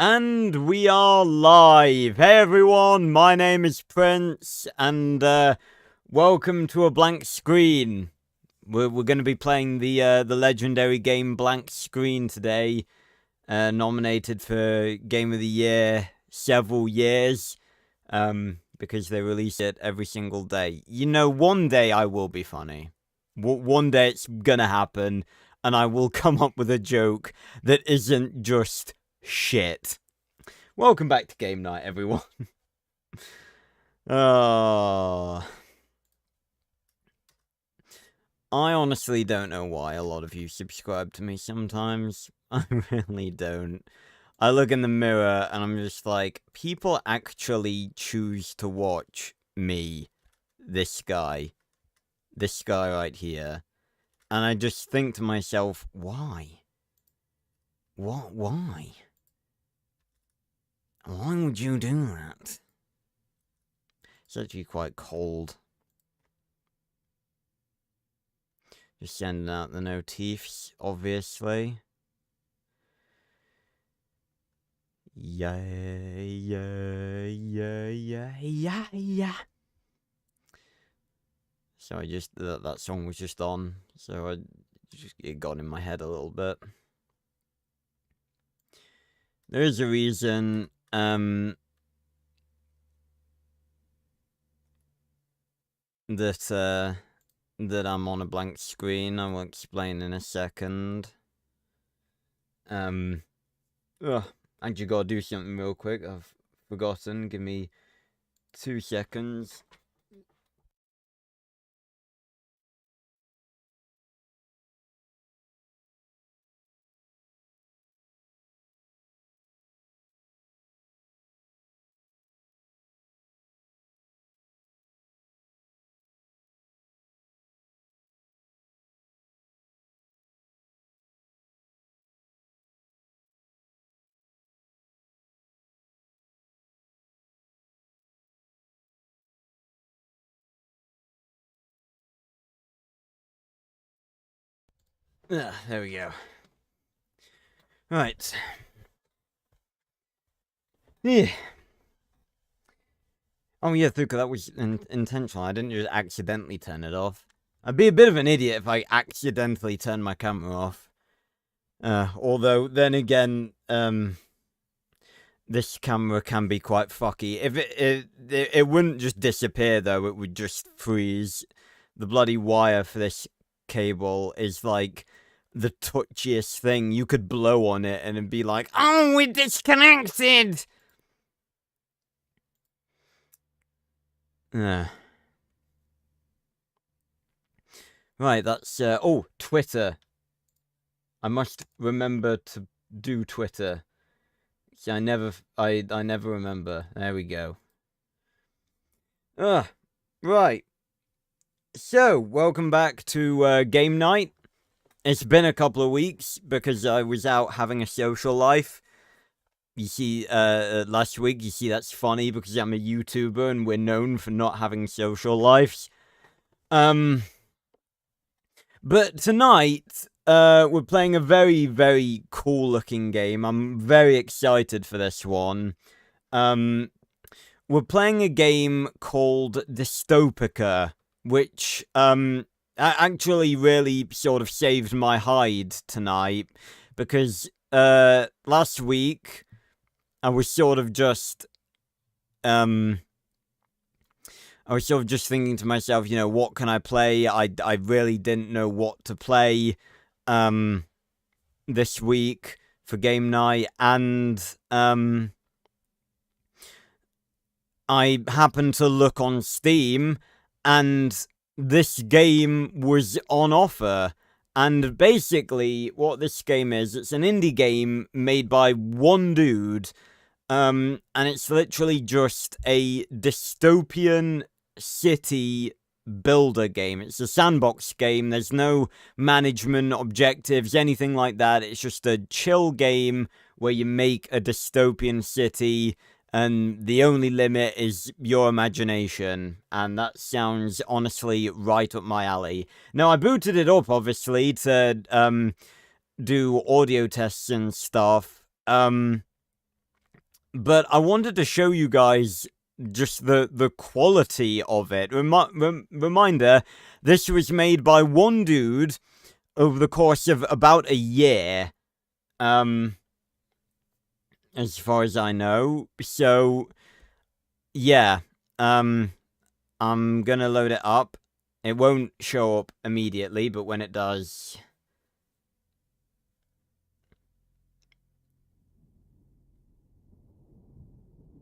And we are live. Hey everyone, my name is Prince, and welcome to a blank screen. We're going to be playing the legendary game Blank Screen today, nominated for Game of the Year several years, because they release it every single day. You know, one day I will be funny. One day it's gonna happen, and I will come up with a joke that isn't just shit. Welcome back to game night, everyone. I honestly don't know why a lot of you subscribe to me sometimes. I really don't. I look in the mirror and I'm just like, people actually choose to watch me, this guy right here. And I just think to myself, why? Why? Why would you do that? It's actually quite cold. Just sending out the notifs, obviously. Yeah. So I just, that song was just on, so it got in my head a little bit. There is a reason, that I'm on a blank screen. I will explain in a second. Actually gotta do something real quick. I've forgotten. Give me 2 seconds. There we go. Right. Yeah. Oh yeah, Thuka, that was intentional. I didn't just accidentally turn it off. I'd be a bit of an idiot if I accidentally turned my camera off. Although, then again, this camera can be quite fucky. If it wouldn't just disappear, though, it would just freeze. The bloody wire for this cable is like the touchiest thing. You could blow on it and it'd be like, oh, we're disconnected! Right, that's, oh, Twitter. I must remember to do Twitter. See, I never remember. There we go. Right. So, welcome back to, game night. It's been a couple of weeks, because I was out having a social life. You see, last week, you see that's funny, because I'm a YouTuber, and we're known for not having social lives. But tonight, we're playing a very, very cool-looking game. I'm very excited for this one. We're playing a game called DYSTOPIKA, which, actually really sort of saved my hide tonight, because, last week, I was sort of just thinking to myself, you know, what can I play? I really didn't know what to play, this week for game night, and, I happened to look on Steam, and this game was on offer. And basically, what this game is, it's an indie game made by one dude, and it's literally just a dystopian city builder game. It's a sandbox game. There's no management objectives, anything like that. It's just a chill game where you make a dystopian city, and the only limit is your imagination. And that sounds honestly right up my alley. Now, I booted it up, obviously, to do audio tests and stuff. But I wanted to show you guys just the quality of it. Reminder, this was made by one dude over the course of about a year. As far as I know. So, yeah. I'm gonna load it up. It won't show up immediately, but when it does...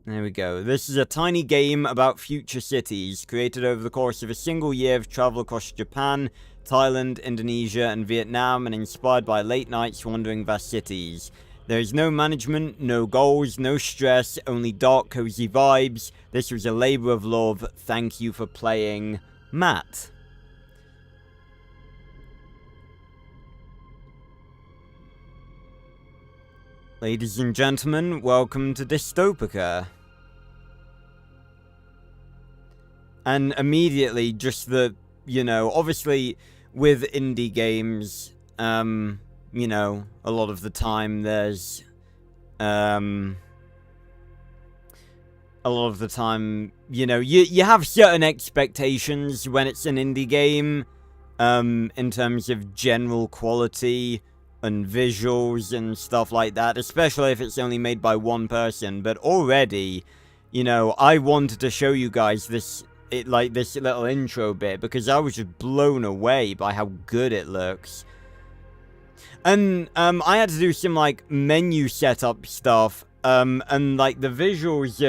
There we go. This is a tiny game about future cities, created over the course of a single year of travel across Japan, Thailand, Indonesia, and Vietnam, and inspired by late nights wandering vast cities. There is no management, no goals, no stress, only dark, cozy vibes. This was a labor of love. Thank you for playing, Matt. Ladies and gentlemen, welcome to DYSTOPIKA. And immediately, just the, you know, obviously with indie games, you know, a lot of the time there's, a lot of the time, you know, you have certain expectations when it's an indie game, in terms of general quality and visuals and stuff like that, especially if it's only made by one person. But already, you know, I wanted to show you guys this little intro bit because I was just blown away by how good it looks. And I had to do some like menu setup stuff, and like the visuals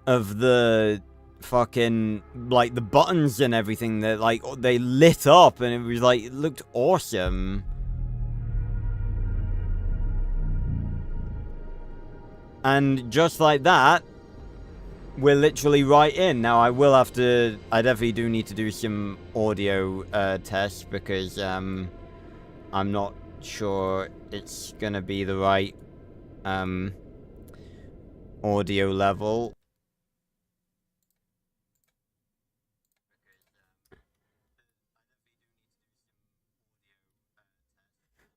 of the fucking, like, the buttons and everything, that like they lit up and it was like, it looked awesome. And just like that, we're literally right in. Now, I definitely do need to do some audio tests because I'm not sure it's gonna be the right audio level.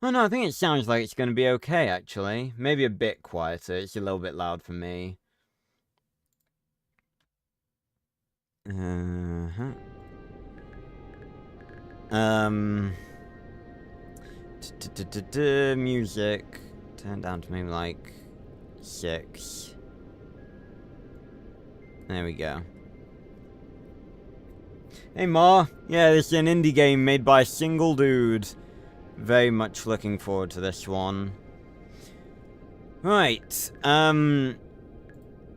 Oh no, I think it sounds like it's gonna be okay, actually. Maybe a bit quieter, it's a little bit loud for me. Music. Turn down to maybe like 6. There we go. Hey Ma, yeah, this is an indie game made by a single dude. Very much looking forward to this one. Right,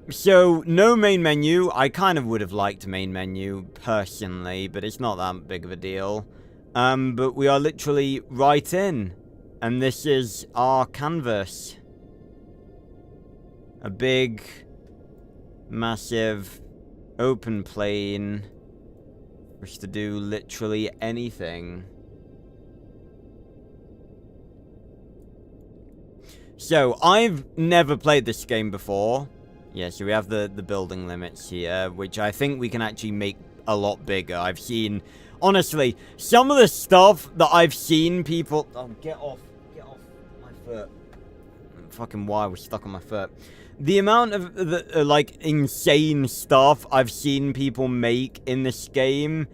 so, no main menu. I kind of would have liked main menu, personally, but it's not that big of a deal. But we are literally right in. And this is our canvas. A big, massive, open plane. For us to do literally anything. So, I've never played this game before. Yeah, so we have the building limits here, which I think we can actually make a lot bigger. I've seen, honestly, some of the stuff that I've seen people... Oh, get off my foot. Fucking wire was stuck on my foot. The amount of, like, insane stuff I've seen people make in this game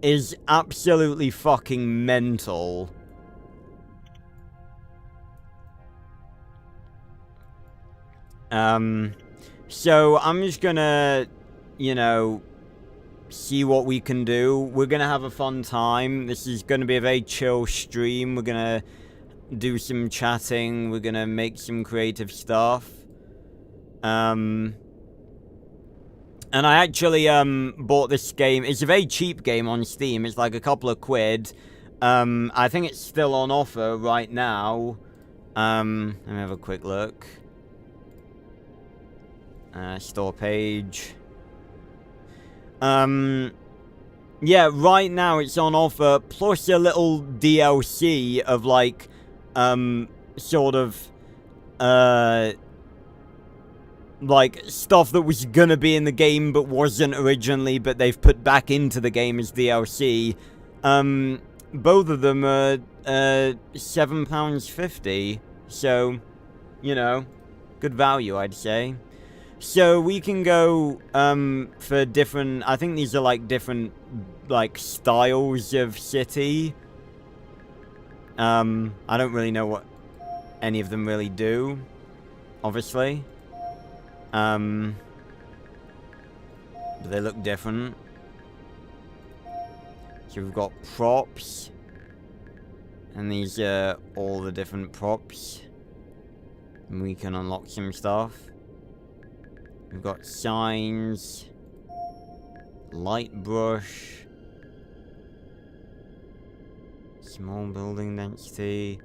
is absolutely fucking mental. So, I'm just gonna, you know, see what we can do. We're gonna have a fun time. This is gonna be a very chill stream. We're gonna do some chatting. We're gonna make some creative stuff. And I actually, bought this game. It's a very cheap game on Steam. It's like a couple of quid. I think it's still on offer right now. Let me have a quick look. Store page. Yeah, right now it's on offer, plus a little DLC of, like, sort of, like, stuff that was gonna be in the game but wasn't originally, but they've put back into the game as DLC. Both of them are, £7.50, so... you know, good value, I'd say. So we can go for different, I think these are like different like styles of city. I don't really know what any of them really do, obviously. But they look different. So we've got props. And these are all the different props. And we can unlock some stuff. We've got signs. Light brush. Small building density.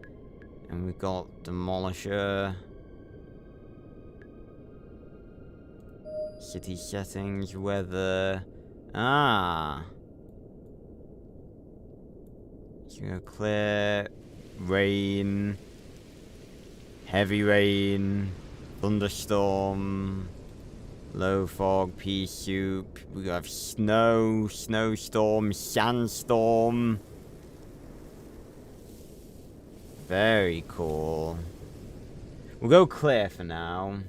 And we've got demolisher. City settings, weather. Ah. So we go clear, rain, heavy rain, thunderstorm, low fog, pea soup. We have snow, snowstorm, sandstorm. Very cool. We'll go clear for now.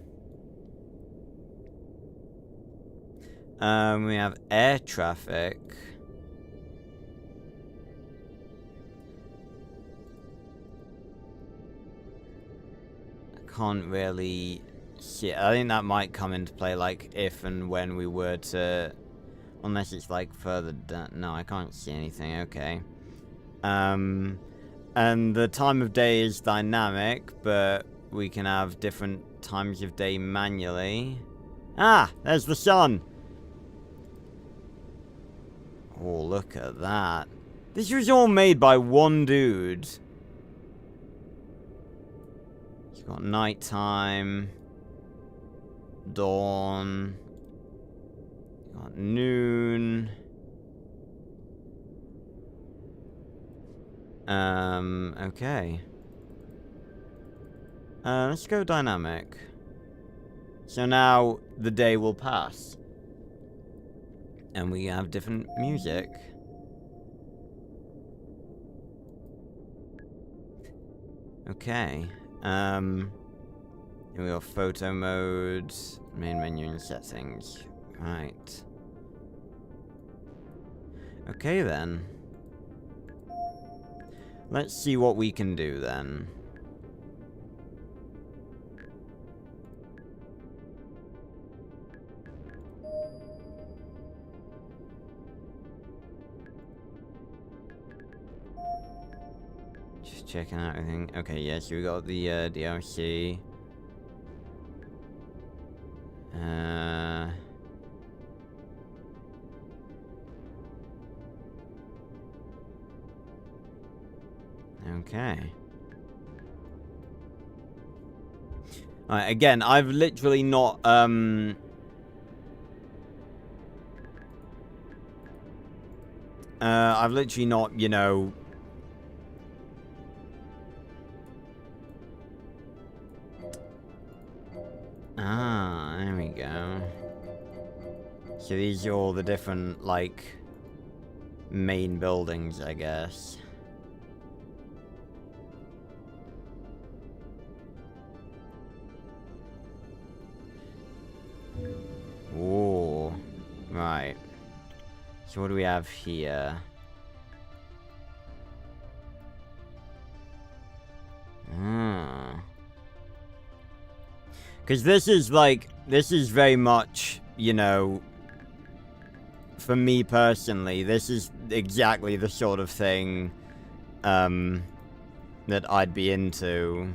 We have air traffic. I can't really see it. I think that might come into play, like, if and when we were to... Unless it's, like, further down. No, I can't see anything. Okay. And the time of day is dynamic, but we can have different times of day manually. Ah! There's the sun! Oh, look at that. This was all made by one dude. You've got nighttime, dawn, you've got noon. Okay. Let's go dynamic. So now the day will pass. And we have different music. Okay. Here we go, photo mode, main menu and settings. Right. Okay then. Let's see what we can do then. Just checking out everything. Okay, yeah, so we got the DLC. Okay. Alright, again, I've literally not, I've literally not, you know... Ah, there we go. So these are all the different, like, main buildings, I guess. Ooh, right. So what do we have here? Because this is like, this is very much, you know, for me personally, this is exactly the sort of thing, that I'd be into.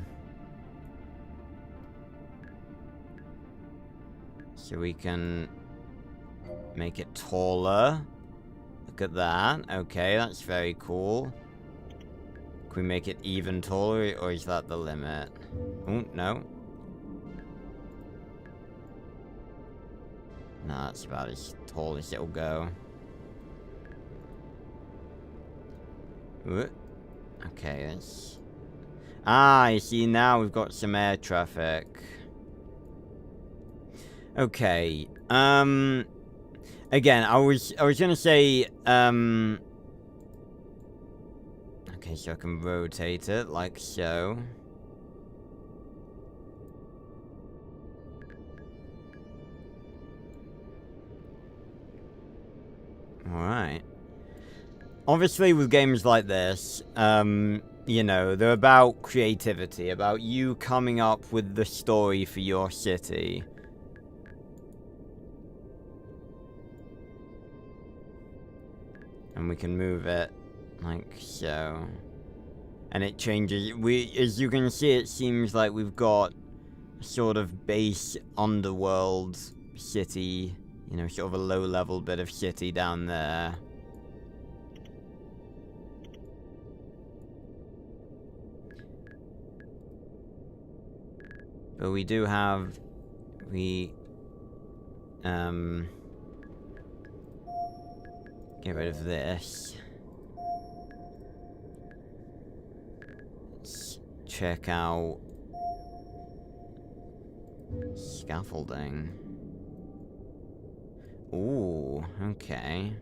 So we can make it taller. Look at that. Okay, that's very cool. Can we make it even taller, or is that the limit? Oh, no. No, that's about as tall as it'll go. Okay, let's... Ah, you see, now we've got some air traffic. Okay, again, I was gonna say, okay, so I can rotate it, like so. Alright. Obviously, with games like this, you know, they're about creativity, about you coming up with the story for your city. And we can move it like so. And it changes. As you can see, it seems like we've got a sort of base underworld city, you know, sort of a low-level bit of city down there. But we do have, get rid of this. Let's check out scaffolding. Ooh, okay.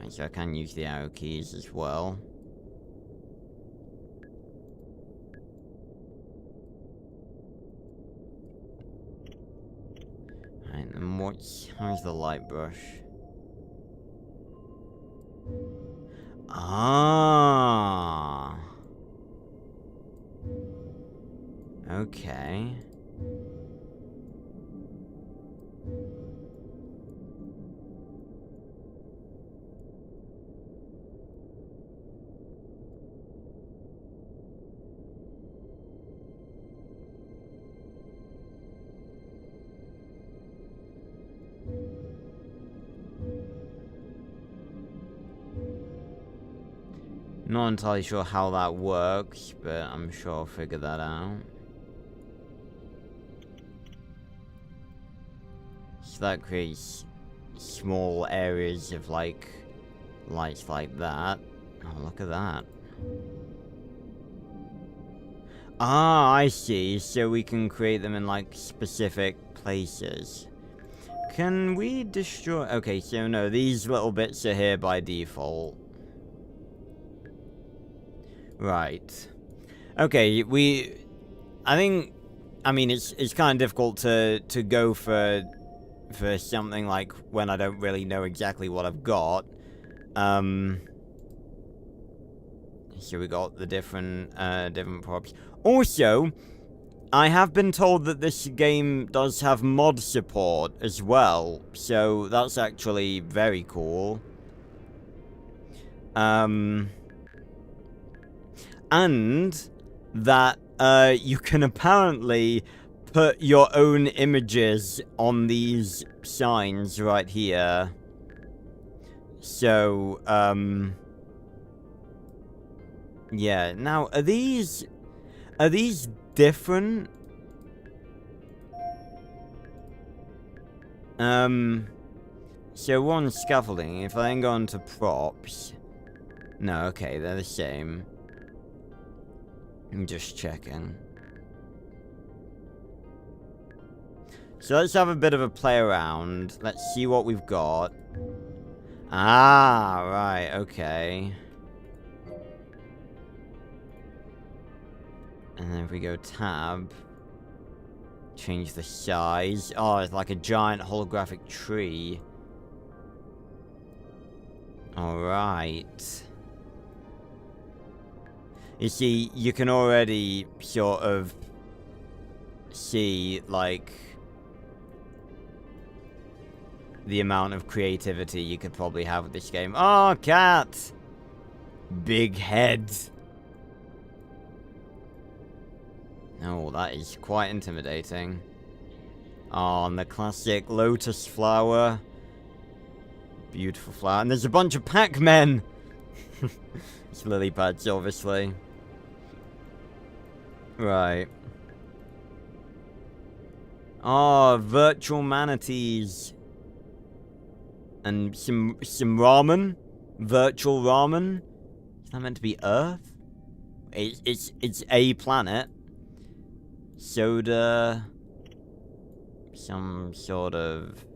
So I can use the arrow keys as well. Right, then how's the light brush? Ah. Okay. Not entirely sure how that works, but I'm sure I'll figure that out. So that creates small areas of, like, lights like that. Oh, look at that. Ah, I see. So we can create them in, like, specific places. Can we destroy... Okay, so no, these little bits are here by default. Right. Okay, I think... I mean, it's kind of difficult to go for something like when I don't really know exactly what I've got. So we got the different props. Also, I have been told that this game does have mod support as well, so that's actually very cool. And that you can apparently put your own images on these signs right here. So, yeah. Now, are these different? So we're on scaffolding. If I then go on to props... No, okay, they're the same. I'm just checking. So let's have a bit of a play around. Let's see what we've got. Ah, right, okay. And then if we go tab, change the size. Oh, it's like a giant holographic tree. Alright. You see, you can already sort of see, like, the amount of creativity you could probably have with this game. Oh, cat! Big head. Oh, that is quite intimidating. Oh, and the classic lotus flower. Beautiful flower. And there's a bunch of Pac-Men! It's lily pads, obviously. Right. Oh, virtual manatees. And some ramen? Virtual ramen? Is that meant to be Earth? It's a planet. Soda. Some sort of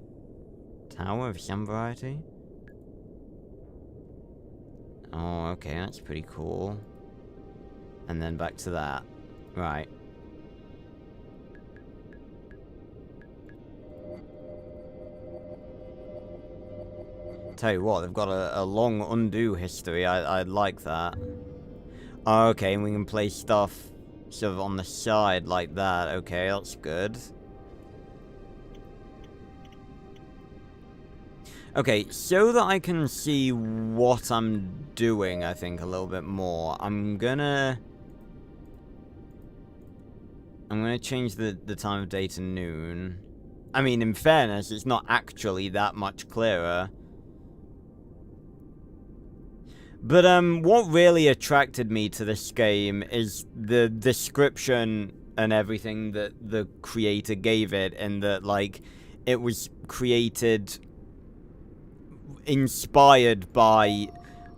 tower of some variety. Oh, okay, that's pretty cool. And then back to that. Right. Tell you what, they've got a long undo history. I like that. Okay, and we can place stuff sort of on the side like that. Okay, that's good. Okay, so that I can see what I'm doing, I think, a little bit more, I'm gonna change the time of day to noon. I mean, in fairness, it's not actually that much clearer. But, what really attracted me to this game is the description and everything that the creator gave it, and that, like, it was created inspired by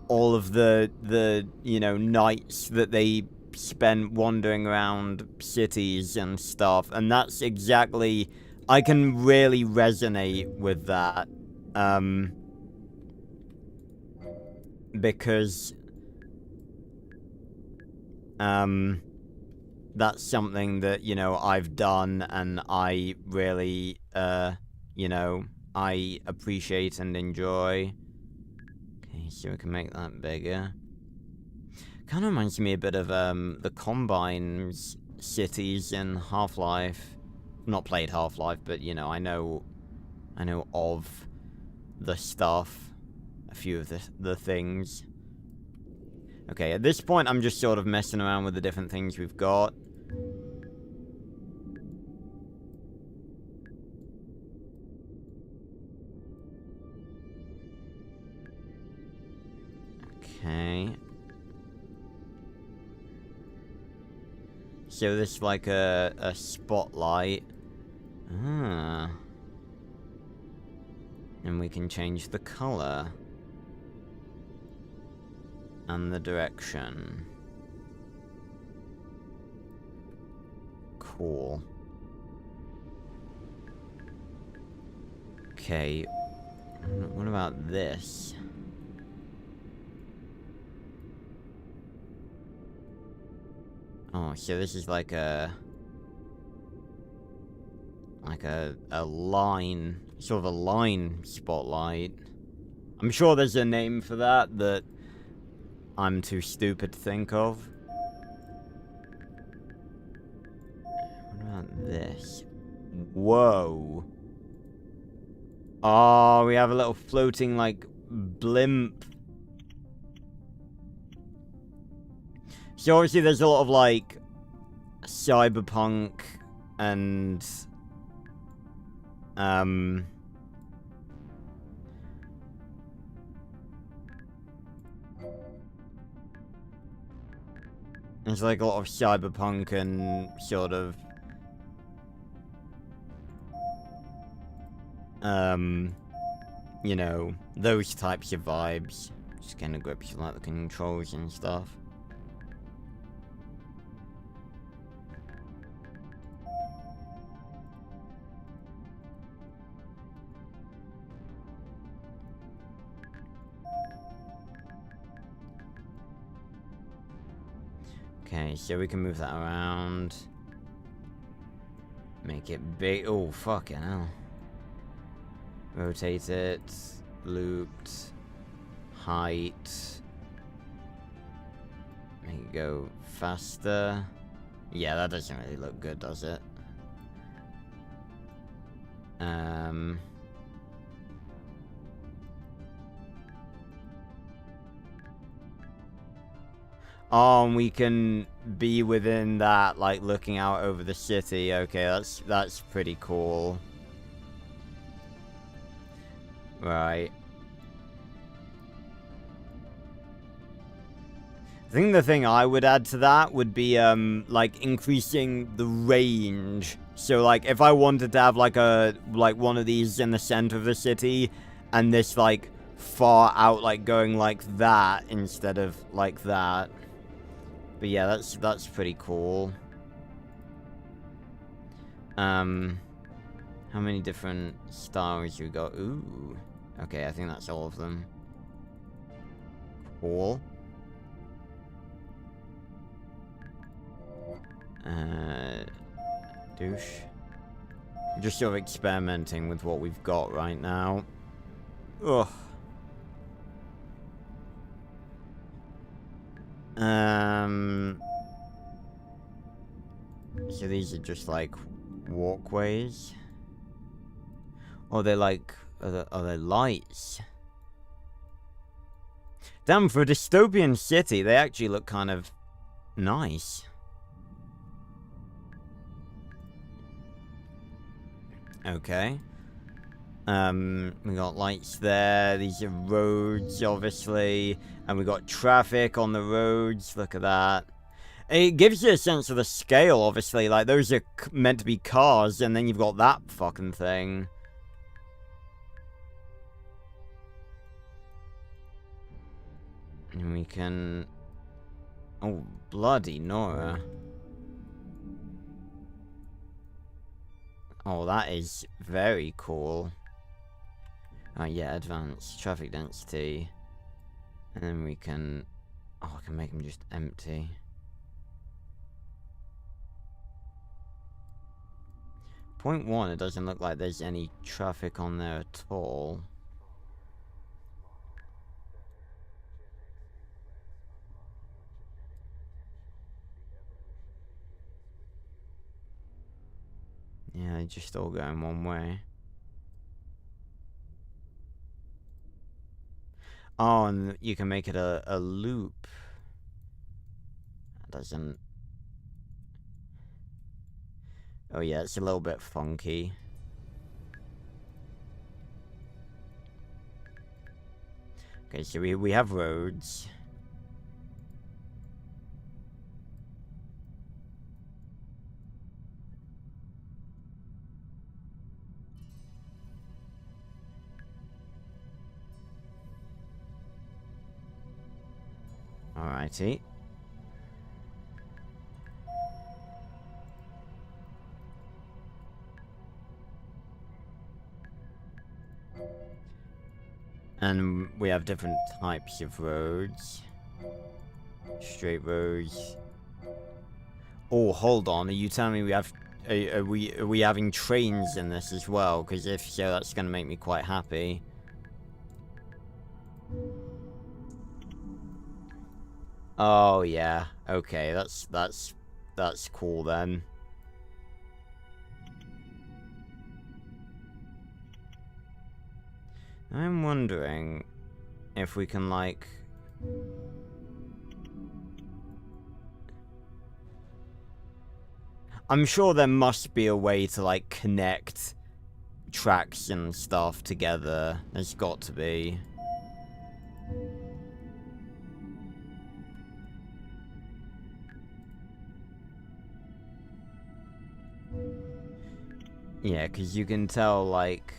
all of the you know, nights that they spent wandering around cities and stuff, and that's exactly... I can really resonate with that, because that's something that, you know, I've done, and I really, you know, I appreciate and enjoy. Okay, so we can make that bigger. Kind of reminds me a bit of, the Combines cities in Half-Life. Not played Half-Life, but, you know, I know of the stuff. A few of the things. Okay, at this point, I'm just sort of messing around with the different things we've got. Okay. So this is like a spotlight. Ah. And we can change the color. And the direction. Cool. Okay. What about this? Oh, so this is like a line, sort of a line spotlight. I'm sure there's a name for that that I'm too stupid to think of. What about this? Whoa. Oh, we have a little floating, like, blimp. So obviously there's a lot of, like, cyberpunk and, there's, like, a lot of cyberpunk and sort of, you know, those types of vibes. Just kind of grips with, like, the controls and stuff. Okay, so we can move that around. Make it big. Oh, fucking hell. Rotate it. Looped. Height. Make it go faster. Yeah, that doesn't really look good, does it? Oh, and we can be within that, like, looking out over the city. Okay, that's pretty cool. Right. I think the thing I would add to that would be, like, increasing the range. So, like, if I wanted to have, like, one of these in the center of the city, and this, like, far out, like, going like that instead of like that. But yeah, that's pretty cool. How many different styles you got? Ooh. Okay, I think that's all of them. Cool. Douche. Just sort of experimenting with what we've got right now. Ugh. So these are just like walkways. Or they're like, are they lights? Damn, for a dystopian city, they actually look kind of nice. Okay. We got lights there. These are roads, obviously. And we got traffic on the roads. Look at that. It gives you a sense of the scale, obviously. Like, those are meant to be cars, and then you've got that fucking thing. And we can... Oh, bloody Nora. Oh, that is very cool. Oh, yeah, advanced traffic density. And then we can... Oh, I can make them just empty. Point 1, it doesn't look like there's any traffic on there at all. Yeah, they just all go in one way. Oh, and you can make it a loop. That doesn't... Oh yeah, it's a little bit funky. Okay, so we have roads. Alrighty. And we have different types of roads. Straight roads. Oh, hold on. Are you telling me we have... Are we having trains in this as well? Because if so, that's going to make me quite happy. Oh, yeah. Okay, that's cool then. I'm wondering if we can, like... I'm sure there must be a way to, like, connect tracks and stuff together. There's got to be. Yeah, because you can tell, like...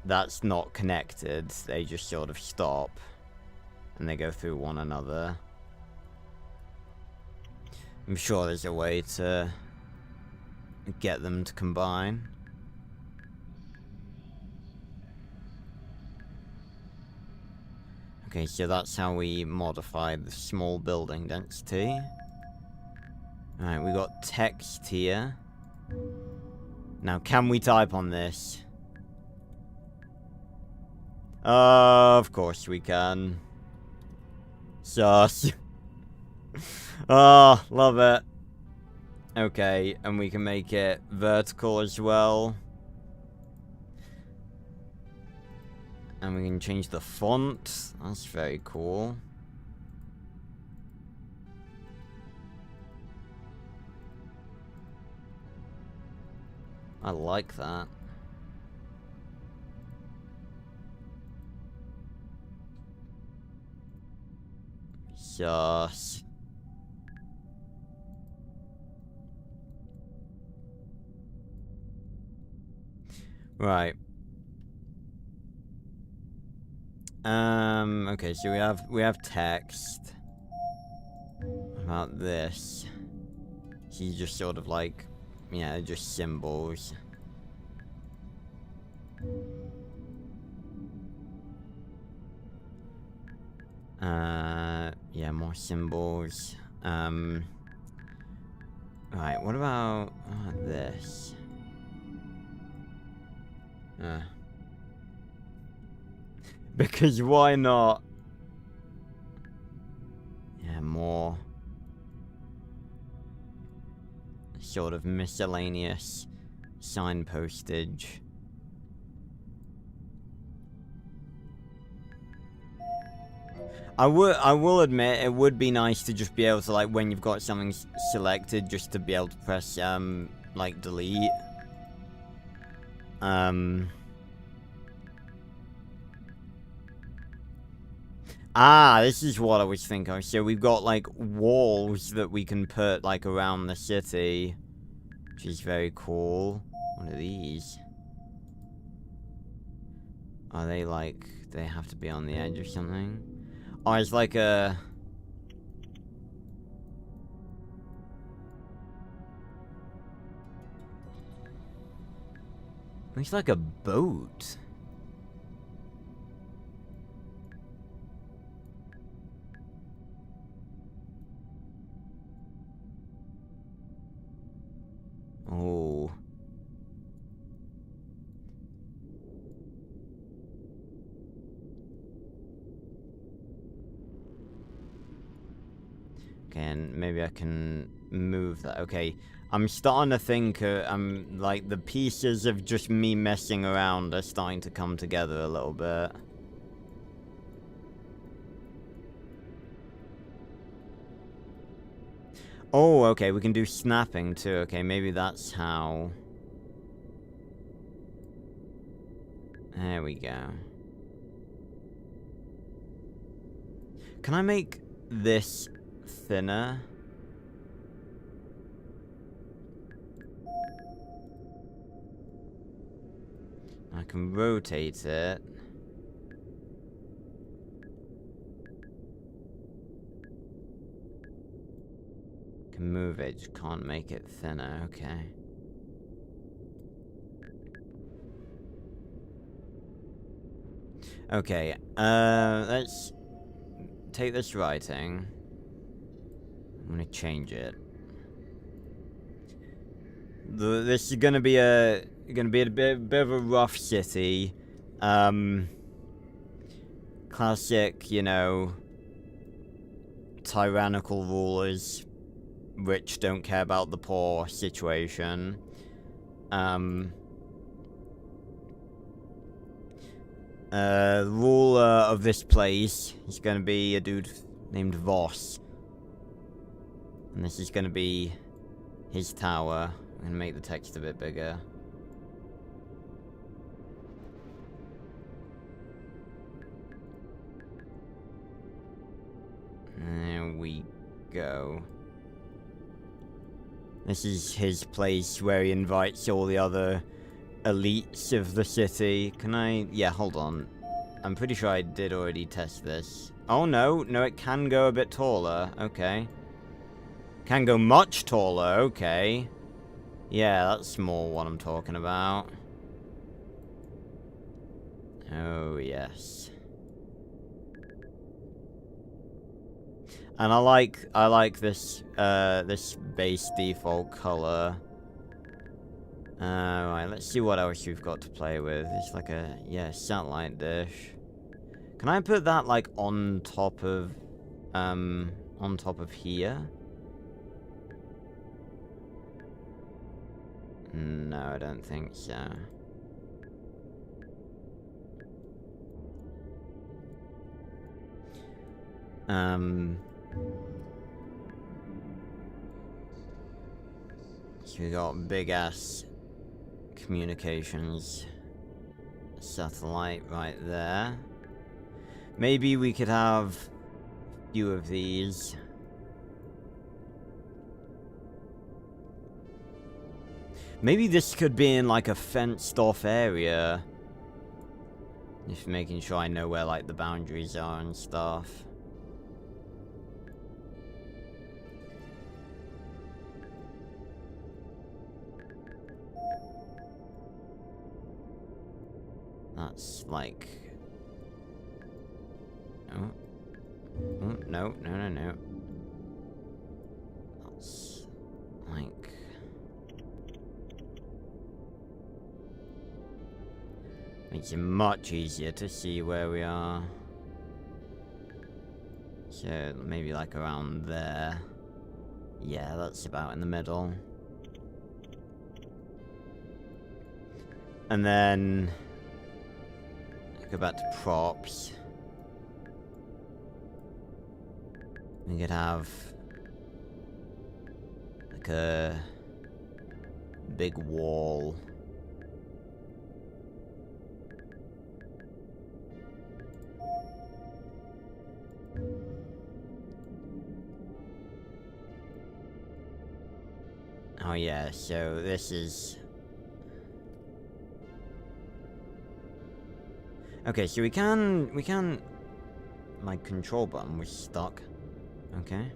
That's not connected. They just sort of stop. And they go through one another. I'm sure there's a way to get them to combine. Okay, so that's how we modify the small building density. Alright, we got text here. Now, can we type on this? Of course we can. Sus. Oh, love it. Okay, and we can make it vertical as well. And we can change the font. That's very cool. I like that. Sus. Right. Okay, so we have text about this. He's just sort of like, yeah, just symbols. Yeah, more symbols. Right, what about this? Because why not? more sort of miscellaneous signpostage. I will admit, it would be nice to just be able to, like, when you've got something selected, just to be able to press, like, delete. Ah, this is what I was thinking. So we've got, like, walls that we can put, like, around the city, which is very cool. What are these? Are they, like, they have to be on the edge or something? Oh, it's like a... Looks like a boat. Oh. Okay, and maybe I can move that. Okay, I'm starting to think, like, the pieces of just me messing around are starting to come together a little bit. Oh, okay, we can do snapping too. Okay, maybe that's how. There we go. Can I make this thinner? I can rotate it. Can move it, just can't make it thinner. Okay. Okay, let's take this writing. I'm gonna change it. This is gonna be a bit of a rough city. Classic, you know, tyrannical rulers, rich don't care about the poor situation. Ruler of this place is gonna be a dude named Voss. And this is gonna be his tower. I'm gonna make the text a bit bigger. There we go. This is his place where he invites all the other elites of the city. Can I... Yeah, hold on. I'm pretty sure I did already test this. Oh, no. No, it can go a bit taller. Okay. Can go much taller. Okay. Yeah, that's more what I'm talking about. Oh, yes. And I like this, this base default color. Right, let's see what else you've got to play with. It's like a, yeah, satellite dish. Can I put that, like, on top of here? No, I don't think so. So we got big-ass communications satellite right there. Maybe we could have a few of these. Maybe this could be in, like, a fenced-off area. Just making sure I know where, like, the boundaries are and stuff. That's, like... Oh. Oh, no, no, no, no. That's, like... Makes it much easier to see where we are. So maybe like around there. Yeah, that's about in the middle. And then go back to props. We could have like a big wall. Oh yeah, so this is... Okay, so we can... My control button was stuck. Okay.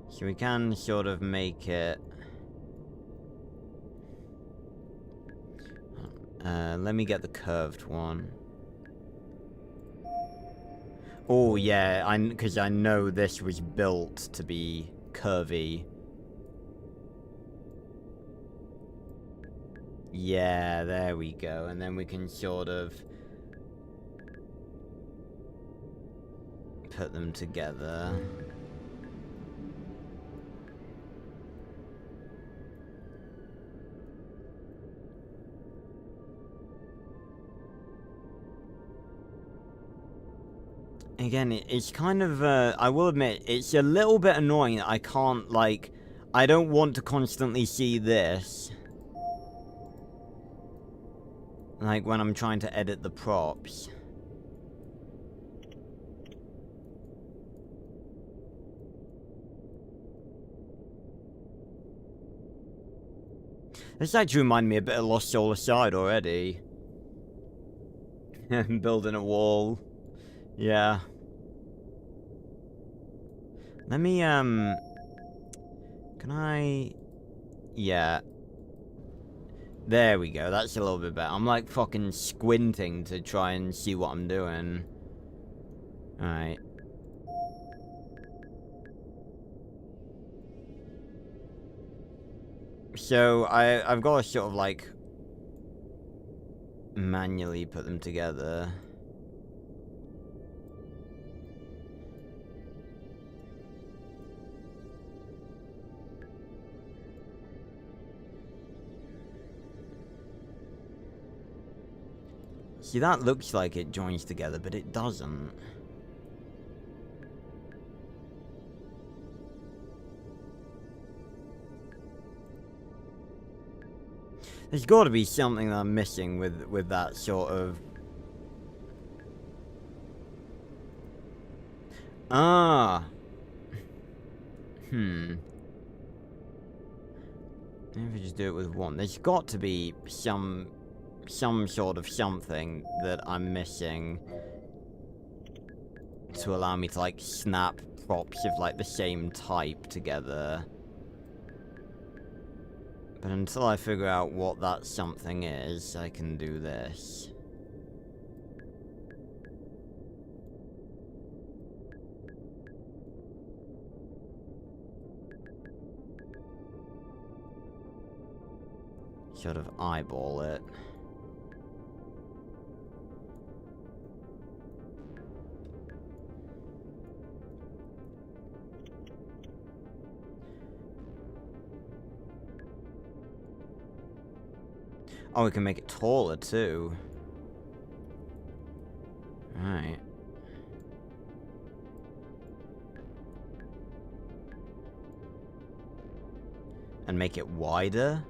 So we can sort of make it... let me get the curved one. Oh yeah, because I know this was built to be curvy. Yeah, there we go. And then we can sort of put them together. Again, it's kind of, I will admit, it's a little bit annoying that I can't, like, I don't want to constantly see this. Like, when I'm trying to edit the props. This actually reminded me a bit of Lost Soul Aside already. Building a wall. Yeah. Let me, can I... Yeah. There we go, that's a little bit better. I'm like fucking squinting to try and see what I'm doing. Alright. So, I've got to sort of like... manually put them together. See, that looks like it joins together, but it doesn't. There's got to be something that I'm missing with that sort of... Ah! Maybe if we just do it with one. There's got to be some sort of something that I'm missing to allow me to, like, snap props of, like, the same type together. But until I figure out what that something is, I can do this. Sort of eyeball it. Oh, we can make it taller, too. Alright. And make it wider?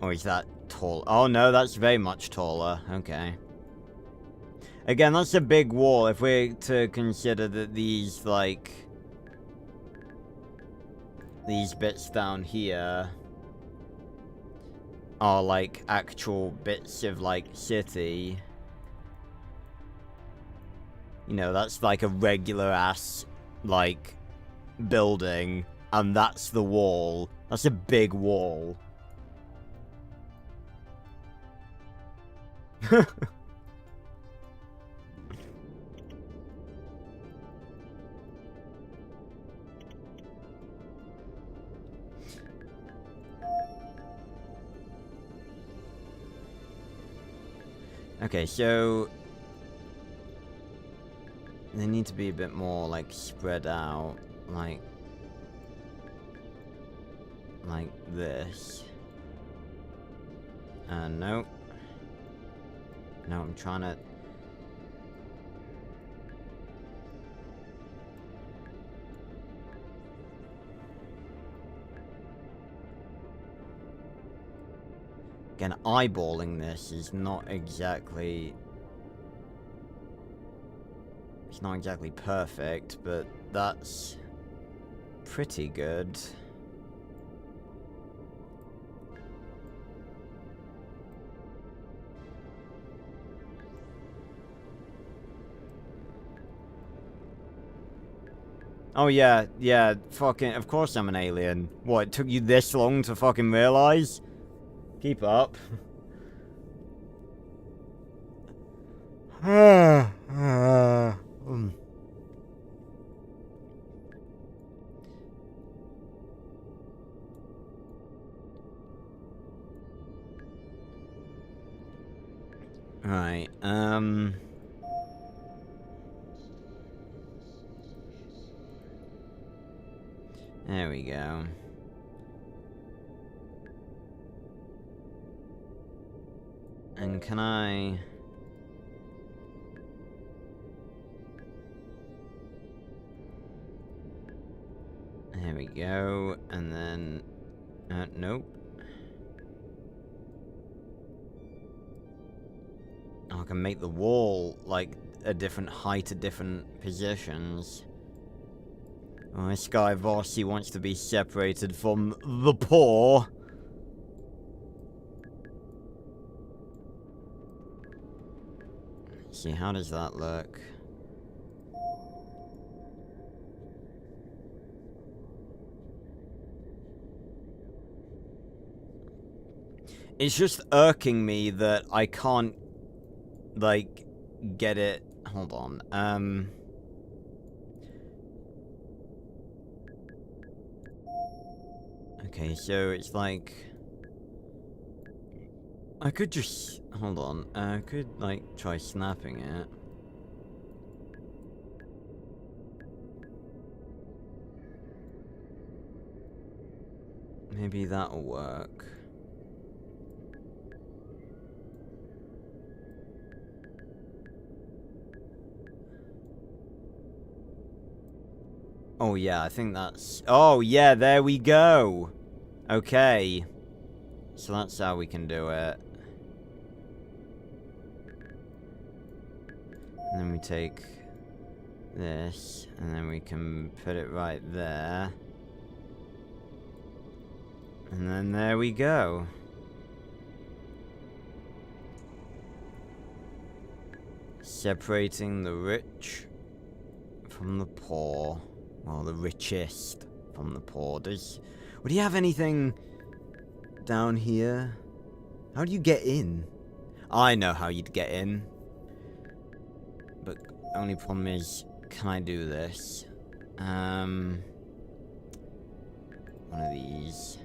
Or is that tall? Oh, no, that's very much taller. Okay. Again, that's a big wall. If we're to consider that these, like... these bits down here... are, like, actual bits of, like, city. You know, that's, like, a regular-ass, like, building. And that's the wall. That's a big wall. Okay, so they need to be a bit more, like, spread out, like this. No. No, I'm trying to... Again, eyeballing this is not exactly... It's not exactly perfect, but that's pretty good. Oh yeah, yeah, fucking, of course I'm an alien. What, it took you this long to fucking realize? Keep up. Right, there we go. And can I... There we go, and then... nope. Oh, I can make the wall, like, a different height at different positions. Oh, this guy Vossi wants to be separated from the poor. Let's see, how does that look? It's just irking me that I can't, like, get it... Hold on, Okay, so it's like... I could just... Hold on, I could, like, try snapping it. Maybe that'll work. Oh yeah, I think that's... Oh yeah, there we go! Okay. So that's how we can do it. And then we take this, and then we can put it right there. And then there we go. Separating the rich from the poor. Well, the richest from the poor. Would you have anything down here? How do you get in? I know how you'd get in. But only problem is, can I do this? One of these.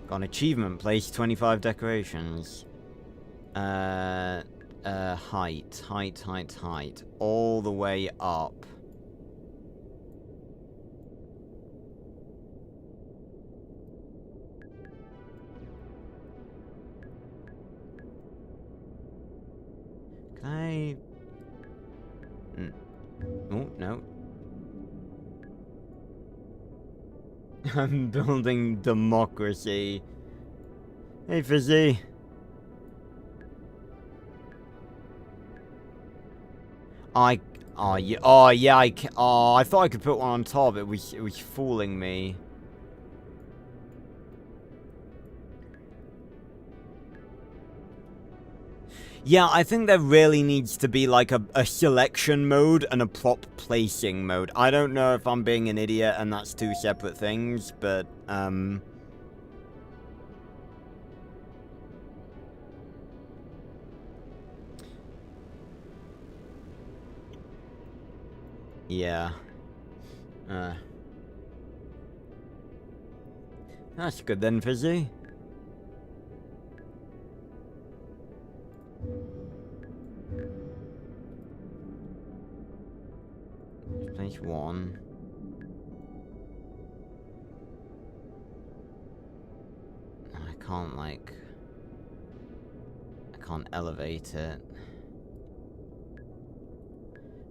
Got an achievement, place 25 decorations. Height. All the way up. Can I... Oh, no. I'm building democracy. Hey, Fizzy. I thought I could put one on top. It was fooling me. Yeah, I think there really needs to be like a selection mode and a prop placing mode. I don't know if I'm being an idiot and that's two separate things, but Yeah. That's good then, Fizzy. Place 1. I can't, like... I can't elevate it.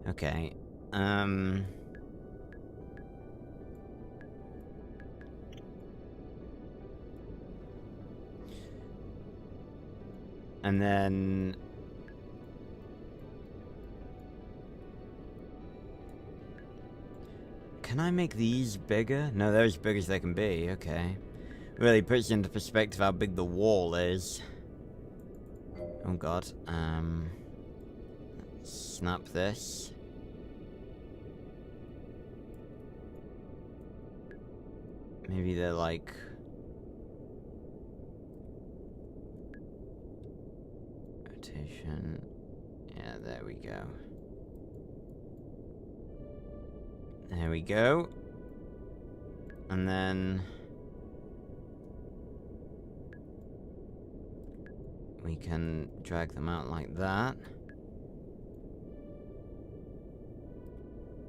Okay. And then... Can I make these bigger? No, they're as big as they can be. Okay. Really puts into perspective how big the wall is. Oh god. Snap this. Maybe they're like... Rotation. Yeah, there we go. There we go. And then... we can drag them out like that.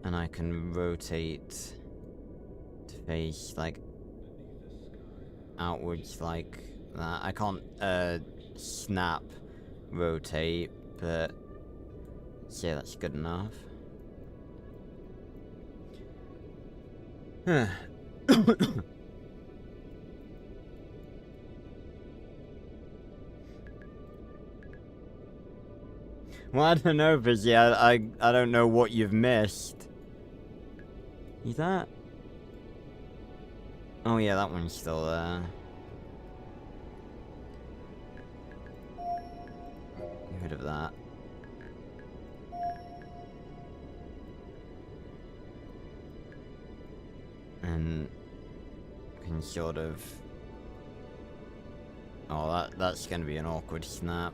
And I can rotate to face, like, outwards like that. I can't, snap rotate, but say that's good enough. Huh. Well, I don't know, Fizzy. I don't know what you've missed. Is that? Oh yeah, that one's still there. Get rid of that. And can sort of... oh, that's gonna be an awkward snap.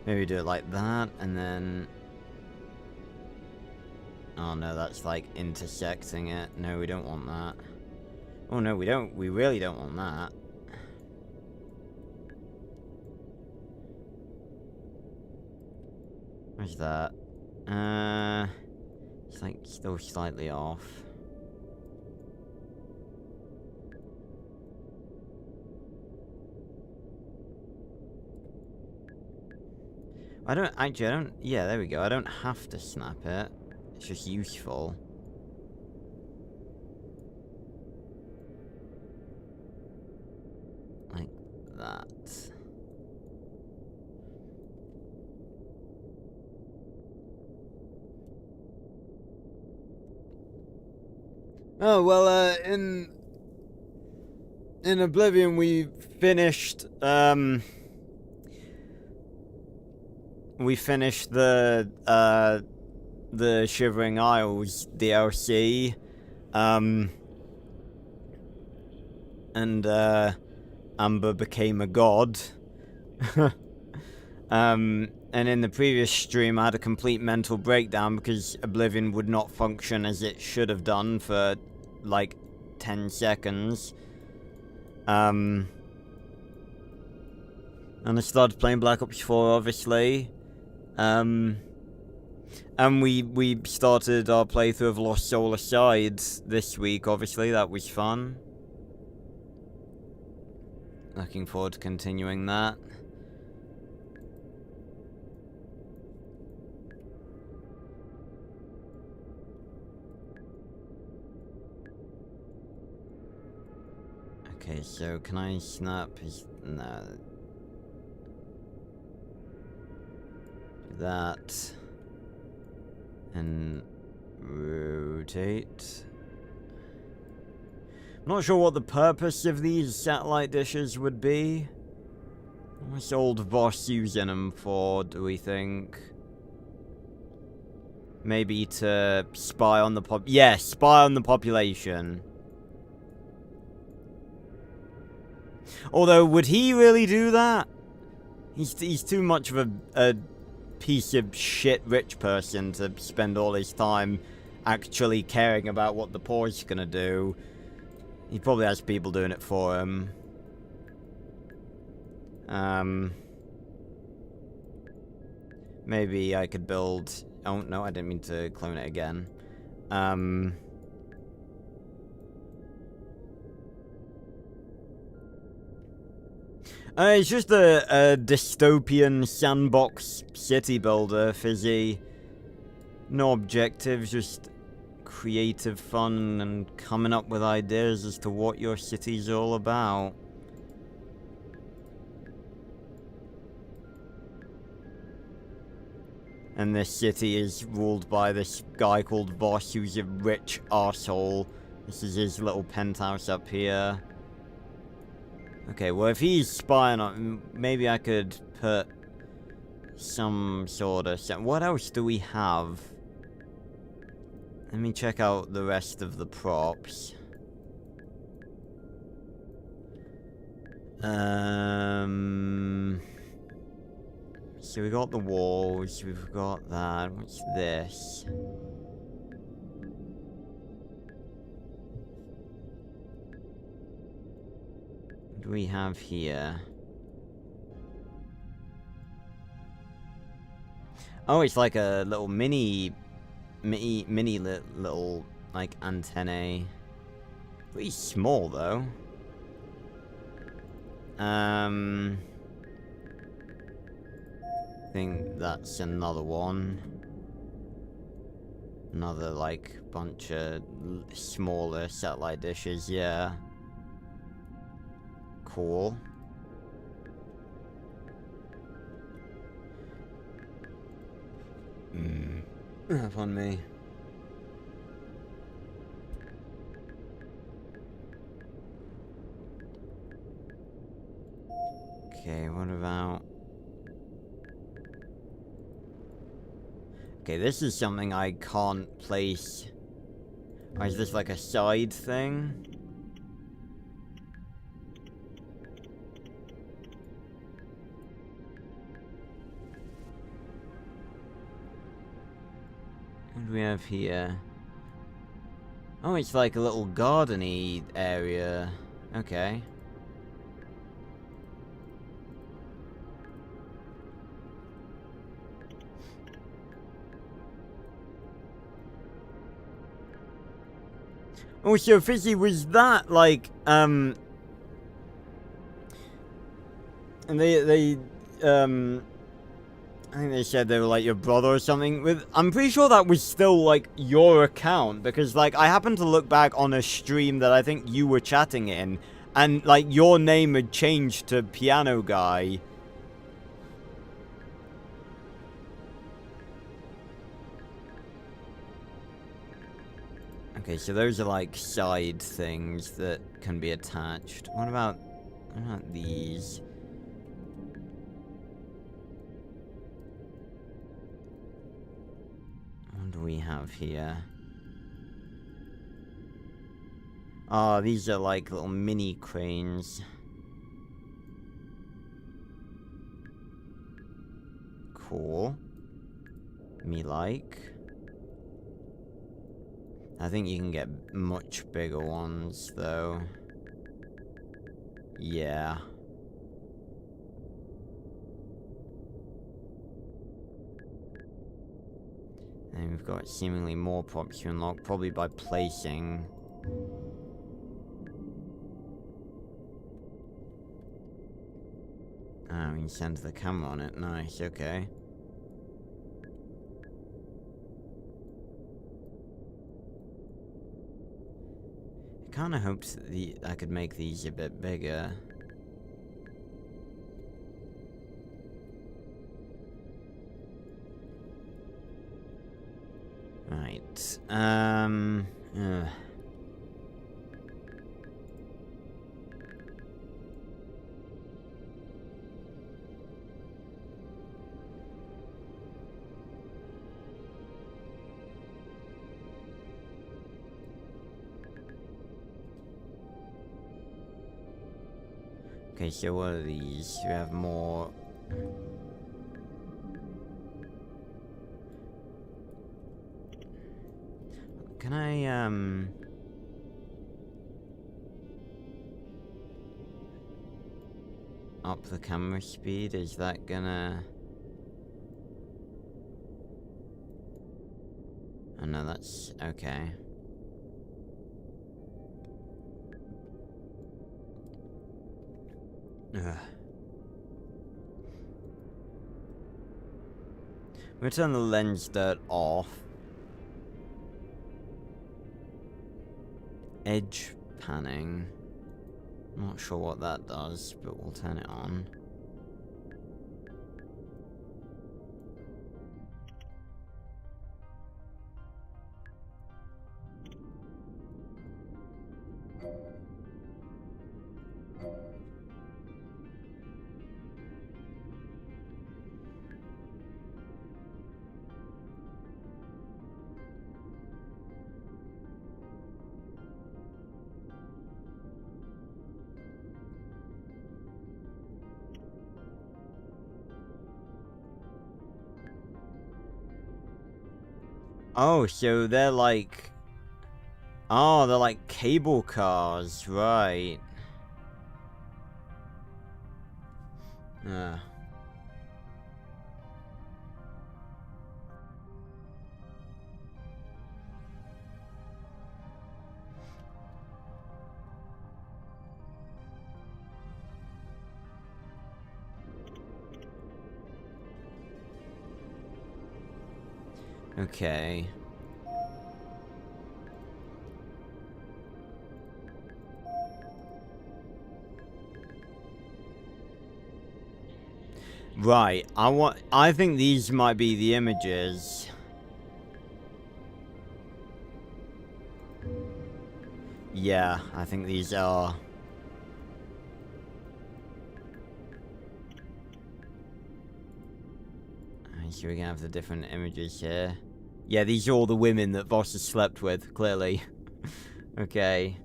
Maybe do it like that, and then... oh no, that's like intersecting it. No, we don't want that. Oh no, we don't. We really don't want that. Where's that? It's like still slightly off. I don't, yeah, there we go. I don't have to snap it. It's just useful. Like that. Oh, well, in Oblivion we finished, the Shivering Isles DLC, and, Amber became a god. And in the previous stream I had a complete mental breakdown because Oblivion would not function as it should have done for, like, 10 seconds. And I started playing Black Ops 4, obviously. And we started our playthrough of Lost Soul Aside this week, obviously. That was fun. Looking forward to continuing that. Okay, so can I snap his... no. That. And rotate. I'm not sure what the purpose of these satellite dishes would be. What's old Voss using them for, do we think? Maybe to spy on the spy on the population. Although, would he really do that? He's too much of a piece of shit rich person to spend all his time actually caring about what the poor's gonna do. He probably has people doing it for him. Maybe I could build... Oh, no, I didn't mean to clone it again. It's just a dystopian sandbox city builder, Fizzy. No objectives, just creative fun and coming up with ideas as to what your city's all about. And this city is ruled by this guy called Voss, who's a rich arsehole. This is his little penthouse up here. Okay, well, if he's spying on... Maybe I could put some sort of... What else do we have? Let me check out the rest of the props. So we got the walls, we've got that. What's this? What do we have here? Oh, it's like a little mini little, like, antennae. Pretty small, though. I think that's another one. Another, like, bunch of smaller satellite dishes, yeah. Cool. Have on me. Okay, what about... Okay, this is something I can't place. Or is this like a side thing? What do we have here? Oh, it's like a little garden-y area. Okay. Oh, so Fizzy, was that like, and they, I think they said they were like your brother or something. I'm pretty sure that was still like your account, because like I happened to look back on a stream that I think you were chatting in, and like your name had changed to Piano Guy. Okay, so those are like side things that can be attached. What about these? What do we have here? Oh, these are like little mini cranes. Cool. Me like. I think you can get much bigger ones, though. Yeah. And we've got seemingly more props to unlock, probably by placing. Ah, we can send the camera on it. Nice, okay. I kinda hoped that I could make these a bit bigger. Right, okay, so what are these? We have more... can I, up the camera speed? Is that gonna... Oh no, that's... okay. Ugh. We'll turn the lens dirt off. Edge panning. Not sure what that does, but we'll turn it on. Oh, so they're like... Oh, they're like cable cars, right. Okay. Right, I think these might be the images. Yeah, I think these are. So we're gonna have the different images here. Yeah, these are all the women that Voss has slept with, clearly. Okay.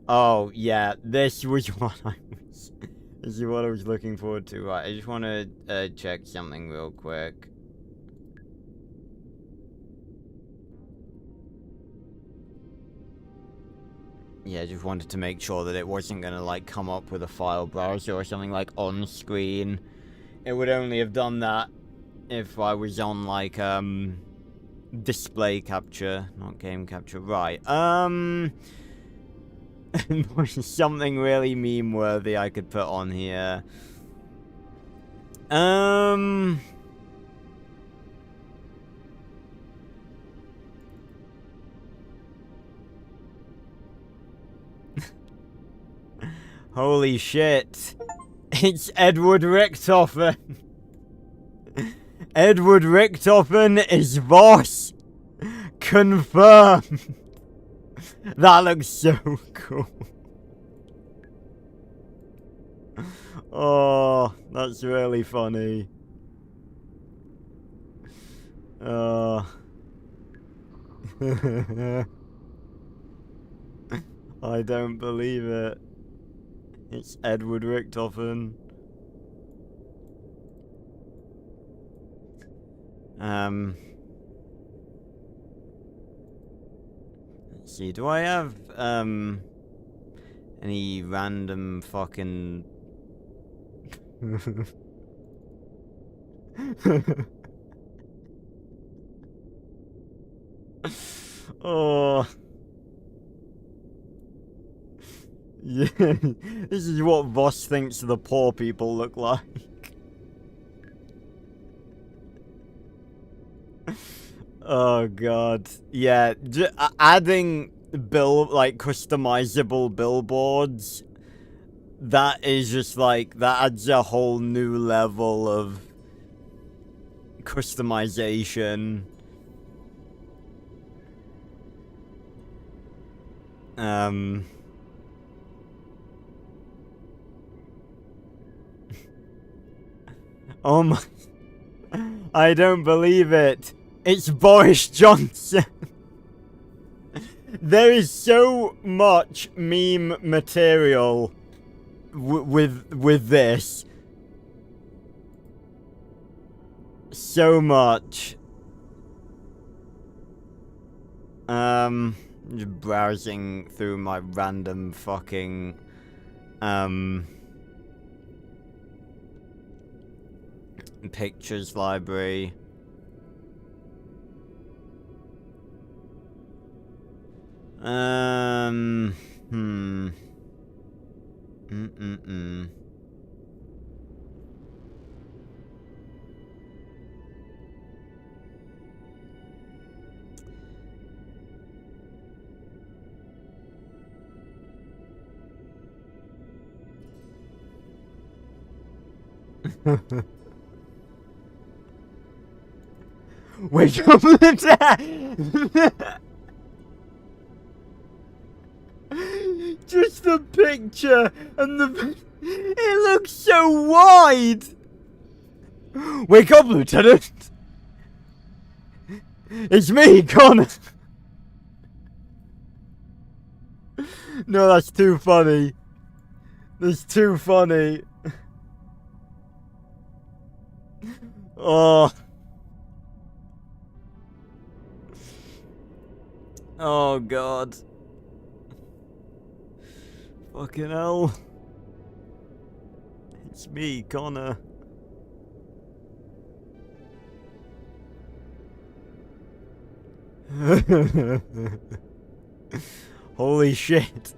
Oh, yeah, this was what I was... This is what I was looking forward to. Right, I just want to check something real quick. Yeah, I just wanted to make sure that it wasn't gonna, like, come up with a file browser or something, like, on screen. It would only have done that if I was on, like, display capture, not game capture. Right, something really meme-worthy I could put on here. Holy shit. It's Edward Richtofen. Edward Richtofen is Voss. Confirmed. That looks so cool. Oh, that's really funny. I don't believe it. It's Edward Richtofen. Let's see, do I have, any random fucking... Oh... Yeah, this is what Voss thinks the poor people look like. Oh god. Yeah, adding customizable billboards, that is just like, that adds a whole new level of customization. Oh my... I don't believe it. It's Boris Johnson. There is so much meme material with this. So much. Just browsing through my random fucking, pictures library. Wake up just the picture and the... It looks so wide! Wake up, Lieutenant! It's me, Connor! No, that's too funny. That's too funny. Oh. Oh, God. Fucking hell. It's me, Connor. Holy shit.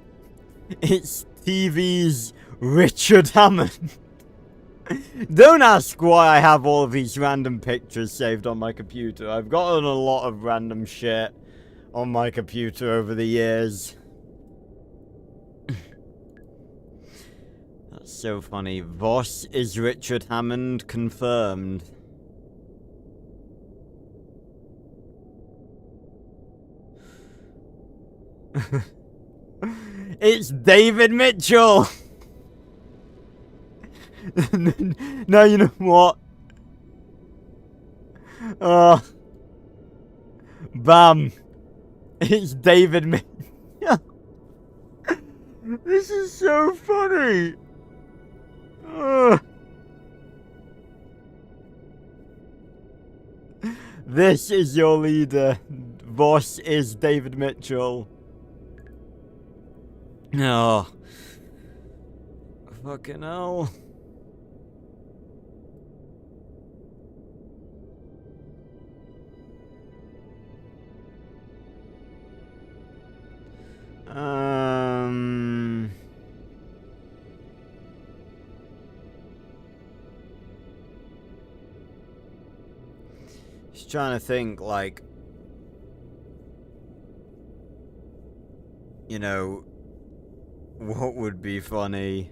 It's TV's Richard Hammond. Don't ask why I have all of these random pictures saved on my computer. I've gotten a lot of random shit on my computer over the years. That's so funny. Voss is Richard Hammond confirmed. It's David Mitchell! Now you know what? Bam! It's David Mitchell! This is so funny! This is your leader. Voss is David Mitchell. Oh. Fucking hell. Just trying to think, like, you know, what would be funny?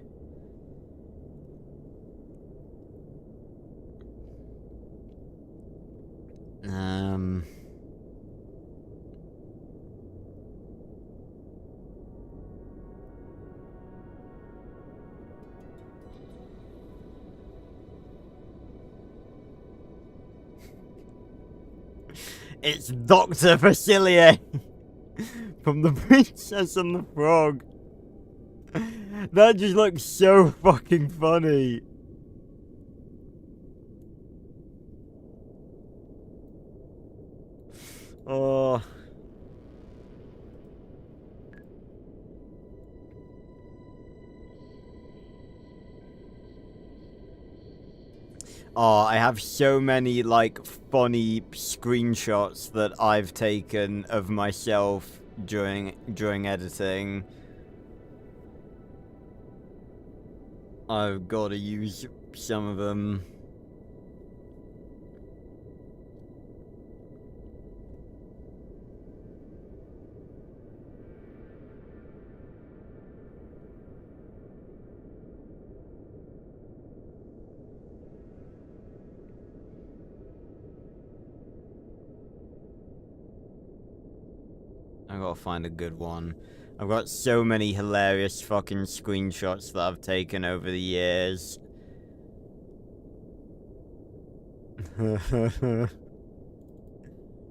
It's Dr. Facilier from The Princess and the Frog. That just looks so fucking funny. Oh. Oh, I have so many, like, funny screenshots that I've taken of myself during editing. I've got to use some of them. I've got to find a good one. I've got so many hilarious fucking screenshots that I've taken over the years.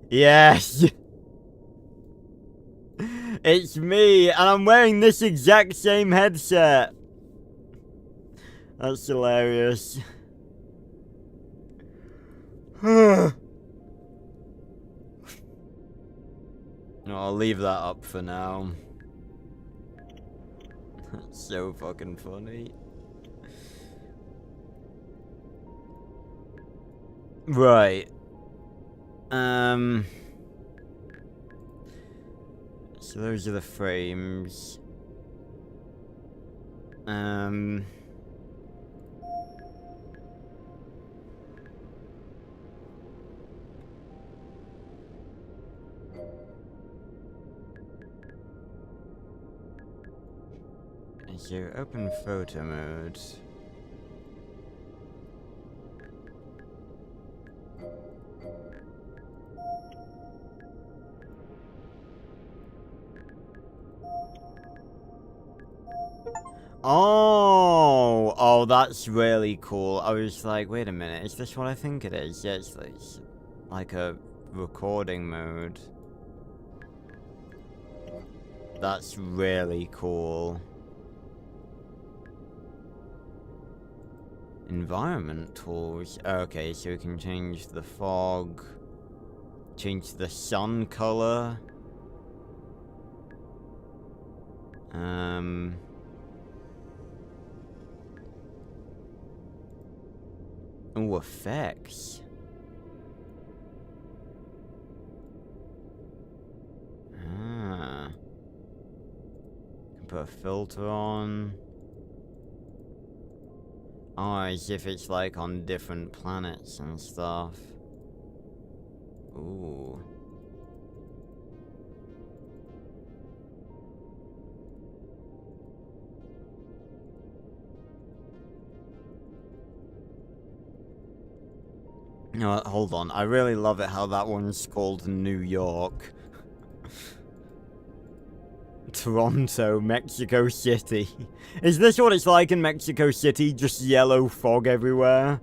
Yes! It's me, and I'm wearing this exact same headset. That's hilarious. No, I'll leave that up for now. That's so fucking funny. Right. So those are the frames. So open photo mode. Oh, that's really cool. I was like, wait a minute, is this what I think it is? Yeah, it's like a recording mode. That's really cool. Environment tools. Okay, so we can change the fog, change the sun color. Oh, effects. Ah. Can put a filter on. Oh, as if it's like on different planets and stuff. Ooh. No, hold on. I really love it how that one's called New York. Toronto, Mexico City. Is this what it's like in Mexico City? Just yellow fog everywhere?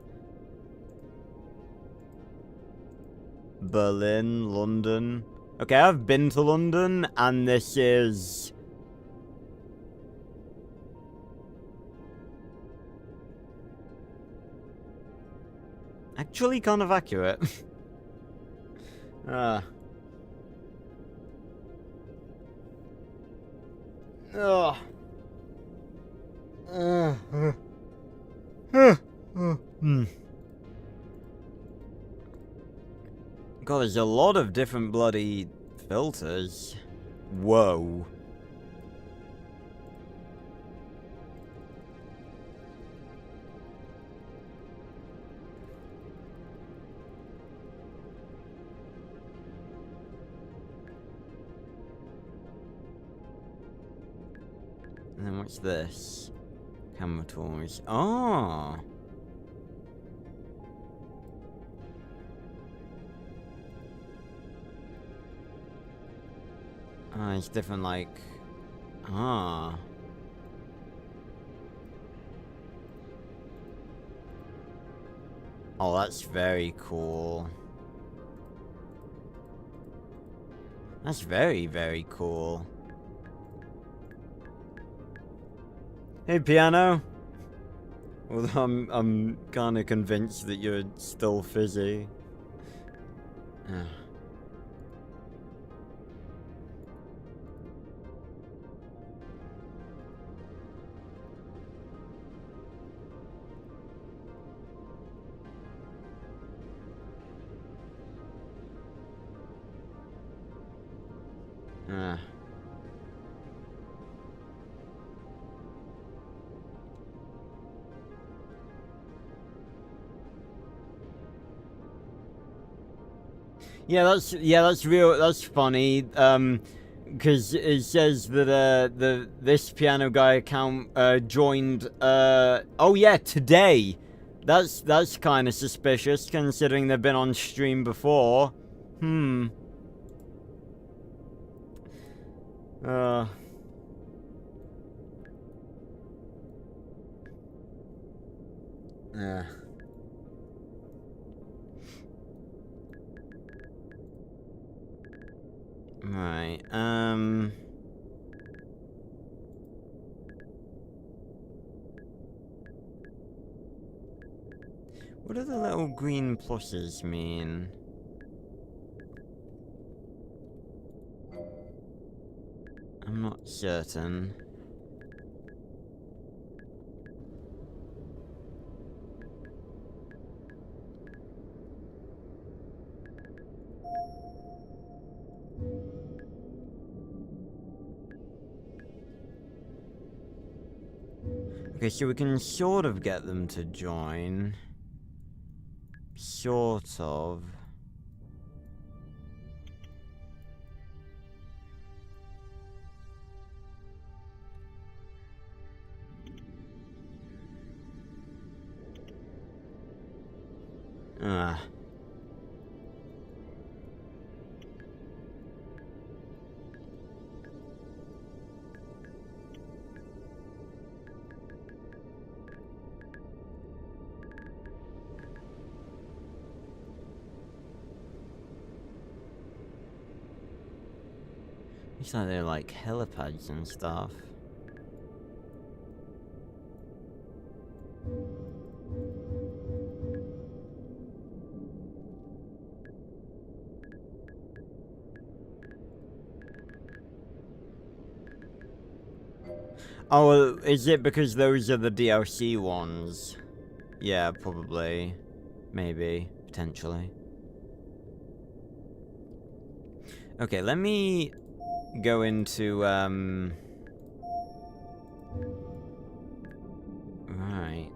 Berlin, London. Okay, I've been to London, and this is... actually kind of accurate. Ugh. God, there's a lot of different bloody filters. Whoa. And then what's this? Camera tools. Oh! Ah, it's different, like... ah. Oh, that's very cool. That's very, very cool. Hey, piano. Although I'm kind of convinced that you're still fizzy. Yeah, that's real. That's funny. Because it says that this piano guy account joined. Oh yeah, today. That's kind of suspicious considering they've been on stream before. Right, what do the little green pluses mean? certain. Okay, so we can sort of get them to join. Sort of. Ah. Looks like they're like helipads and stuff. Oh, is it because those are the DLC ones? Yeah, probably. Maybe. Potentially. Okay, let me go into, Right.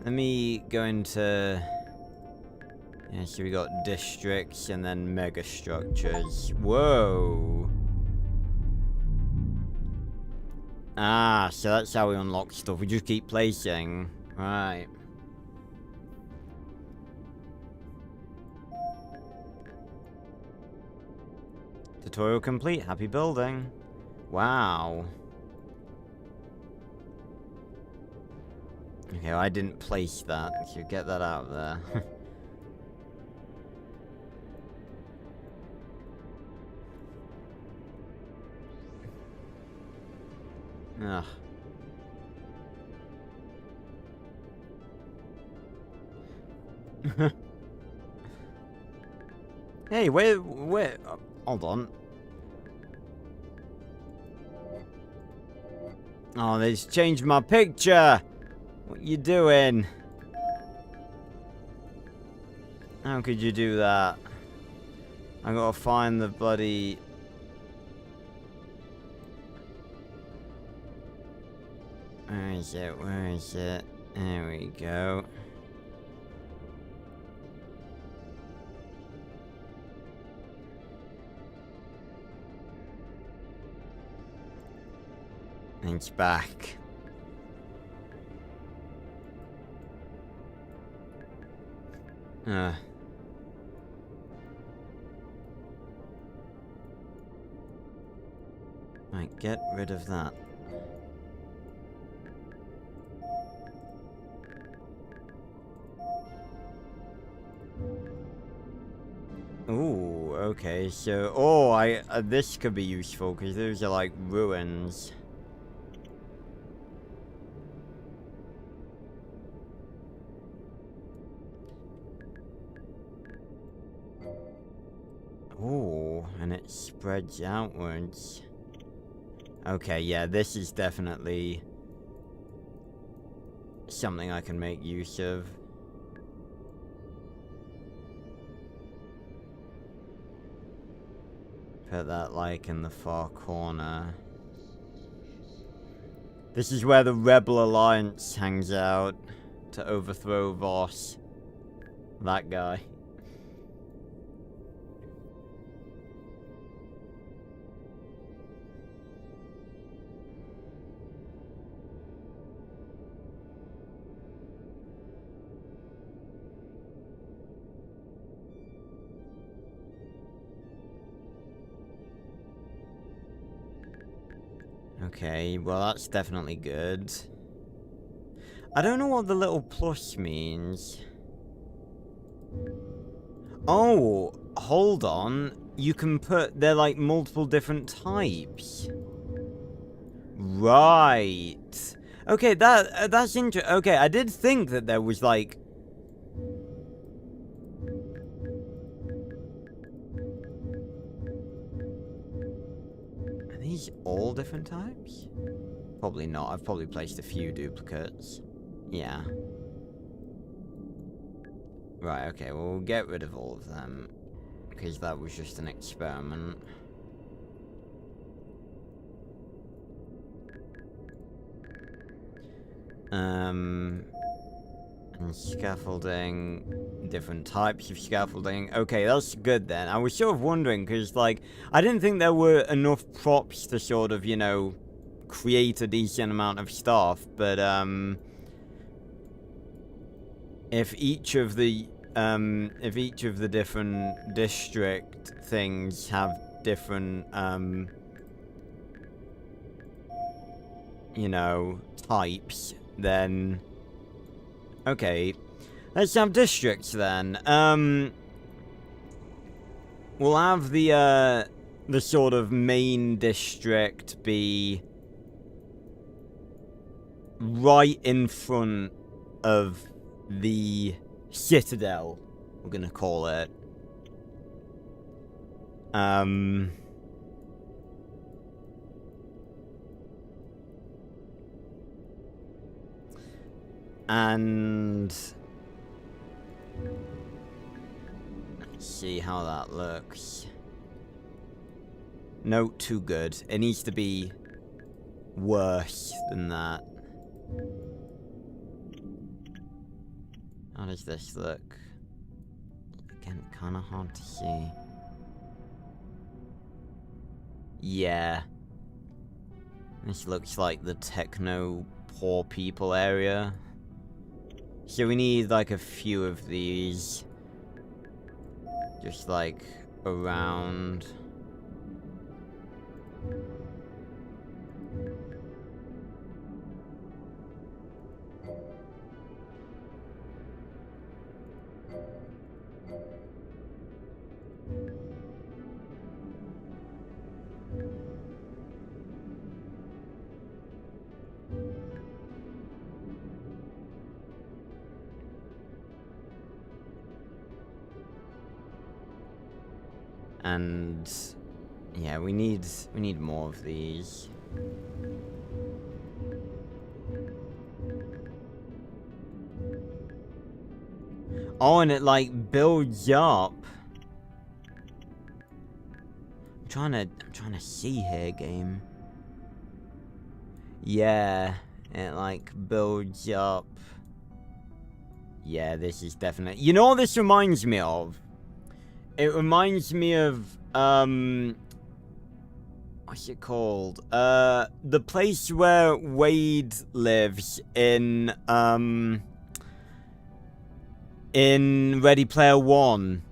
Let me go into... Yeah, so we got districts and then mega structures. Whoa! Ah, so that's how we unlock stuff. We just keep placing. Right. Tutorial complete. Happy building. Wow. Okay, well, I didn't place that. So get that out of there. Ugh. Hey, where, hold on. Oh, they just changed my picture! What you doing? How could you do that? I gotta find the bloody... Where is it? Where is it? There we go. It's back. Right, get rid of that. Ooh, okay, so... Oh, this could be useful, because those are like ruins. Ooh, and it spreads outwards. Okay, yeah, this is definitely something I can make use of. Put that, like, in the far corner. This is where the Rebel Alliance hangs out to overthrow Voss. That guy. Okay, well that's definitely good. I don't know what the little plus means. Oh, hold on. You can put, they're like multiple different types. Right. Okay, that's interesting. Okay, I did think that there was, like... Are these all different types? Probably not. I've probably placed a few duplicates. Yeah. Right, okay, well, we'll get rid of all of them. Because that was just an experiment. And scaffolding, different types of scaffolding. Okay, that's good then. I was sort of wondering, because, like, I didn't think there were enough props to sort of, you know, create a decent amount of stuff, but, if each of the different district things have different, you know, types, then... Okay, let's have districts then. We'll have the sort of main district be right in front of the citadel, we're gonna call it. And let's see how that looks. No, too good. It needs to be worse than that. How does this look? Again, kind of hard to see. Yeah. This looks like the techno poor people area. So we need, like, a few of these. Just, like, around. And yeah, we need more of these. Oh, and it like builds up. I'm trying to see here, game. Yeah, it like builds up. Yeah, this is definitely. You know what this reminds me of? It reminds me of, what's it called? The place where Wade lives in Ready Player One.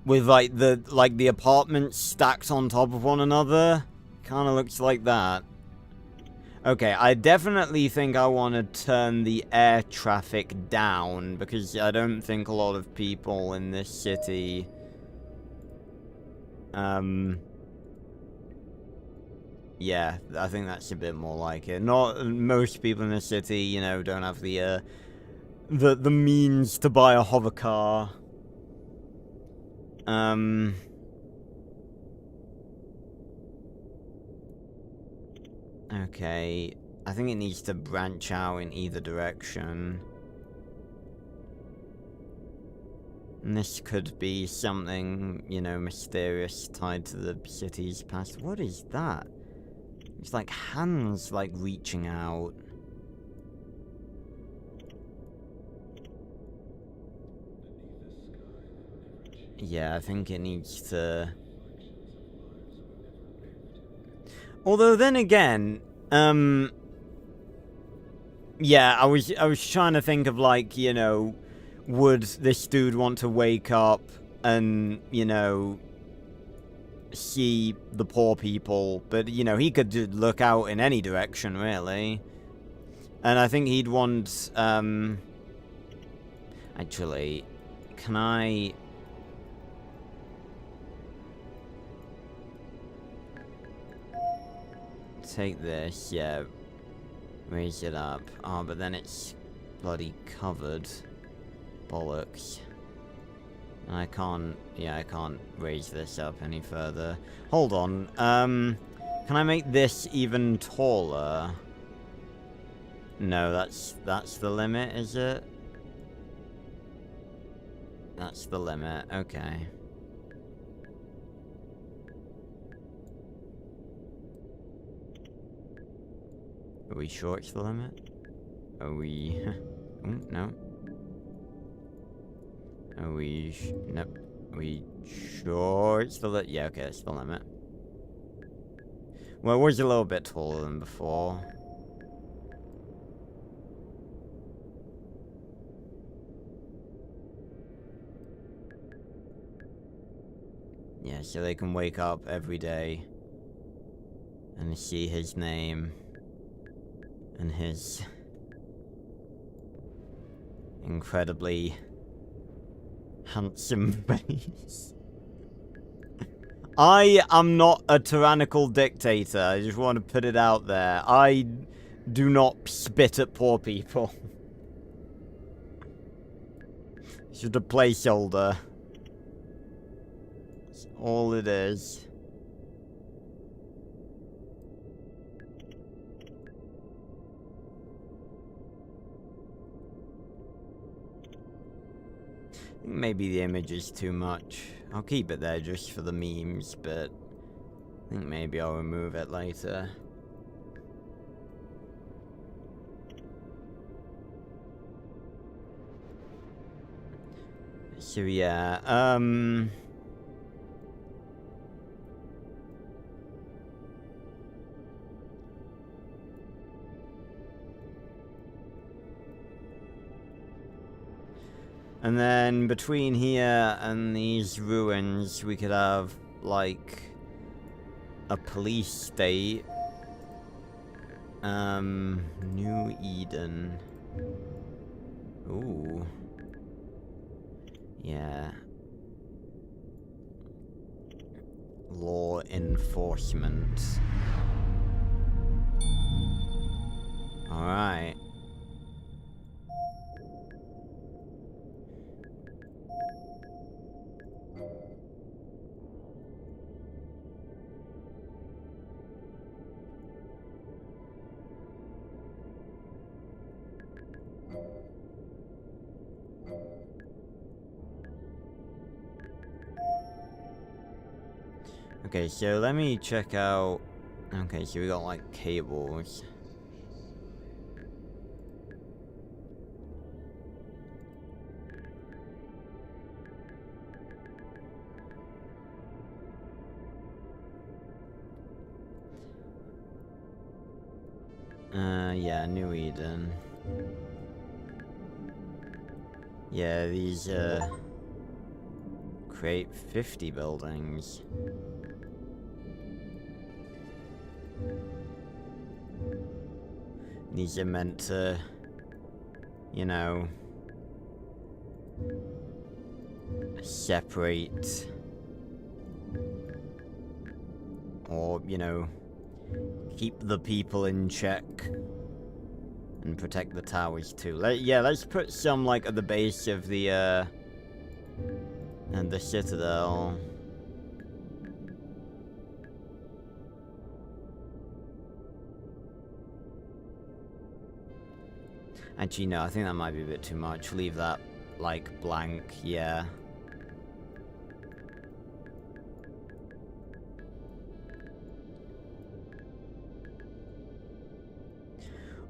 With, like, the apartments stacked on top of one another. Kinda looks like that. Okay, I definitely think I want to turn the air traffic down, because I don't think a lot of people in this city... Yeah, I think that's a bit more like it. Not most people in the city, you know, don't have the means to buy a hover car. Okay, I think it needs to branch out in either direction. And this could be something, you know, mysterious tied to the city's past. What is that? It's like hands, like, reaching out. Yeah, I think it needs to... Although, then again, yeah, I was trying to think of, like, you know, would this dude want to wake up and, you know, see the poor people, but, you know, he could look out in any direction, really. And I think he'd want, actually, can I... take this, yeah. Raise it up. Oh, but then it's bloody covered. Bollocks. I can't, yeah, I can't raise this up any further. Hold on, can I make this even taller? No, that's the limit, is it? That's the limit, okay. Are we sure it's the limit? Are we... oh, no. Are we... nope. Are we sure it's the limit? Yeah, okay, it's the limit. Well, it was a little bit taller than before. Yeah, so they can wake up every day and see his name and his incredibly handsome face. I am not a tyrannical dictator. I just want to put it out there. I do not spit at poor people. It's just a placeholder. That's all it is. I think maybe the image is too much. I'll keep it there just for the memes, but I think maybe I'll remove it later. So yeah, and then between here and these ruins, we could have, like, a police state. New Eden. Ooh. Yeah. Law enforcement. Alright. Okay, so let me check out... Okay, so we got, like, cables. Yeah, New Eden. Yeah, these, create 50 buildings. These are meant to, you know, separate, or, you know, keep the people in check and protect the towers too. Yeah, let's put some, like, at the base of the, and the citadel. Actually, no, I think that might be a bit too much. Leave that, like, blank, yeah.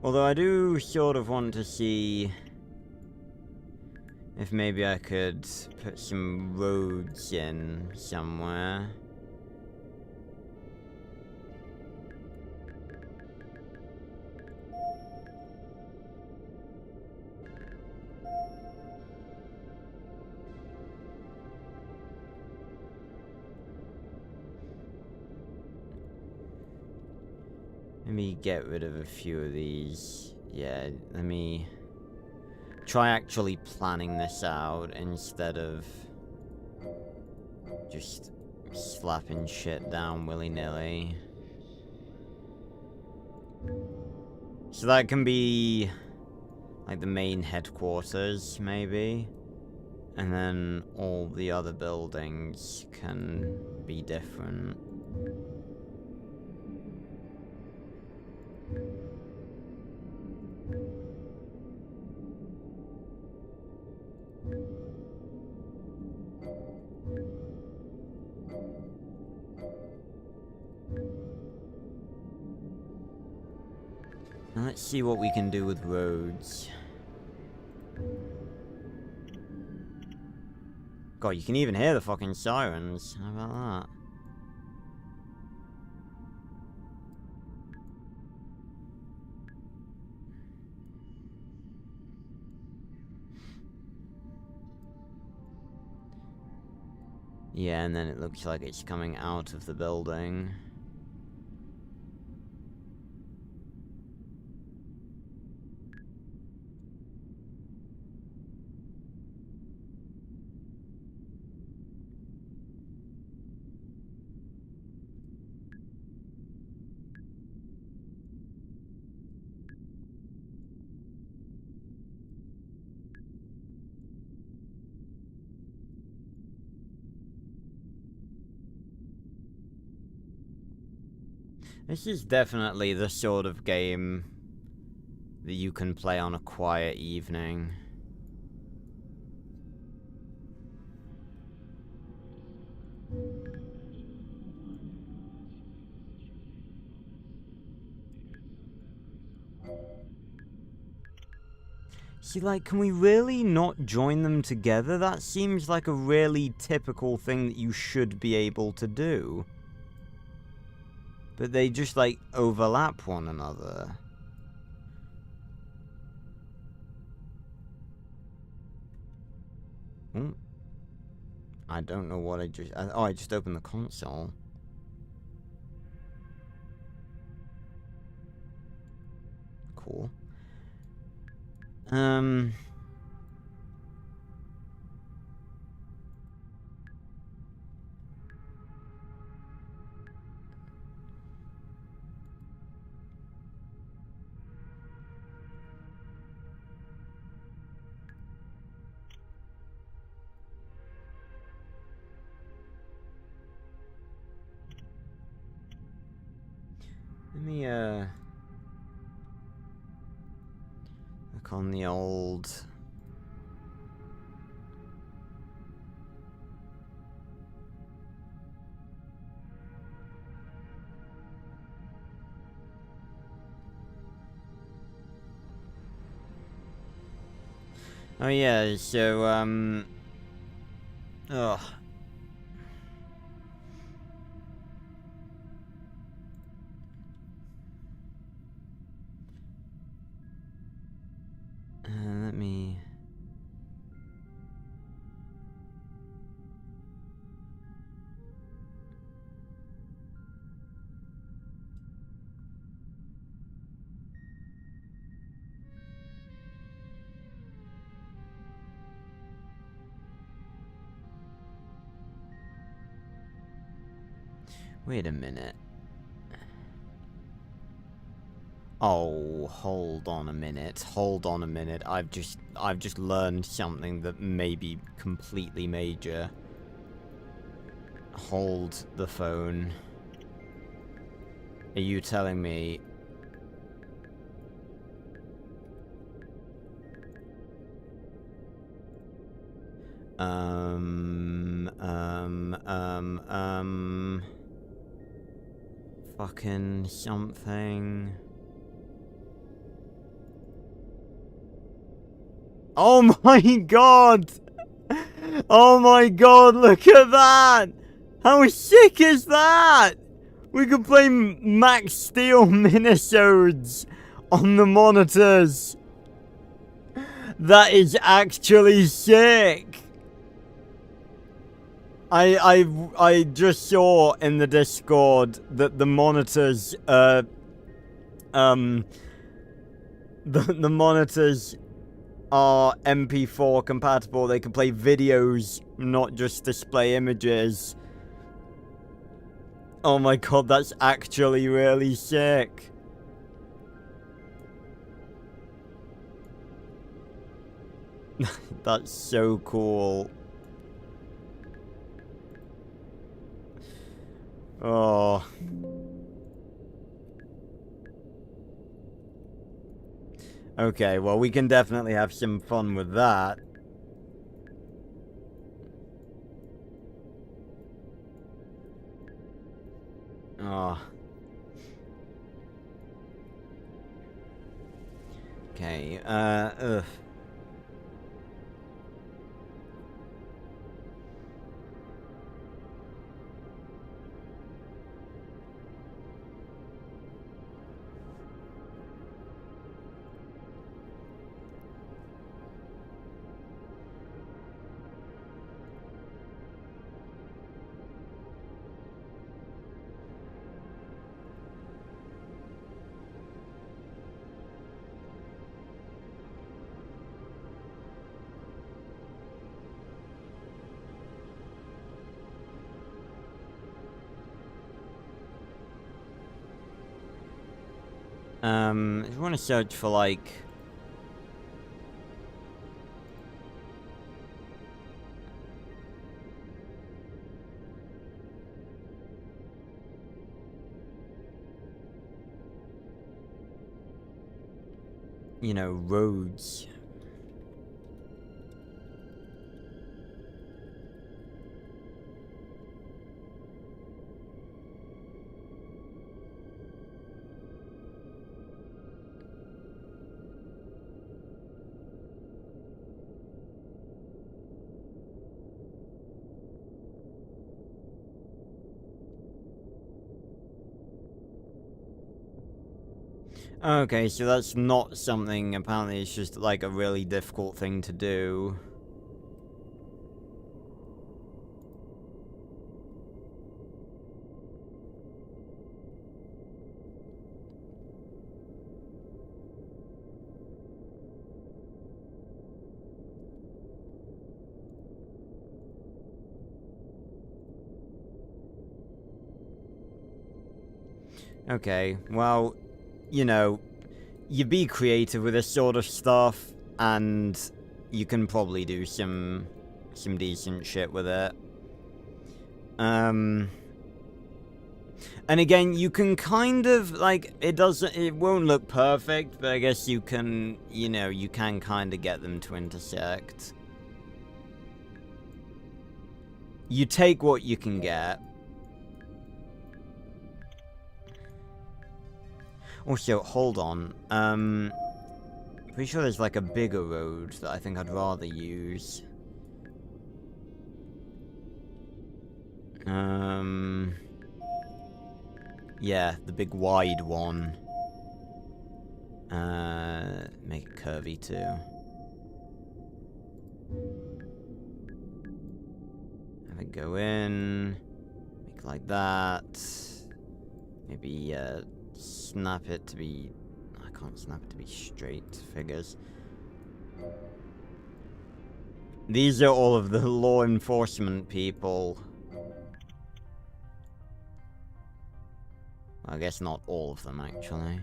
Although I do sort of want to see if maybe I could put some roads in somewhere. Let me get rid of a few of these. Yeah, let me try actually planning this out instead of just slapping shit down willy-nilly. So that can be like the main headquarters, maybe. And then all the other buildings can be different. Now let's see what we can do with roads. God, you can even hear the fucking sirens. How about that? Yeah, and then it looks like it's coming out of the building. This is definitely the sort of game that you can play on a quiet evening. See, like, can we really not join them together? That seems like a really typical thing that you should be able to do. But they just, like, overlap one another. Ooh. I don't know what I just... oh, I just opened the console. Cool. Let me, look on the old... Oh yeah, so, ugh. Let me... Wait a minute. Oh, hold on a minute. Hold on a minute. I've just learned something that may be completely major. Hold the phone. Are you telling me... fucking something... Oh my god! Oh my god, look at that! How sick is that? We can play Max Steel minisodes on the monitors. That is actually sick. I just saw in the Discord that the monitors the monitors are MP4 compatible. They can play videos, not just display images. Oh my god, that's actually really sick. That's so cool. Oh. Okay, well, we can definitely have some fun with that. Oh. Okay, ugh. If you want to search for, like... you know, roads. Okay, so that's not something, apparently it's just, like, a really difficult thing to do. Okay, well, you know, you be creative with this sort of stuff, and you can probably do some decent shit with it. And again, you can kind of, like, it won't look perfect, but I guess you can, you know, you can kind of get them to intersect. You take what you can get. Also, hold on. Pretty sure there's like a bigger road that I think I'd rather use. Yeah, the big wide one. Make it curvy too. Have it go in. Make it like that. Maybe, snap it to be... I can't snap it to be straight figures. These are all of the law enforcement people. I guess not all of them, actually.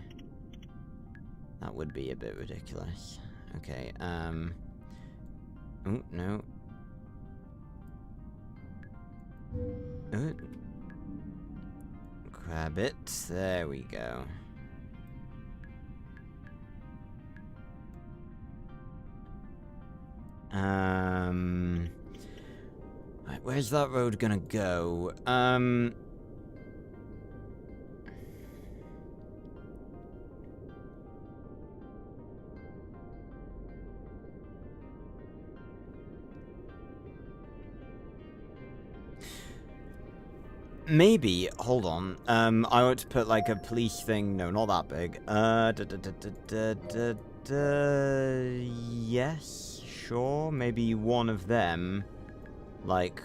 That would be a bit ridiculous. Okay, oh, no. Grab it. There we go. Right, where's that road gonna go? Maybe, hold on, I ought to put, like, a police thing, no, not that big, yes, sure, maybe one of them, like,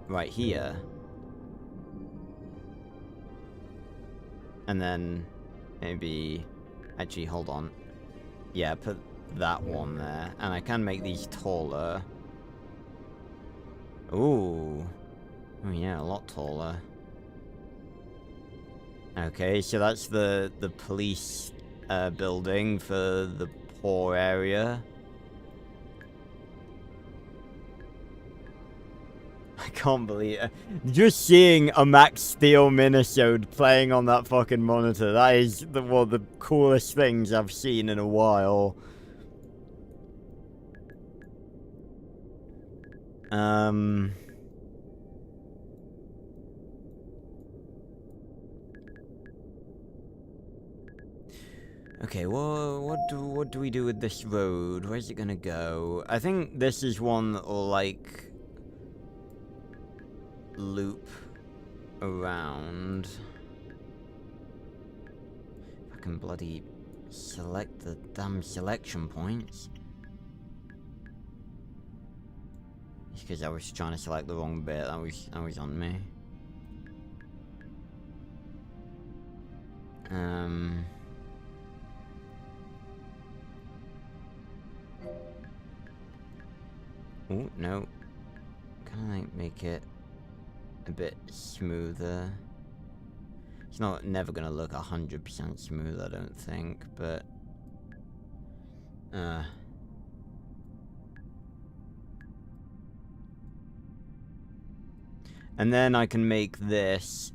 right here, and then, maybe, actually, hold on, yeah, put that one there, and I can make these taller. Ooh. Oh yeah, a lot taller. Okay, so that's the police building for the poor area. I can't believe it. Just seeing a Max Steel minisode playing on that fucking monitor, that is one of the coolest things I've seen in a while. Okay, well, what do we do with this road? Where's it gonna go? I think this is one that'll, like, loop around. If I can bloody select the damn selection points. It's because I was trying to select the wrong bit. That was on me. Oh, no. Can I make it a bit smoother? It's never gonna look 100% smooth, I don't think, but... And then I can make this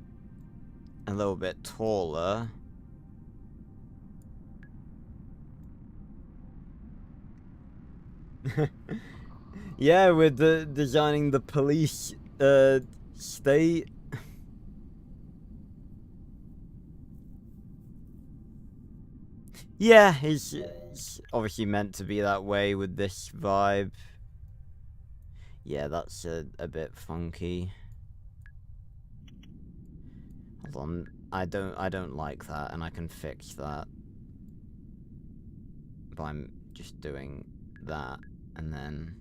a little bit taller. Yeah, with designing the police state. Yeah, it's obviously meant to be that way with this vibe. Yeah, that's a bit funky. Hold on, I don't like that, and I can fix that by just doing that and then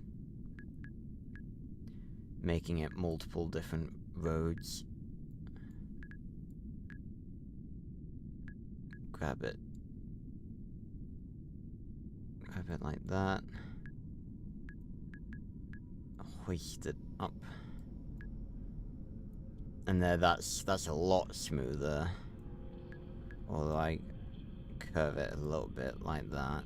making it multiple different roads. Grab it like that. Hoist it up. And there, that's a lot smoother. Or like curve it a little bit like that.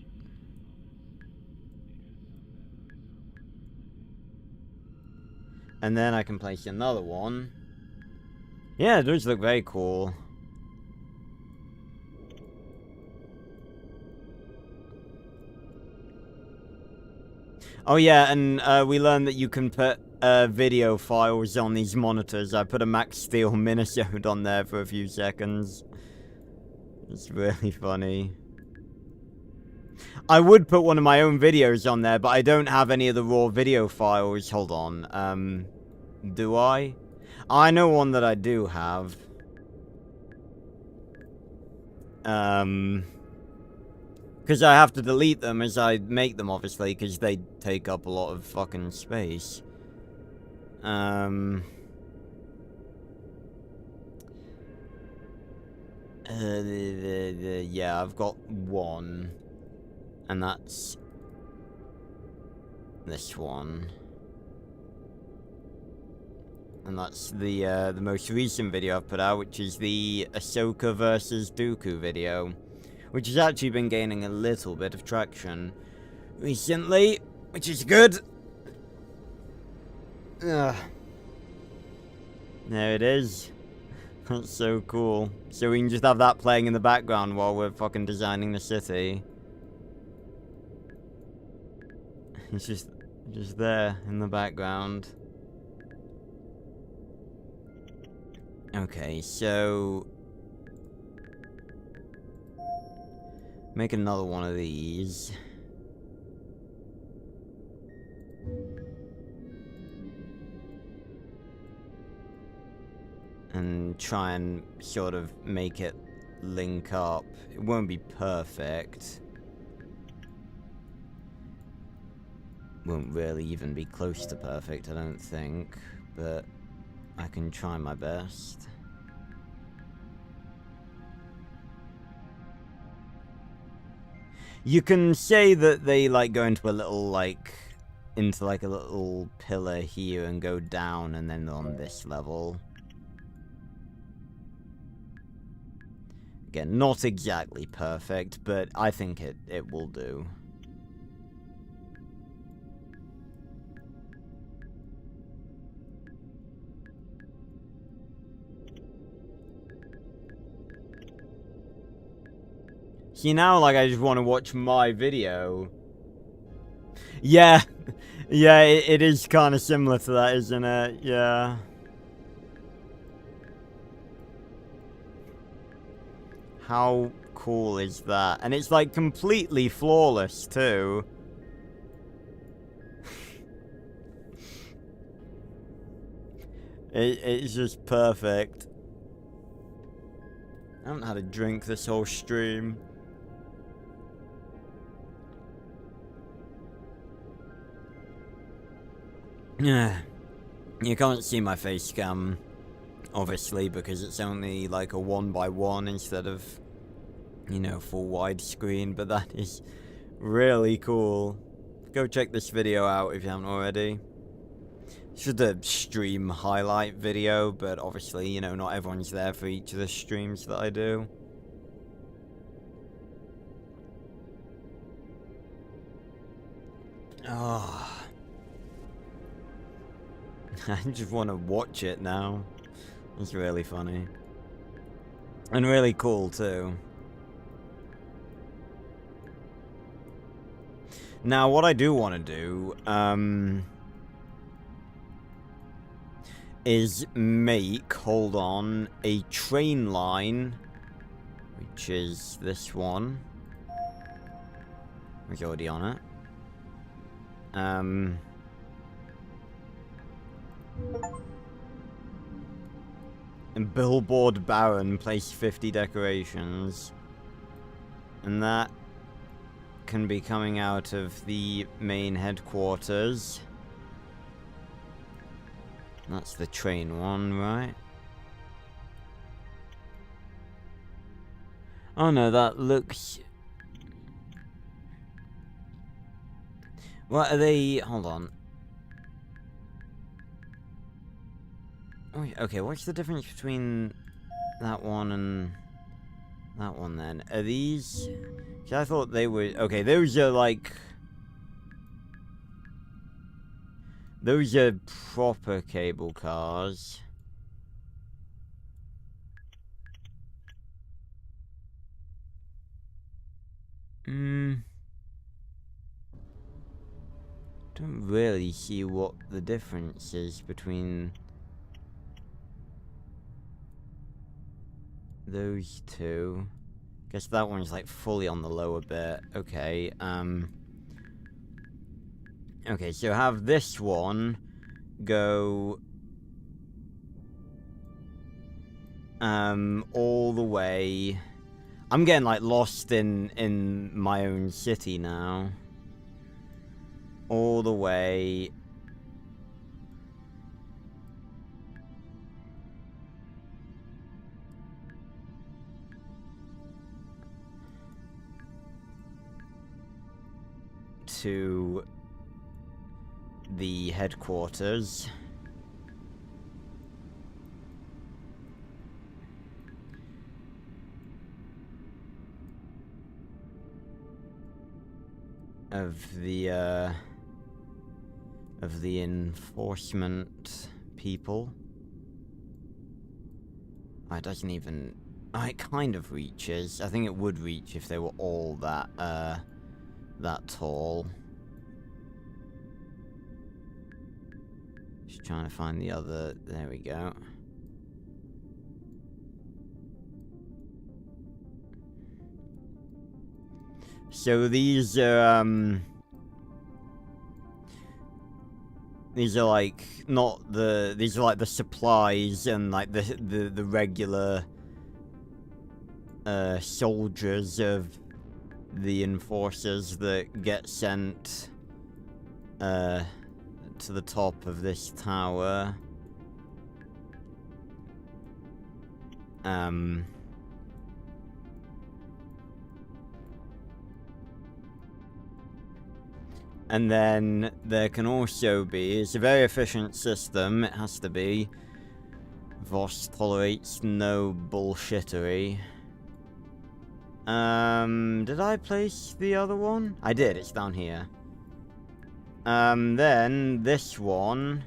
And then I can place another one. Yeah, it does look very cool. Oh yeah, and we learned that you can put video files on these monitors. I put a Max Steel minisode on there for a few seconds. It's really funny. I would put one of my own videos on there, but I don't have any of the raw video files. Hold on. Do I? I know one that I do have. Because I have to delete them as I make them, obviously, because they take up a lot of fucking space. Yeah, I've got one. And that's this one. And that's the most recent video I've put out, which is the Ahsoka versus Dooku video. Which has actually been gaining a little bit of traction recently, which is good. There it is. That's so cool. So we can just have that playing in the background while we're fucking designing the city. It's just there in the background. Okay, so make another one of these. And try and sort of make it link up. It won't be perfect. Won't really even be close to perfect, I don't think. But I can try my best. You can say that they, like, go into a little, into a little pillar here and go down and then on this level. Again, not exactly perfect, but I think it will do. See, now, like, I just want to watch my video. Yeah. Yeah, it is kind of similar to that, isn't it? Yeah. How cool is that? And it's, like, completely flawless, too. It's just perfect. I haven't had a drink this whole stream. Yeah. You can't see my face cam, obviously, because it's only like a 1x1 instead of, you know, full widescreen, but that is really cool. Go check this video out if you haven't already. It's just a stream highlight video, but obviously, you know, not everyone's there for each of the streams that I do. Oh. I just want to watch it now. It's really funny. And really cool, too. Now, what I do want to do, is make, hold on, a train line, which is this one. We're already on it. And Billboard Baron, place 50 decorations. And that can be coming out of the main headquarters. That's the train one, right? Oh no, that looks... What are they... Hold on. Okay, what's the difference between that one and that one then? Are these... See, I thought they were... Okay, those are like... Those are proper cable cars. Don't really see what the difference is between those two. Guess that one's like fully on the lower bit. Okay, okay, so have this one go all the way. I'm getting like lost in my own city now. All the way to the headquarters. Of the enforcement people. Oh, it doesn't even... Oh, it kind of reaches. I think it would reach if they were all that tall. Just trying to find the other... There we go. So these are like not the... These are like the supplies and like the regular soldiers of the enforcers that get sent to the top of this tower. And then there can also be, it's a very efficient system, it has to be. Voss tolerates no bullshittery. Did I place the other one? I did, it's down here. Then this one.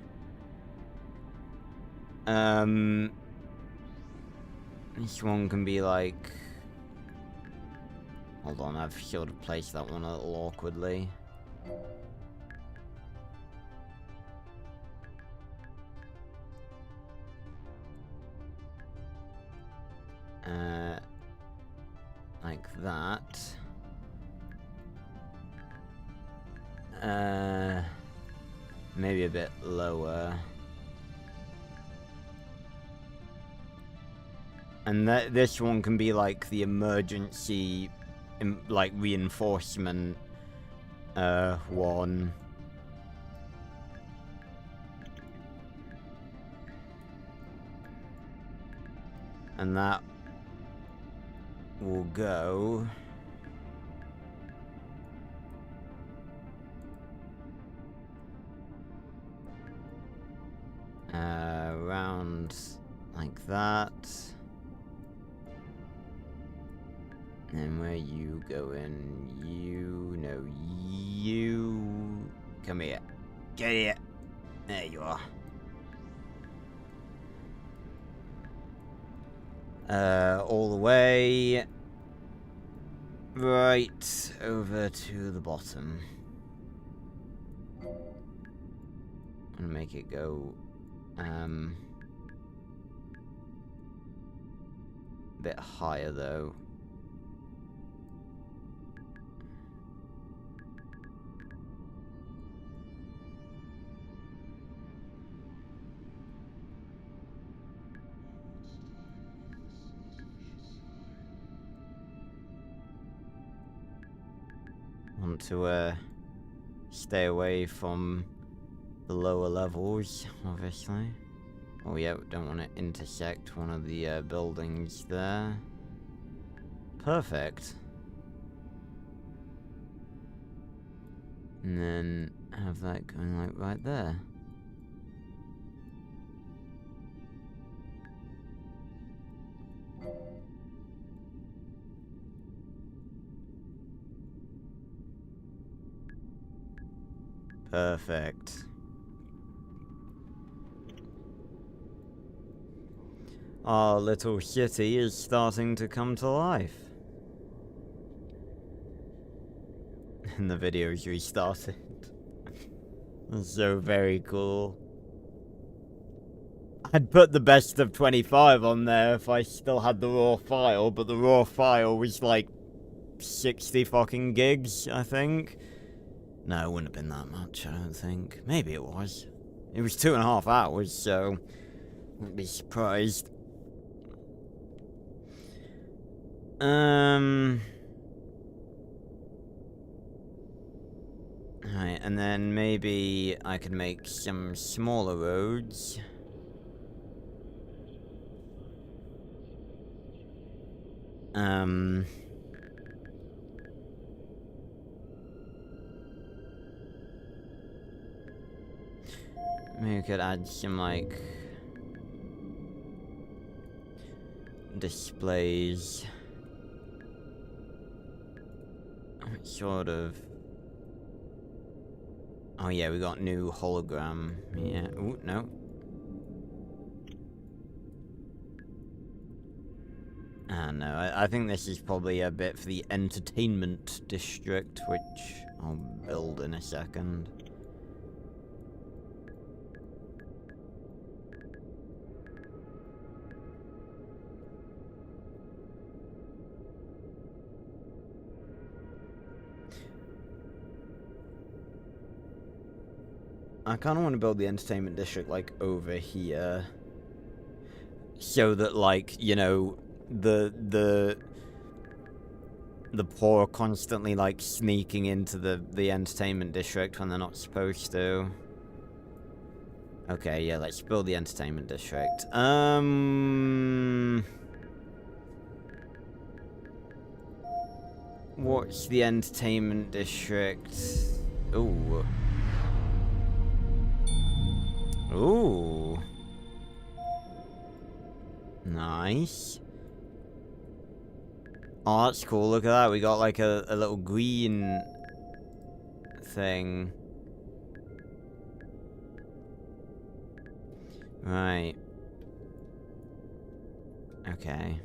This one can be like Hold on, I've sort of placed that one a little awkwardly. Like that. Maybe a bit lower. And this one can be like the emergency, like reinforcement one. And that will go around like that. And where you go in, you come here. Get here. There you are. All the way right over to the bottom. I'm gonna make it go a bit higher though. Want to stay away from the lower levels, obviously. Oh yeah, we don't want to intersect one of the buildings there. Perfect. And then have that going like right there. Perfect. Our little city is starting to come to life. And the video's restarted. That's so very cool. I'd put the best of 25 on there if I still had the raw file, but the raw file was like 60 fucking gigs, I think. No, it wouldn't have been that much, I don't think. Maybe it was. It was 2.5 hours, so wouldn't be surprised. Alright, and then maybe I could make some smaller roads. Maybe we could add some, like, displays. Sort of. Oh yeah, we got new hologram. Yeah. Ooh, no. No, I think this is probably a bit for the entertainment district, which I'll build in a second. I kind of want to build the entertainment district, like, over here. So that, like, you know, the poor are constantly, like, sneaking into the entertainment district when they're not supposed to. Okay, yeah, let's build the entertainment district. What's the entertainment district? Ooh. Ooh. Nice. Oh, that's cool. Look at that. We got like a little green thing. Right. Okay.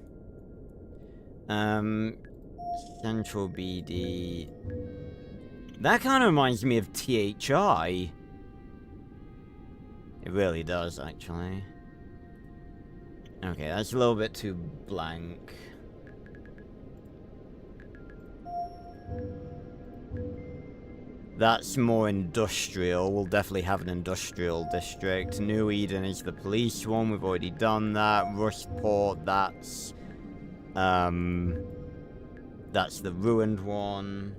Central BD. That kind of reminds me of THI. It really does, actually. Okay, that's a little bit too blank. That's more industrial. We'll definitely have an industrial district. New Eden is the police one. We've already done that. Rushport, that's the ruined one.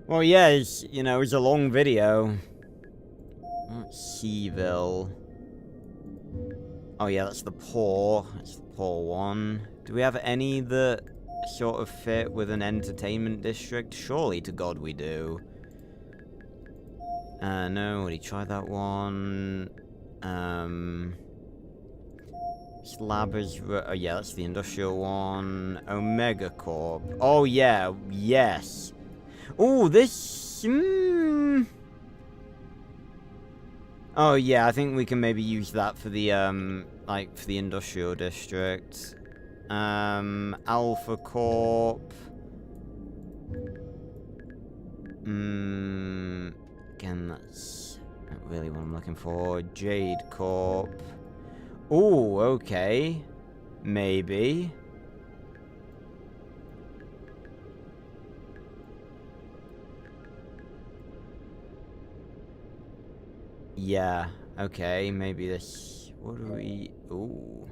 Well, yeah, it's, you know, it's a long video. Seaville. Oh, yeah, that's the poor. That's the poor one. Do we have any that sort of fit with an entertainment district? Surely to God we do. No, already tried that one. Slabbers. Oh, yeah, that's the industrial one. Omega Corp. Oh, yeah, yes. Oh, this. Oh, yeah, I think we can maybe use that for the, like, for the industrial district. Alpha Corp. Again, that's not really what I'm looking for. Jade Corp. Ooh, okay. Maybe. Yeah, okay, maybe this... What do we... Ooh.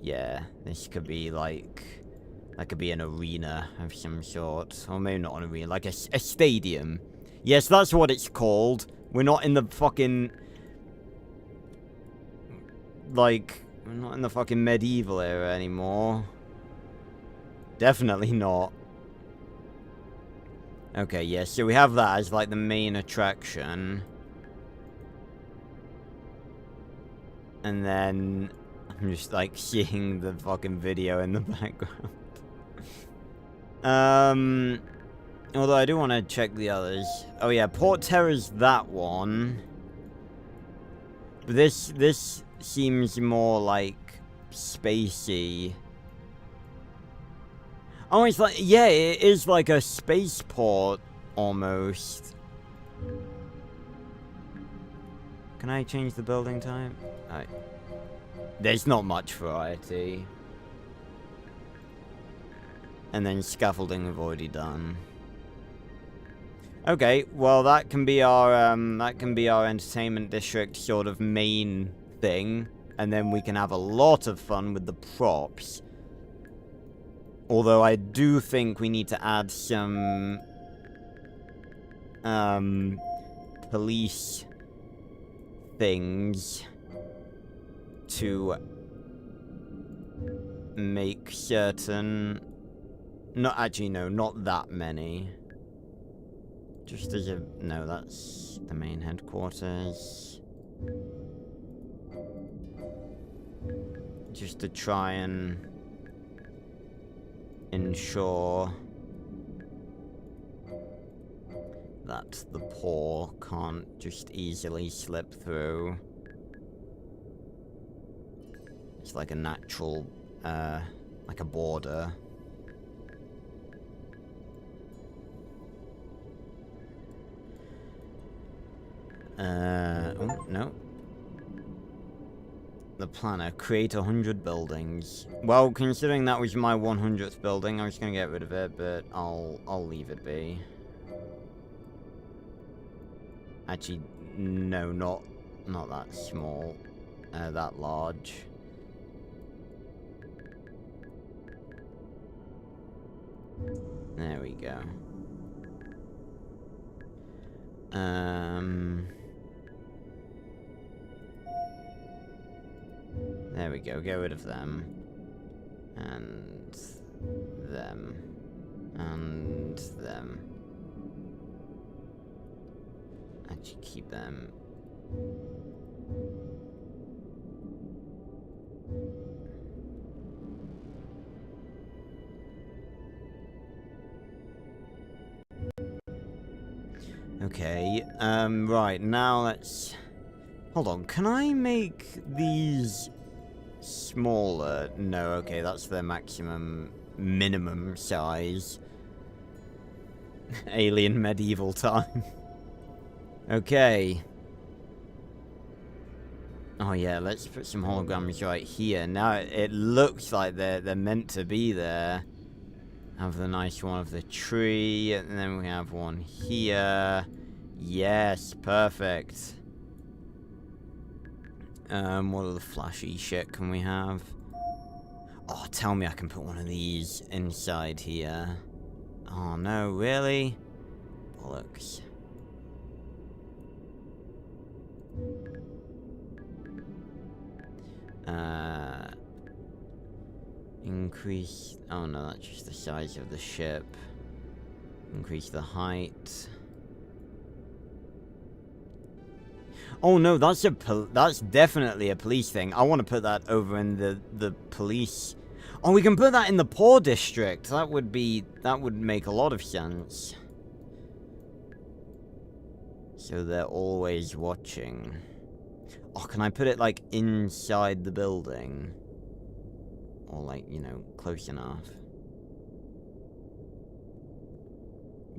Yeah, this could be like... That could be an arena of some sort. Or maybe not an arena, like a stadium. Yes, that's what it's called. We're not in the fucking... Like, we're not in the fucking medieval era anymore. Definitely not. Okay, yeah, so we have that as, like, the main attraction. And then... I'm just, like, seeing the fucking video in the background. Although I do want to check the others. Oh, yeah, Port Terror's that one. But this seems more, like, spacey. Oh, it's like, yeah, it is like a spaceport, almost. Can I change the building type? There's not much variety. And then scaffolding we've already done. Okay, well that can be our entertainment district sort of main thing. And then we can have a lot of fun with the props. Although I do think we need to add some police things to make certain... Not actually, no, not that many. Just as a... No, that's the main headquarters. Just to try and ensure that the poor can't just easily slip through. It's like a natural, like a border. Oh, no. The planner, create 100 buildings. Well, considering that was my 100th building, I was gonna get rid of it, but I'll leave it be. Actually, no, not that small. That large. There we go. There we go, get rid of them. And them. And them. Actually keep them. Okay, right, now let's... Hold on, can I make these smaller? No, okay, that's their minimum size. Alien medieval time. Okay. Oh yeah, let's put some holograms right here. Now it looks like they're meant to be there. Have the nice one of the tree, and then we have one here. Yes, perfect. What other flashy shit can we have? Oh, tell me I can put one of these inside here. Oh no, really? Bollocks. Increase... Oh no, that's just the size of the ship. Increase the height. Oh no, that's definitely a police thing. I want to put that over in the police... Oh, we can put that in the poor district. That would make a lot of sense. So they're always watching. Oh, can I put it, like, inside the building? Or, like, you know, close enough.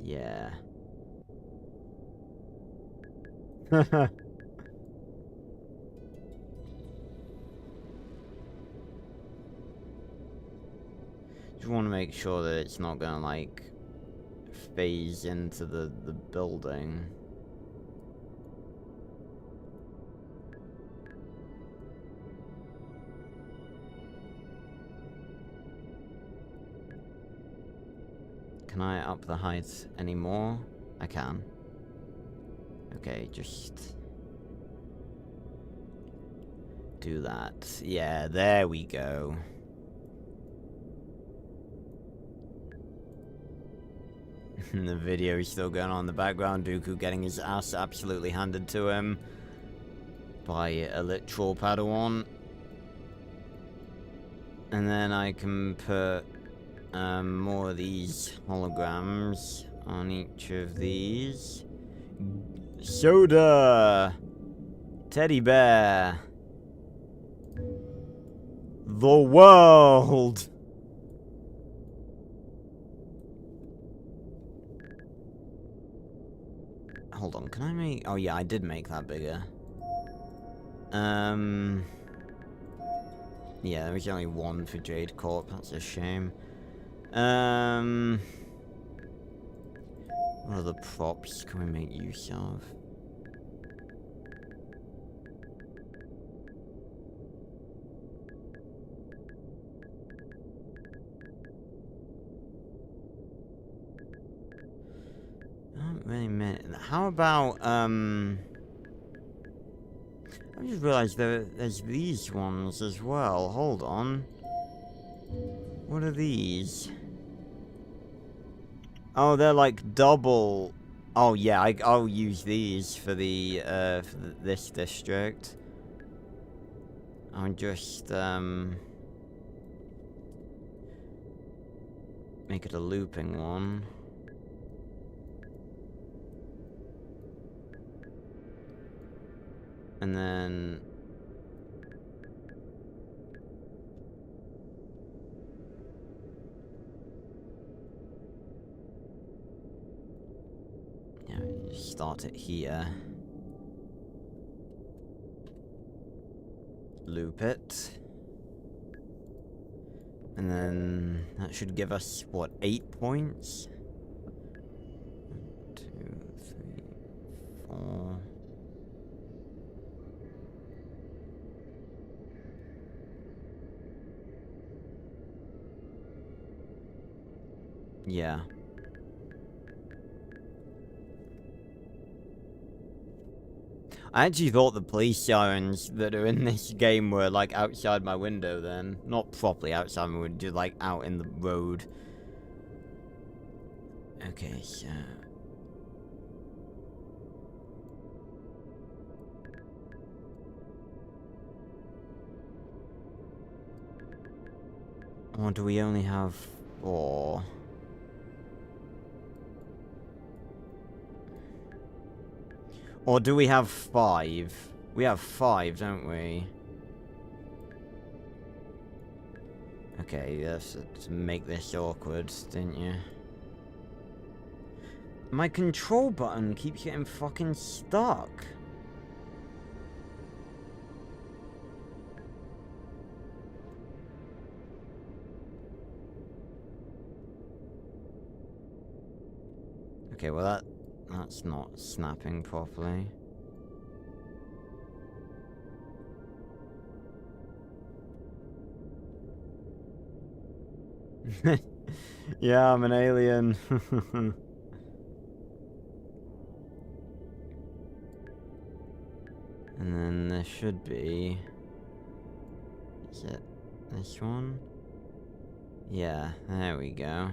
Yeah. Just want to make sure that it's not gonna, like, phase into the building. Can I up the height anymore? I can. Okay, just do that. Yeah, there we go. The video is still going on in the background. Dooku getting his ass absolutely handed to him by a literal Padawan. And then I can put more of these holograms on each of these. Soda! Teddy bear! The world! Hold on, can I make... Oh yeah, I did make that bigger. Yeah, there was only one for Jade Corp, that's a shame. What other props can we make use of? Not really many. How about, I just realized there's these ones as well. Hold on. What are these? Oh, they're like double. Oh yeah, I'll use these for this district. I'll just make it a looping one. And then yeah, start it here. Loop it. And then that should give us what, 8 points? 1, 2, 3, 4. Yeah. I actually thought the police sirens that are in this game were, like, outside my window then. Not properly outside my window, just, like, out in the road. Okay, so... Or do we only have 4? Or do we have 5? We have 5, don't we? Okay, you have to make this awkward, didn't you? My control button keeps getting fucking stuck. Okay, well that's not snapping properly. Yeah, I'm an alien. And then there should be... Is it this one? Yeah, there we go.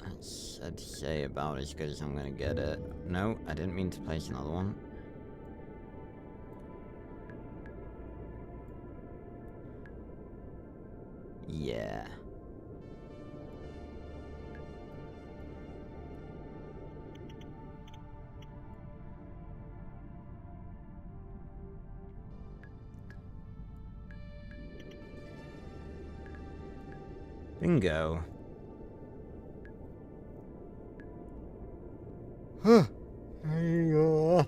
That's, I'd say, about as good as I'm gonna get it. No, I didn't mean to place another one. Yeah. Bingo. Huh. There you go.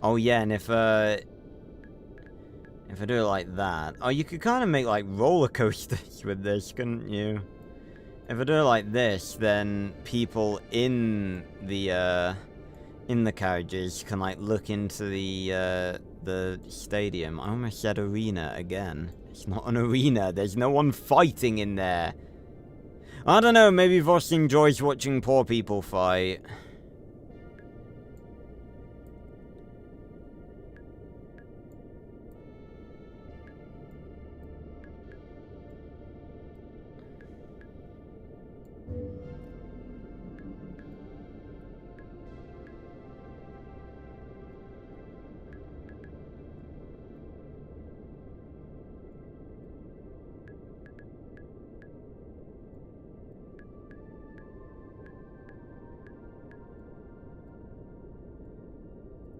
Oh yeah, and if I do it like that... Oh, you could kind of make, like, roller coasters with this, couldn't you? If I do it like this, then people in the carriages can, like, look into the stadium. I almost said arena again. It's not an arena. There's no one fighting in there. I don't know, maybe Voss enjoys watching poor people fight.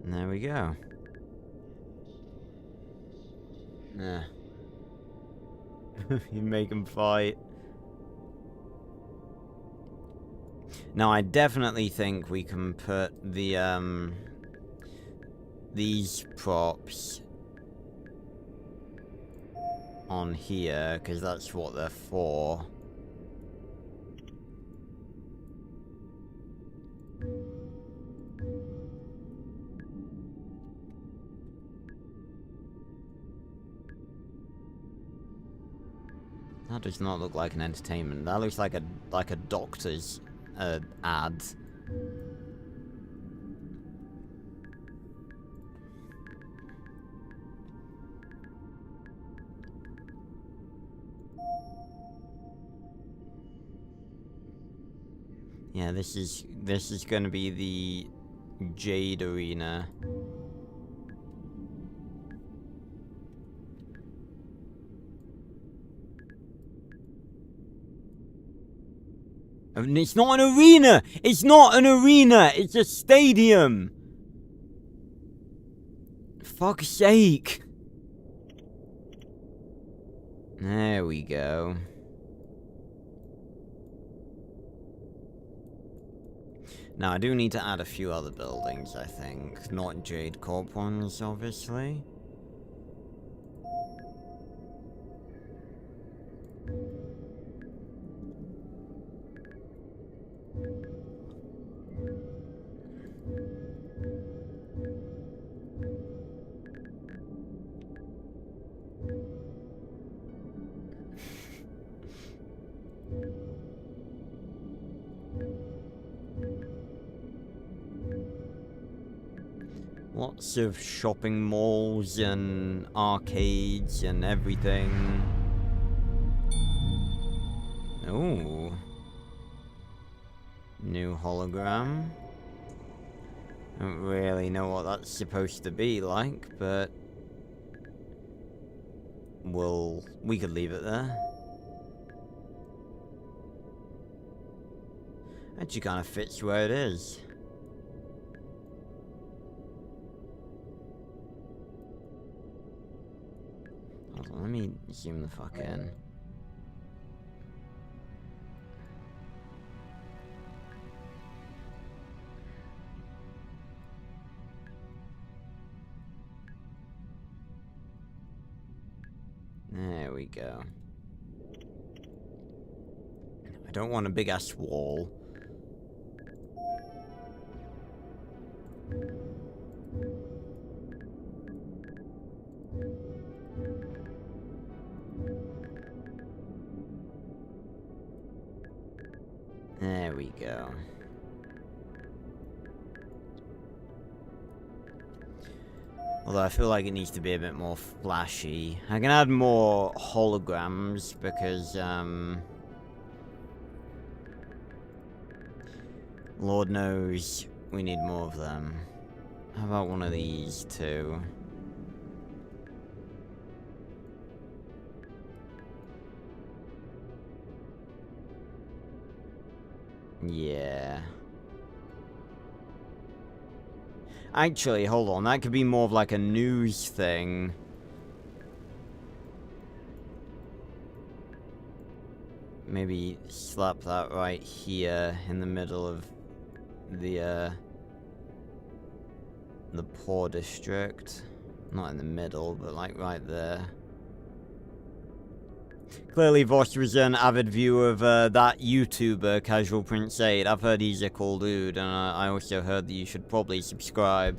And there we go. Yeah. You make them fight. Now, I definitely think we can put the, these props on here, because that's what they're for. That does not look like an entertainment. That looks like a doctor's ad. Yeah, this is going to be the Jade Arena. It's not an arena! It's not an arena! It's a stadium! Fuck's sake! There we go. Now, I do need to add a few other buildings, I think. Not Jade Corp ones, obviously. Lots of shopping malls and arcades and everything. Oh. New hologram. Don't really know what that's supposed to be like, but we could leave it there. Actually kind of fits where it is. Hold on, let me zoom the fuck in. There we go. I don't want a big ass wall. There we go. Although I feel like it needs to be a bit more flashy. I can add more holograms because, Lord knows we need more of them. How about one of these too? Yeah. Actually, hold on. That could be more of like a news thing. Maybe slap that right here in the middle of the poor district. Not in the middle, but like right there. Clearly, Voss was an avid viewer of that YouTuber, Casual Prince 8. I've heard he's a cool dude, and I also heard that you should probably subscribe.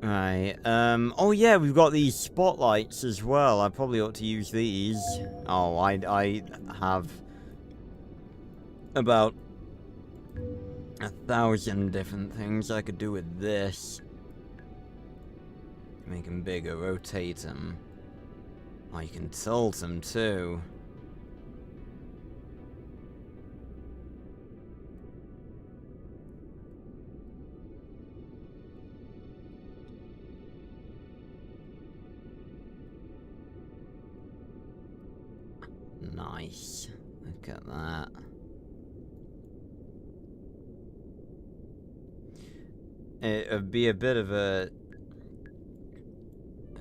Right, oh yeah, we've got these spotlights as well. I probably ought to use these. Oh, I have about 1,000 different things I could do with this. Make them bigger, rotate them. Oh, you can tilt them too. Nice. Look at that. It would be a bit of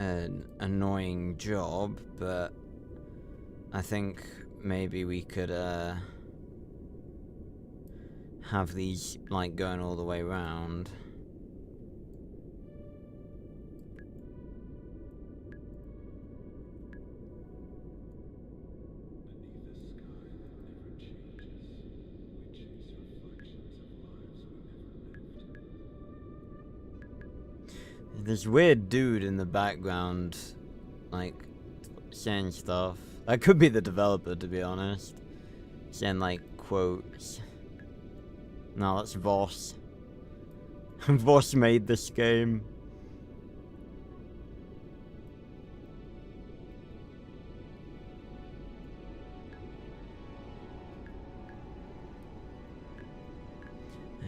an annoying job, but I think maybe we could have these like going all the way around. This weird dude in the background, like, saying stuff. That could be the developer, to be honest. Saying, like, quotes. No, that's Voss. Voss made this game.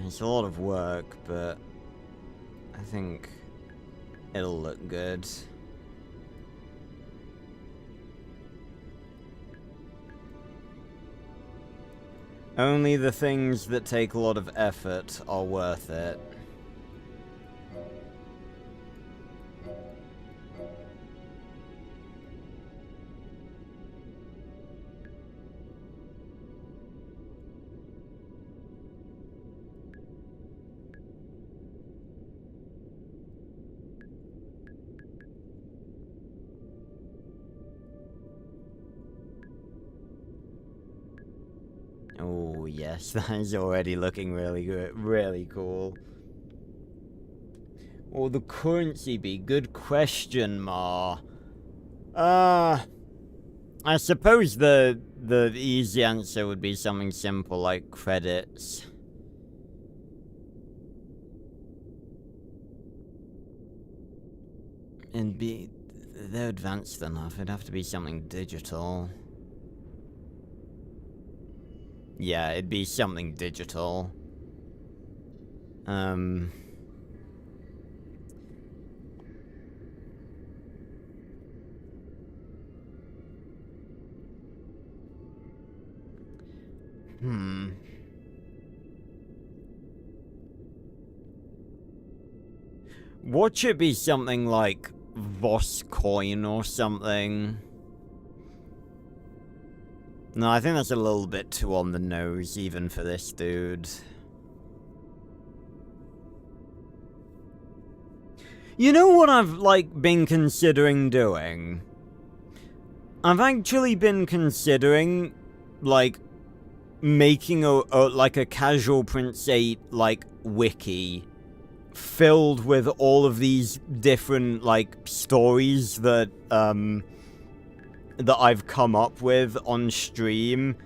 It's a lot of work, but I think it'll look good. Only the things that take a lot of effort are worth it. Oh, yes, that is already looking really good, really cool. What will the currency be? Good question, Ma. I suppose the easy answer would be something simple like credits. They're advanced enough, it'd have to be something digital. yeah, it'd be something digital. Watch it be something like Voss Coin or something. No, I think that's a little bit too on the nose, even for this dude. You know what I've, like, been considering doing? I've actually been considering, like, making like a Casual Prince 8, like, wiki filled with all of these different, like, stories that, that I've come up with on stream.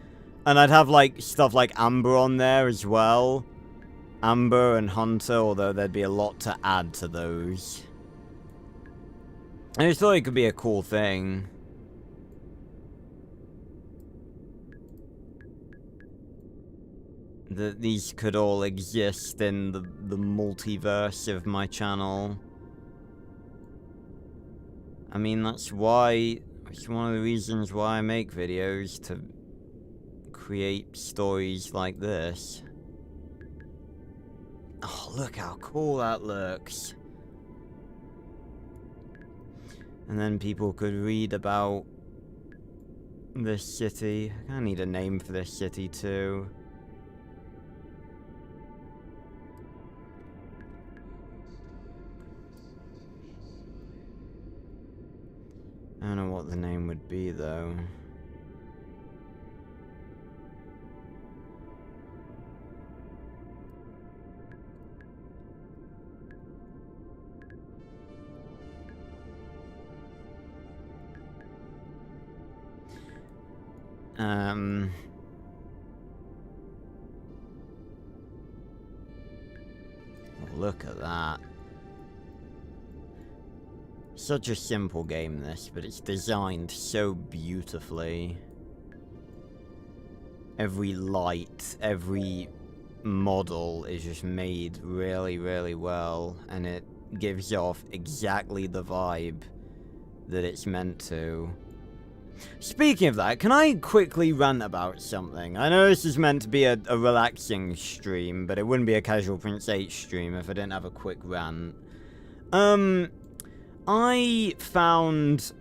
And I'd have, like, stuff like Amber on there as well. Amber and Hunter, although there'd be a lot to add to those. I just thought it could be a cool thing. That these could all exist in the multiverse of my channel. I mean, that's why... It's one of the reasons why I make videos, to create stories like this. Oh, look how cool that looks. And then people could read about this city. I kinda need a name for this city too. I don't know what the name would be, though. Look at that. Such a simple game, this, but it's designed so beautifully. Every light, every model is just made really, really well, and it gives off exactly the vibe that it's meant to. Speaking of that, can I quickly rant about something? I know this is meant to be a relaxing stream, but it wouldn't be a Casual Prince 8 stream if I didn't have a quick rant. I found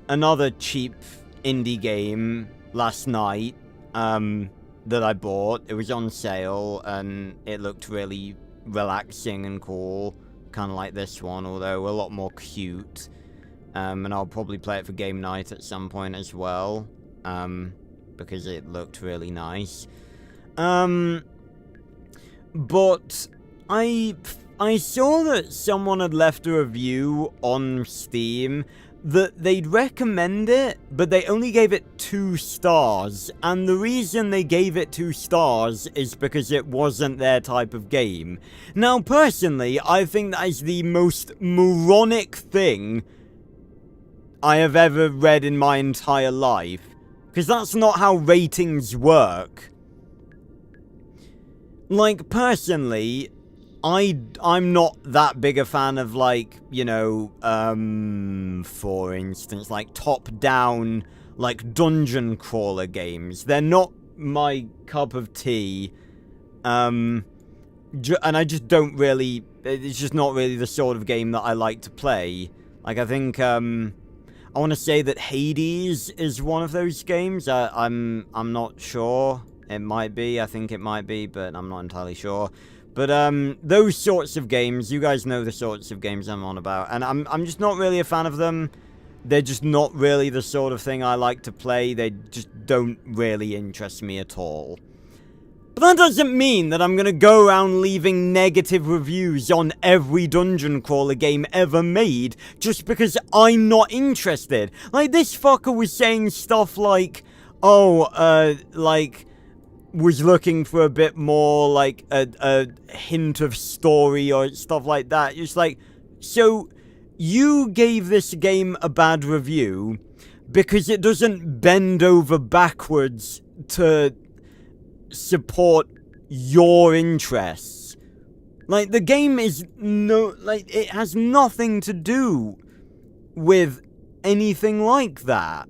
another cheap indie game last night, that I bought. It was on sale, and it looked really relaxing and cool. Kind of like this one, although a lot more cute. And I'll probably play it for game night at some point as well, because it looked really nice. But I saw that someone had left a review on Steam that they'd recommend it, but they only gave it 2 stars. And the reason they gave it 2 stars is because it wasn't their type of game. Now, personally, I think that is the most moronic thing I have ever read in my entire life. Because that's not how ratings work. Like, personally, I'm not that big a fan of, like, you know, for instance, like, top-down, like, dungeon crawler games. They're not my cup of tea, and I just don't really, it's just not really the sort of game that I like to play. Like, I think, I want to say that Hades is one of those games. I'm not sure. It might be, I think it might be, but I'm not entirely sure. But, those sorts of games, you guys know the sorts of games I'm on about, and I'm just not really a fan of them. They're just not really the sort of thing I like to play. They just don't really interest me at all. But that doesn't mean that I'm gonna go around leaving negative reviews on every dungeon crawler game ever made, just because I'm not interested. Like, this fucker was saying stuff like, oh, like, was looking for a bit more, like, a hint of story or stuff like that. Just like, so, you gave this game a bad review because it doesn't bend over backwards to support your interests. Like, the game is like, it has nothing to do with anything like that.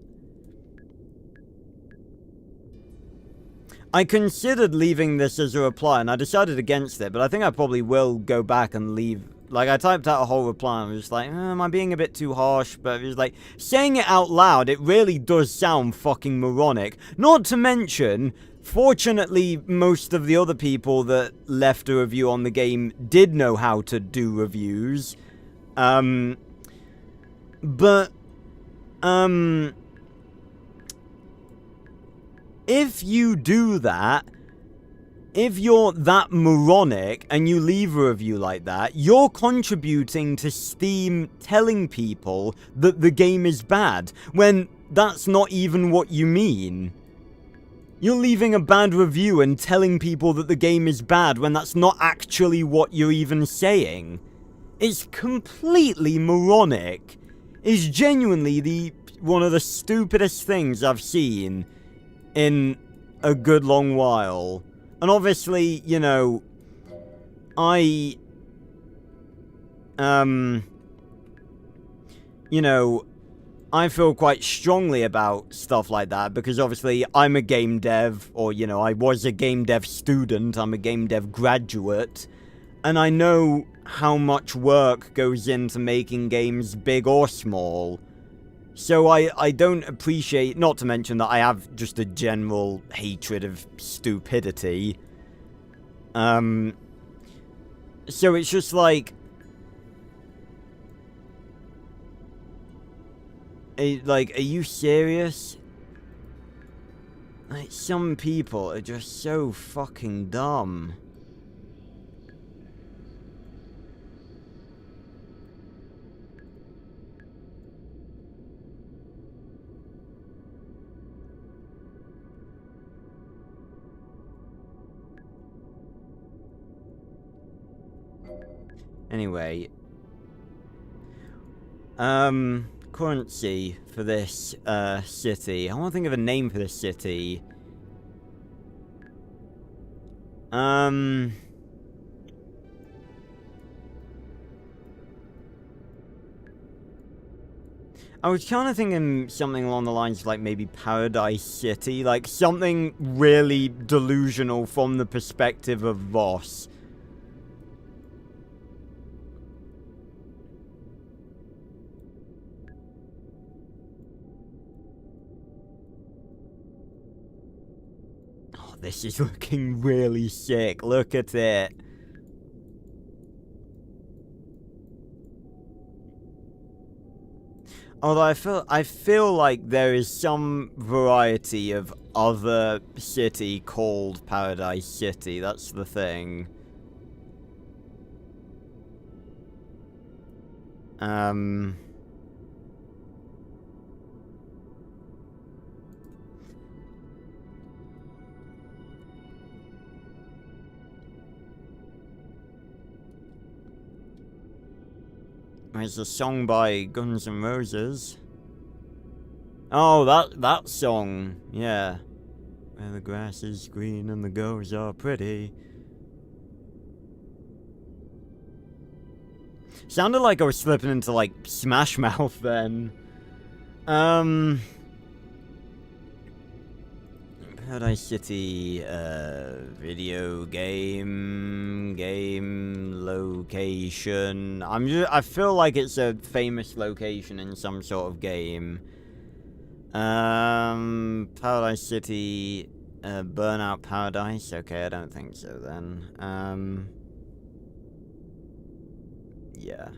I considered leaving this as a reply, and I decided against it, but I think I probably will go back and leave. Like, I typed out a whole reply, and I was just like, am I being a bit too harsh? But it was like, saying it out loud, it really does sound fucking moronic. Not to mention, fortunately, most of the other people that left a review on the game did know how to do reviews. If you do that, if you're that moronic and you leave a review like that, you're contributing to Steam telling people that the game is bad, when that's not even what you mean. You're leaving a bad review and telling people that the game is bad when that's not actually what you're even saying. It's completely moronic. It's genuinely one of the stupidest things I've seen in a good long while. And obviously, you know, I feel quite strongly about stuff like that, because obviously I'm a game dev, or, you know, I was a game dev student, I'm a game dev graduate, and I know how much work goes into making games big or small. So I don't appreciate, not to mention that I have just a general hatred of stupidity. So it's just like, are you serious? Like, some people are just so fucking dumb. Anyway, currency for this, city. I want to think of a name for this city. I was kind of thinking something along the lines of, like, maybe Paradise City, like, something really delusional from the perspective of Voss. This is looking really sick. Look at it. Although I feel like there is some variety of other city called Paradise City. That's the thing. There's a song by Guns N' Roses. Oh, that song. Yeah. Where the grass is green and the girls are pretty. Sounded like I was slipping into, like, Smash Mouth then. Paradise City, video game location. I feel like it's a famous location in some sort of game. Paradise City, Burnout Paradise. Okay, I don't think so then. Yeah.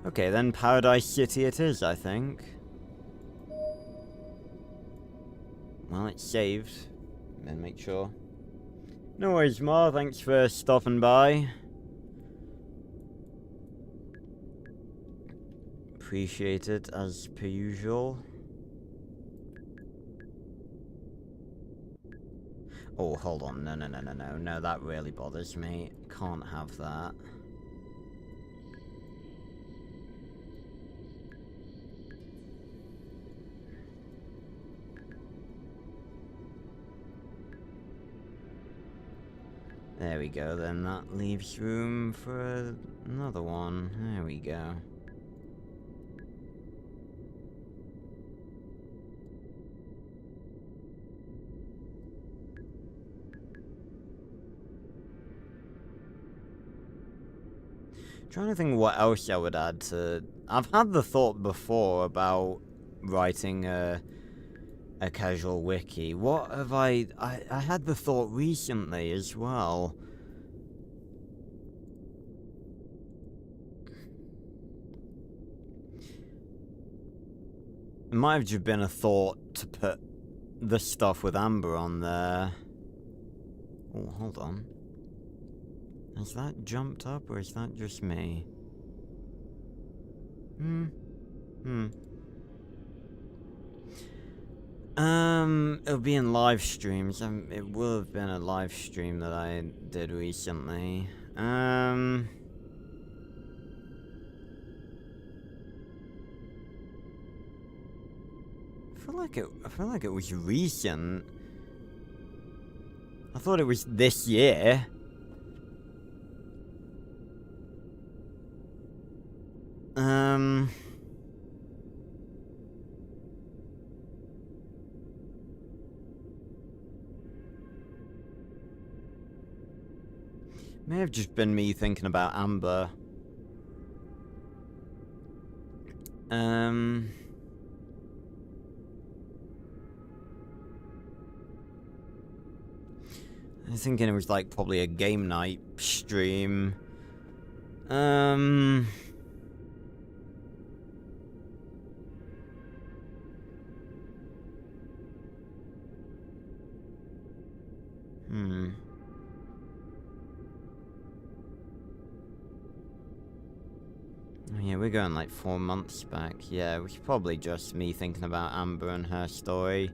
Okay, then Paradise City it is, I think. Well, it's saved. Then make sure. No worries, Ma. Thanks for stopping by. Appreciate it, as per usual. Oh, hold on. No. No, that really bothers me. Can't have that. There we go, then that leaves room for another one. There we go. Trying to think what else I would add to... I've had the thought before about writing a casual wiki. What have I had the thought recently as well. It might have just been a thought to put the stuff with Amber on there. Oh, hold on. Has that jumped up, or is that just me? It'll be in live streams. It will have been a live stream that I did recently. I feel like it was recent. I thought it was this year. May have just been me thinking about Amber. I was thinking it was like probably a game night stream. Yeah, we're going like 4 months back. Yeah, it was probably just me thinking about Amber and her story.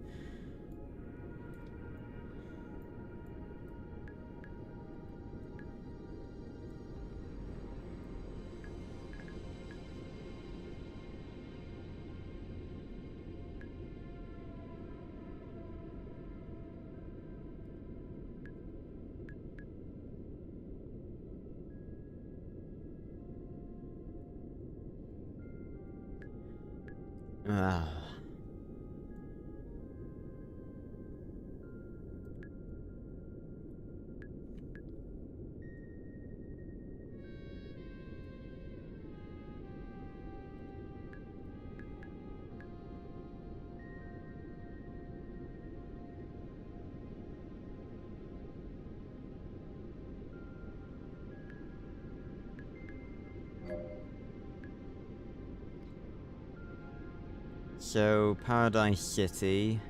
So, Paradise City,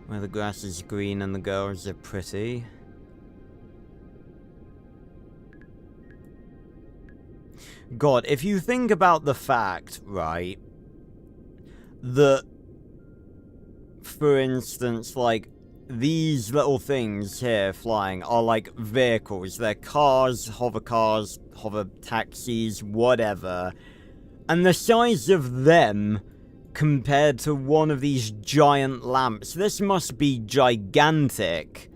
where the grass is green and the girls are pretty. God, if you think about the fact, right, that, for instance, like, these little things here flying are like vehicles. They're cars, hover taxis, whatever. And the size of them compared to one of these giant lamps, this must be gigantic.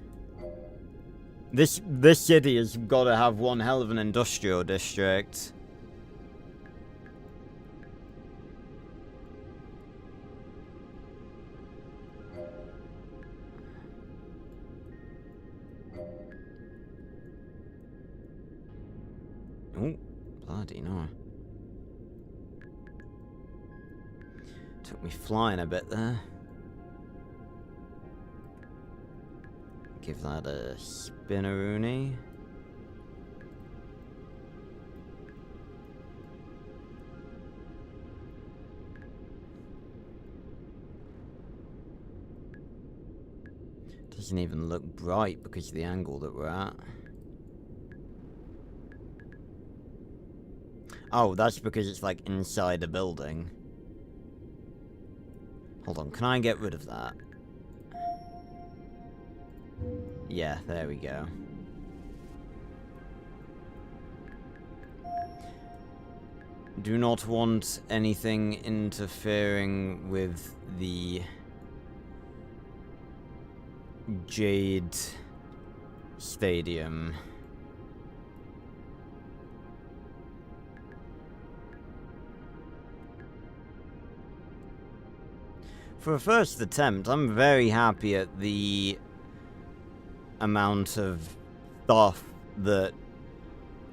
This city has got to have one hell of an industrial district. Oh, bloody no. Took me flying a bit there. Give that a spinneroonie. Doesn't even look bright because of the angle that we're at. Oh, that's because it's like inside a building. Hold on, can I get rid of that? Yeah, there we go. Do not want anything interfering with the Jade stadium. For a first attempt, I'm very happy at the amount of stuff that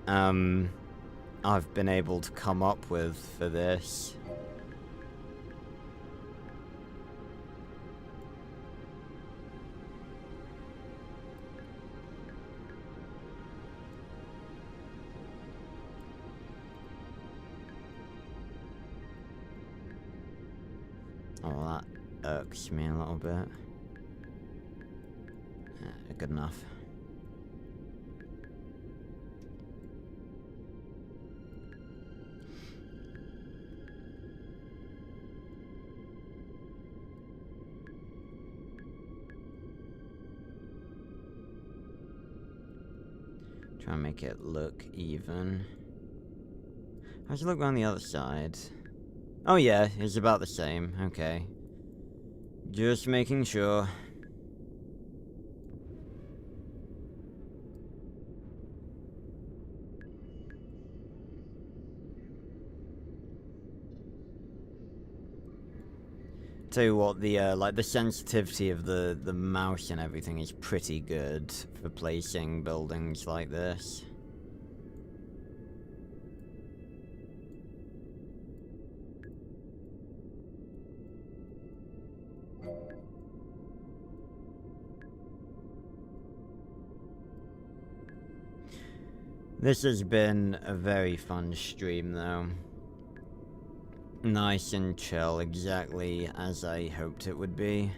I've been able to come up with for this. Oh, that irks me a little bit. Good enough. Try and make it look even. How'd you look on the other side? Oh yeah, it's about the same. Okay. Just making sure. Tell you what, the like the sensitivity of the mouse and everything is pretty good for placing buildings like this. This has been a very fun stream, though. Nice and chill, exactly as I hoped it would be.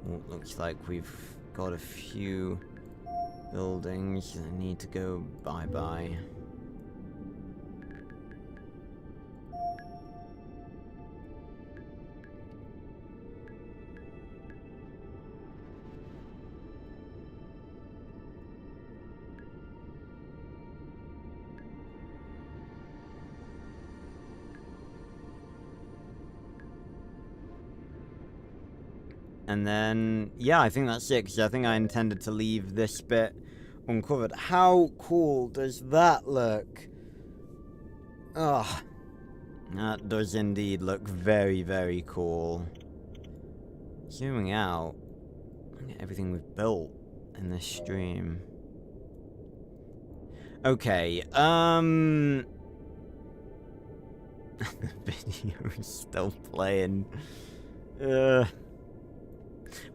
Well, looks like we've got a few buildings that need to go bye-bye. And then, yeah, I think that's it, because I think I intended to leave this bit uncovered. How cool does that look? Ugh. That does indeed look very, very cool. Zooming out, look at everything we've built in this stream. Okay, the video is still playing.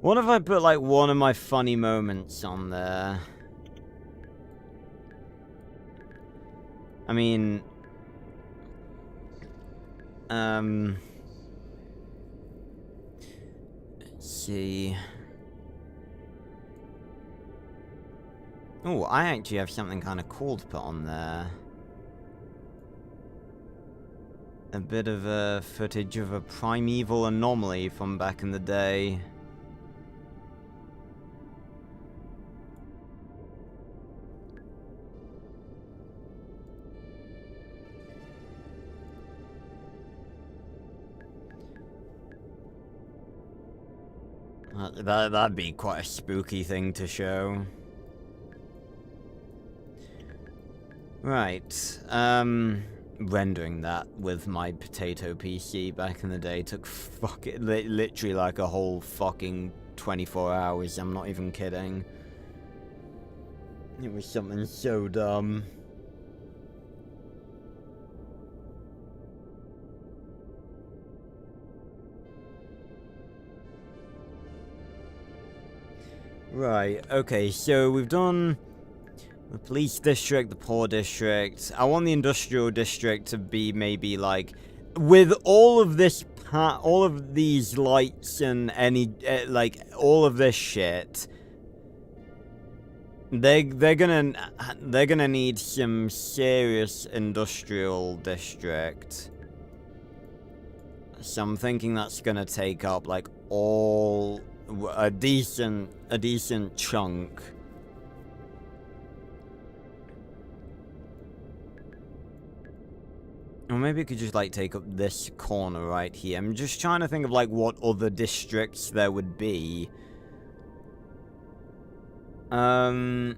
What if I put, like, one of my funny moments on there? I mean... let's see... Oh, I actually have something kind of cool to put on there. A bit of a footage of a primeval anomaly from back in the day. That'd be quite a spooky thing to show. Right, rendering that with my potato PC back in the day took literally like a whole fucking 24 hours, I'm not even kidding. It was something so dumb. Right, okay, so we've done the police district, the poor district. I want the industrial district to be maybe like, with all of this, all of these lights and any, like, all of this shit, they're gonna need some serious industrial district. So I'm thinking that's gonna take up like all a decent chunk. Or maybe it could just like take up this corner right here. I'm just trying to think of like what other districts there would be Well,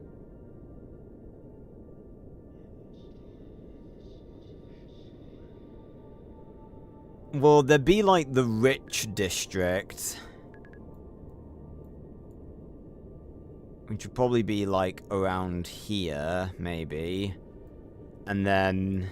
there'd be like the rich district, which would probably be like around here, maybe. And then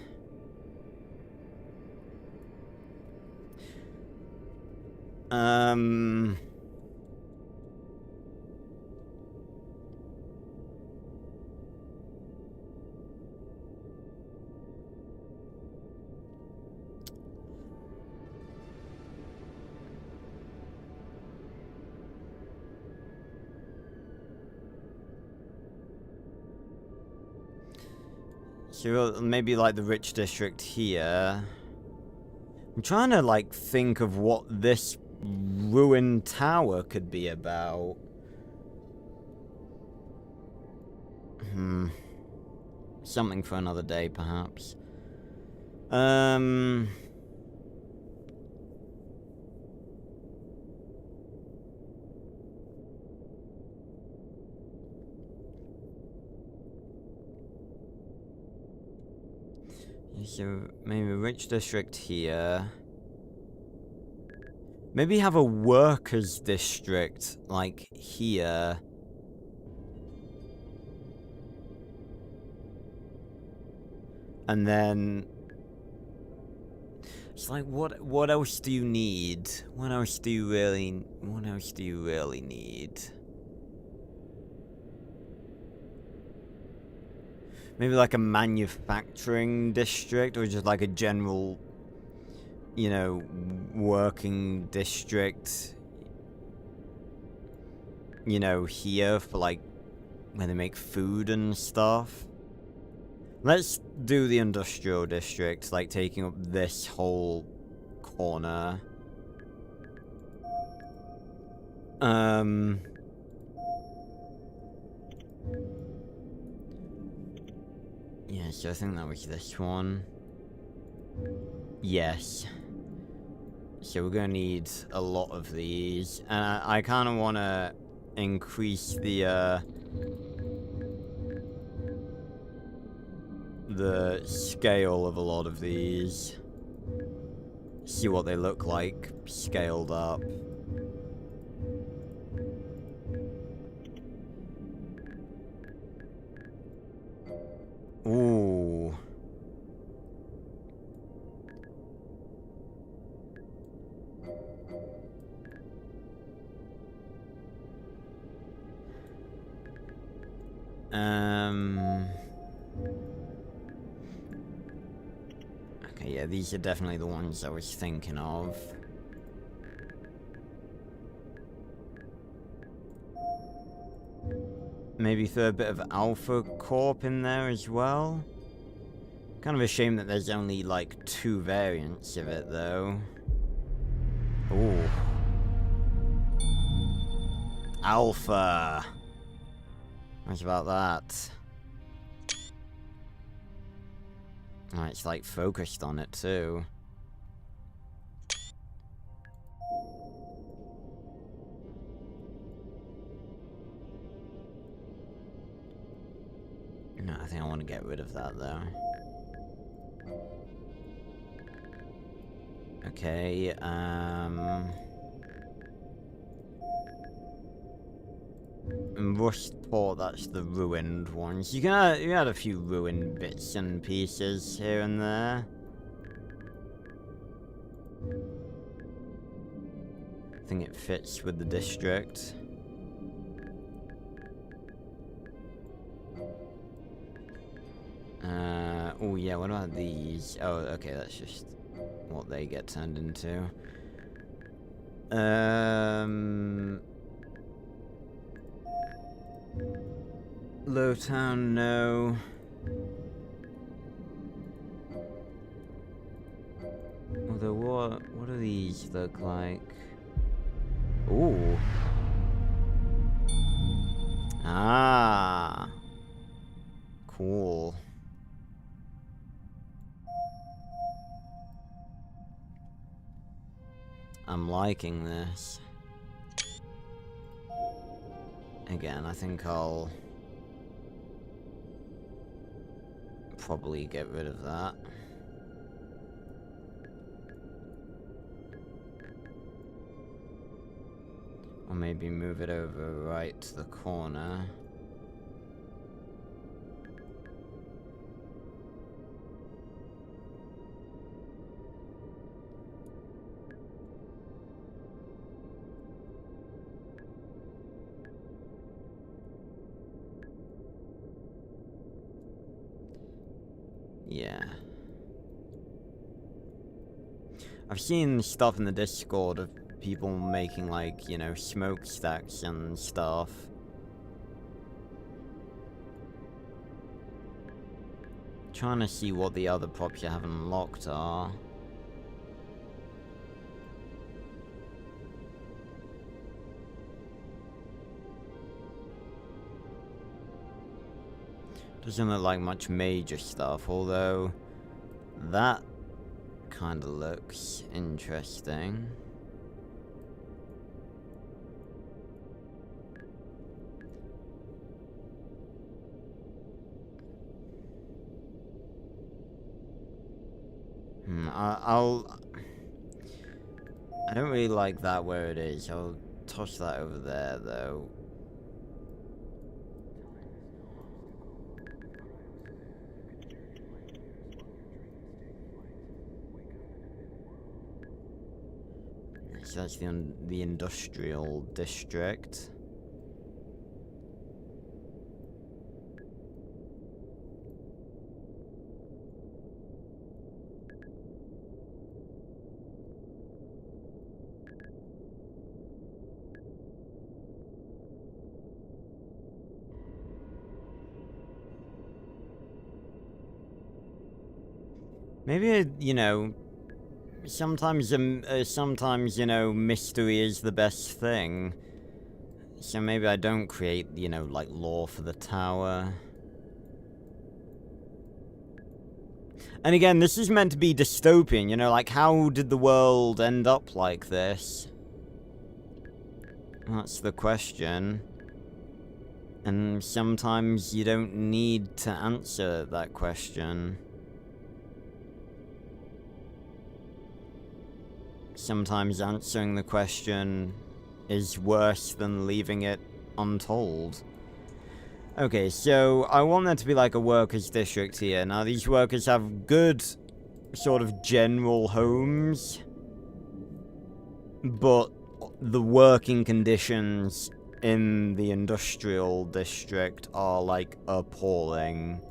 so maybe like the rich district here. I'm trying to like think of what this ruined tower could be about. Something for another day, perhaps. So maybe a rich district here. Maybe have a workers district like here. And then it's like what else do you need? What else do you really need? Maybe like a manufacturing district, or just like a general, you know, working district. You know, here for like when they make food and stuff. Let's do the industrial district, like taking up this whole corner. Yeah, so I think that was this one. Yes. So we're gonna need a lot of these. And I kind of want to increase the scale of a lot of these. See what they look like scaled up. Ooh. Okay, yeah, these are definitely the ones I was thinking of. Maybe throw a bit of Alpha Corp in there as well. Kind of a shame that there's only like 2 variants of it, though. Ooh. Alpha. What about that? Oh, it's like focused on it too. No, I think I want to get rid of that though. Okay, and Rustport, that's the ruined ones. You had a few ruined bits and pieces here and there. I think it fits with the district. Oh yeah, what about these? Oh, okay, that's just what they get turned into. Lowtown, no. Although, what do these look like? Ooh. Ah. Cool. I'm liking this. Again, I think I'll probably get rid of that. Or maybe move it over right to the corner. Yeah. I've seen stuff in the Discord of people making, like, you know, smokestacks and stuff. Trying to see what the other props you haven't unlocked are. Doesn't look like much major stuff, although that kind of looks interesting. I don't really like that where it is. I'll toss that over there, though. So that's the industrial district. Maybe, you know, sometimes, you know, mystery is the best thing. So maybe I don't create, you know, like, lore for the tower. And again, this is meant to be dystopian, you know, like, how did the world end up like this? That's the question. And sometimes you don't need to answer that question. Sometimes answering the question is worse than leaving it untold. Okay, so I want there to be like a workers' district here. Now, these workers have good sort of general homes, but the working conditions in the industrial district are like appalling.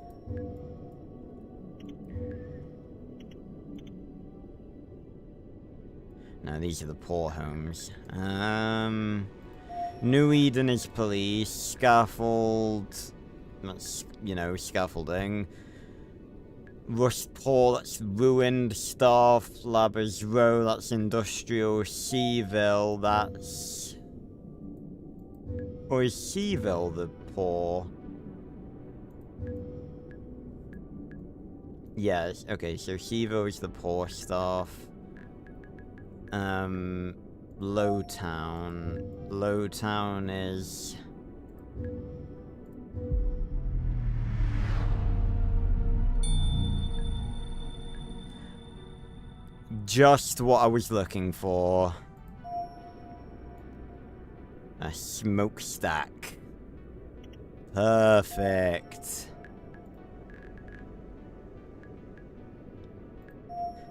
No, these are the poor homes. New Eden is police. Scaffold. That's, you know, scaffolding. Rustport, that's ruined stuff. Labbers Row, that's industrial. Seaville, that's... Or is Seaville the poor? Yes, okay, so Seaville is the poor stuff. Lowtown. Lowtown is... just what I was looking for. A smokestack. Perfect.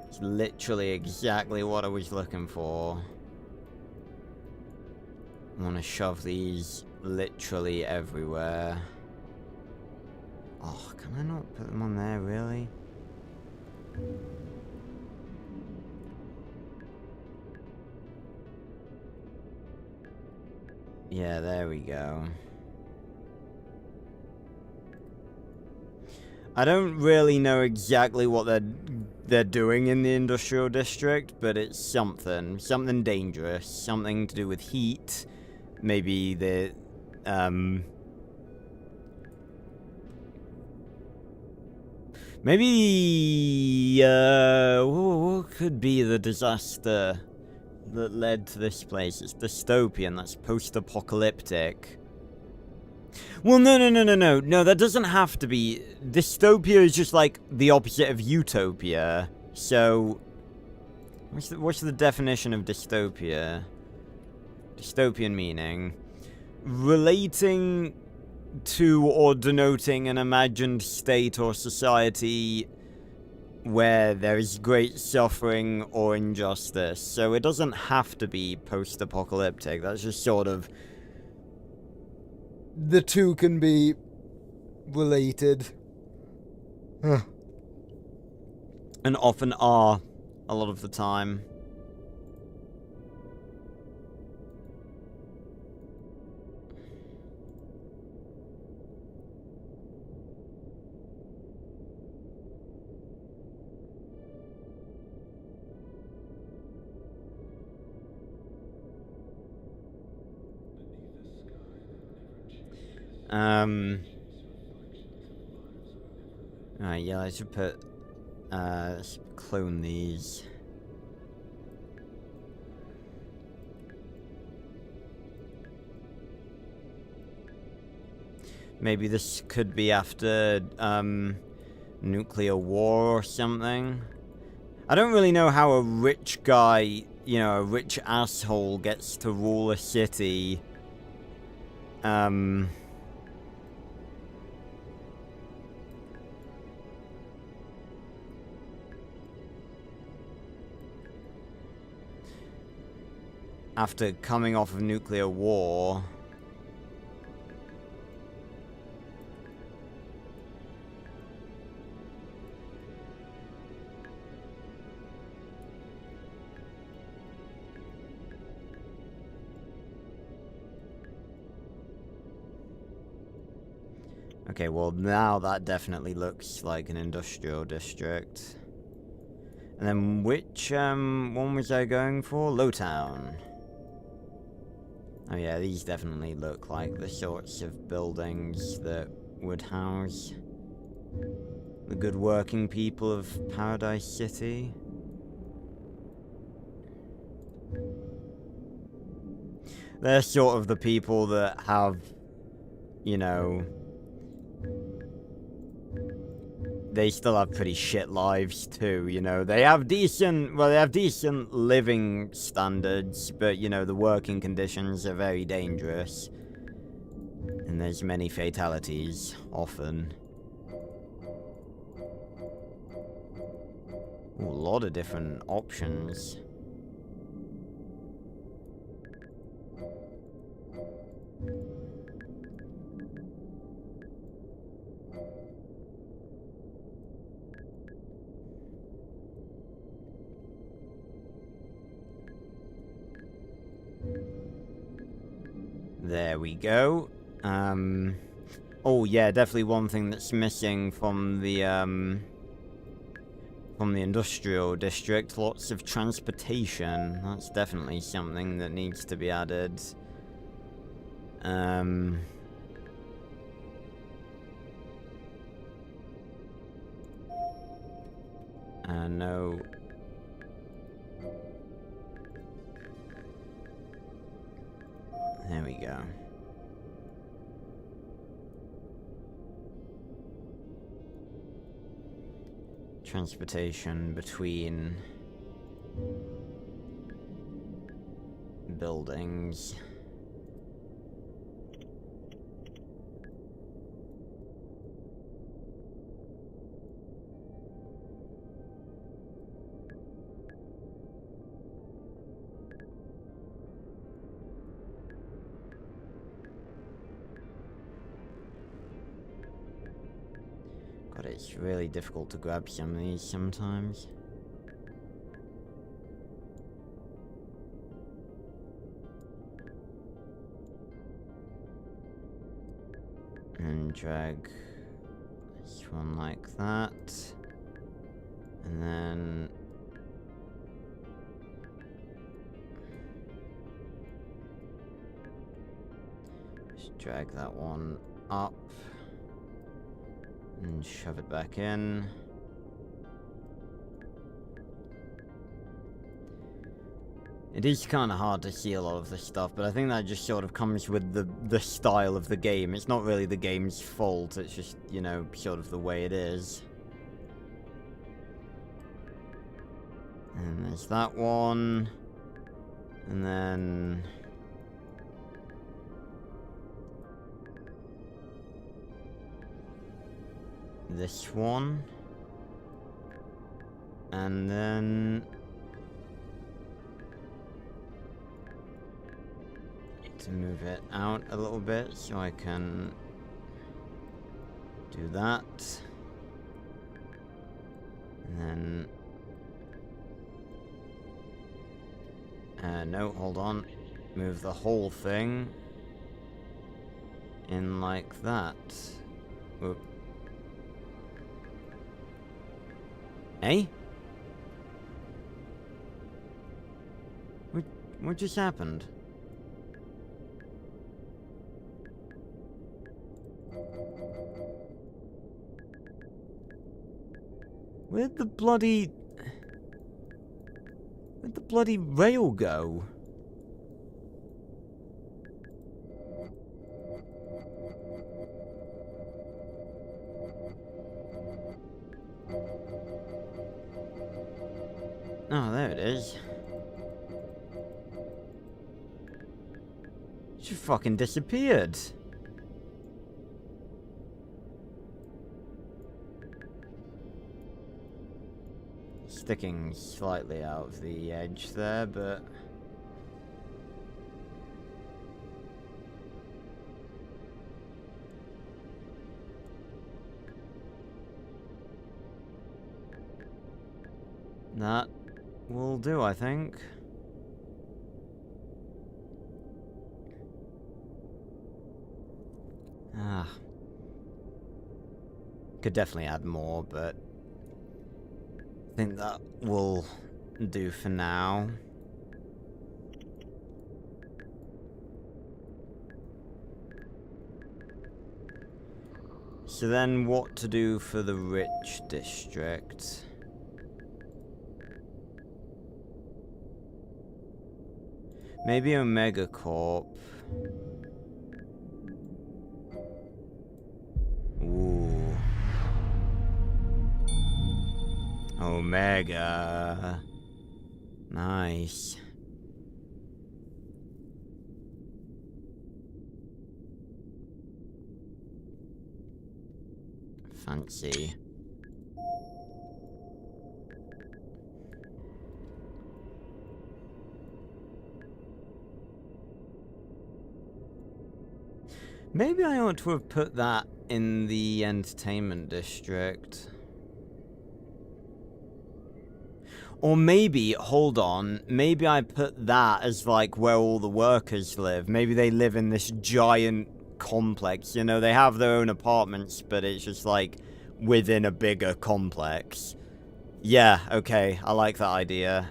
It's literally exactly what I was looking for. I want to shove these literally everywhere. Oh, can I not put them on there, really? Yeah, there we go. I don't really know exactly what they're doing in the industrial district, but it's something dangerous, something to do with heat. Maybe the what could be the disaster that led to this place? It's dystopian, that's post-apocalyptic. Well, no, that doesn't have to be. Dystopia is just like the opposite of utopia. So, what's the definition of dystopia? Dystopian meaning. Relating to or denoting an imagined state or society where there is great suffering or injustice. So it doesn't have to be post-apocalyptic. That's just sort of... The two can be related. And often are, a lot of the time. Alright, yeah, I should put, let's clone these. Maybe this could be after, nuclear war or something. I don't really know how a rich guy, you know, a rich asshole gets to rule a city. After coming off of nuclear war. Okay, well now that definitely looks like an industrial district. And then which one was I going for? Lowtown. Oh yeah, these definitely look like the sorts of buildings that would house the good working people of Paradise City. They're sort of the people that have, you know, they still have pretty shit lives too, you know. They have decent, well, they have decent living standards, but, you know, the working conditions are very dangerous. And there's many fatalities, often. Ooh, a lot of different options. There we go. Oh yeah, definitely one thing that's missing from the industrial district, lots of transportation. That's definitely something that needs to be added. No. There we go. Transportation between buildings. God, it's really difficult to grab some of these sometimes. And drag this one like that. And then... just drag that one up. And shove it back in. It is kind of hard to see a lot of this stuff, but I think that just sort of comes with the style of the game. It's not really the game's fault, it's just, you know, sort of the way it is. And there's that one. And then... this one. And then... to move it out a little bit so I can do that. And then... no, hold on. Move the whole thing in like that. Oop. Hey? What just happened? Where'd the bloody rail go? Oh, there it is. She fucking disappeared. Sticking slightly out of the edge there, but... that will do, I think. Could definitely add more, but I think that will do for now. So then what to do for the rich district? Maybe Omega Corp. Ooh. Omega. Nice. Fancy. Maybe I ought to have put that in the entertainment district. Or maybe, hold on, maybe I put that as like where all the workers live. Maybe they live in this giant complex, you know, they have their own apartments, but it's just like within a bigger complex. Yeah, okay, I like that idea.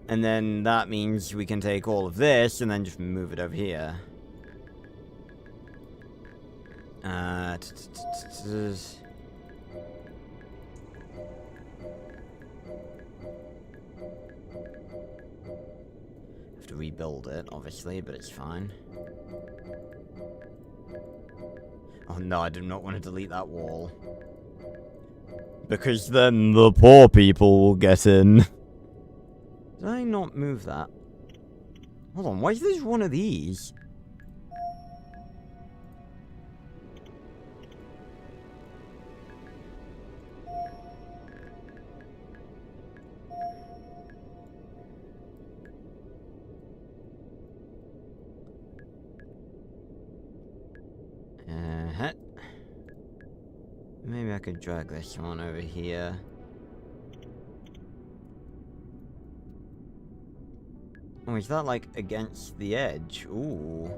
And then that means we can take all of this and then just move it over here. Have to rebuild it, obviously, but it's fine. Oh no, I do not want to delete that wall. Because then the poor people will get in. Did I not move that? Hold on, why is there one of these? Maybe I could drag this one over here. Oh, is that like against the edge? Ooh.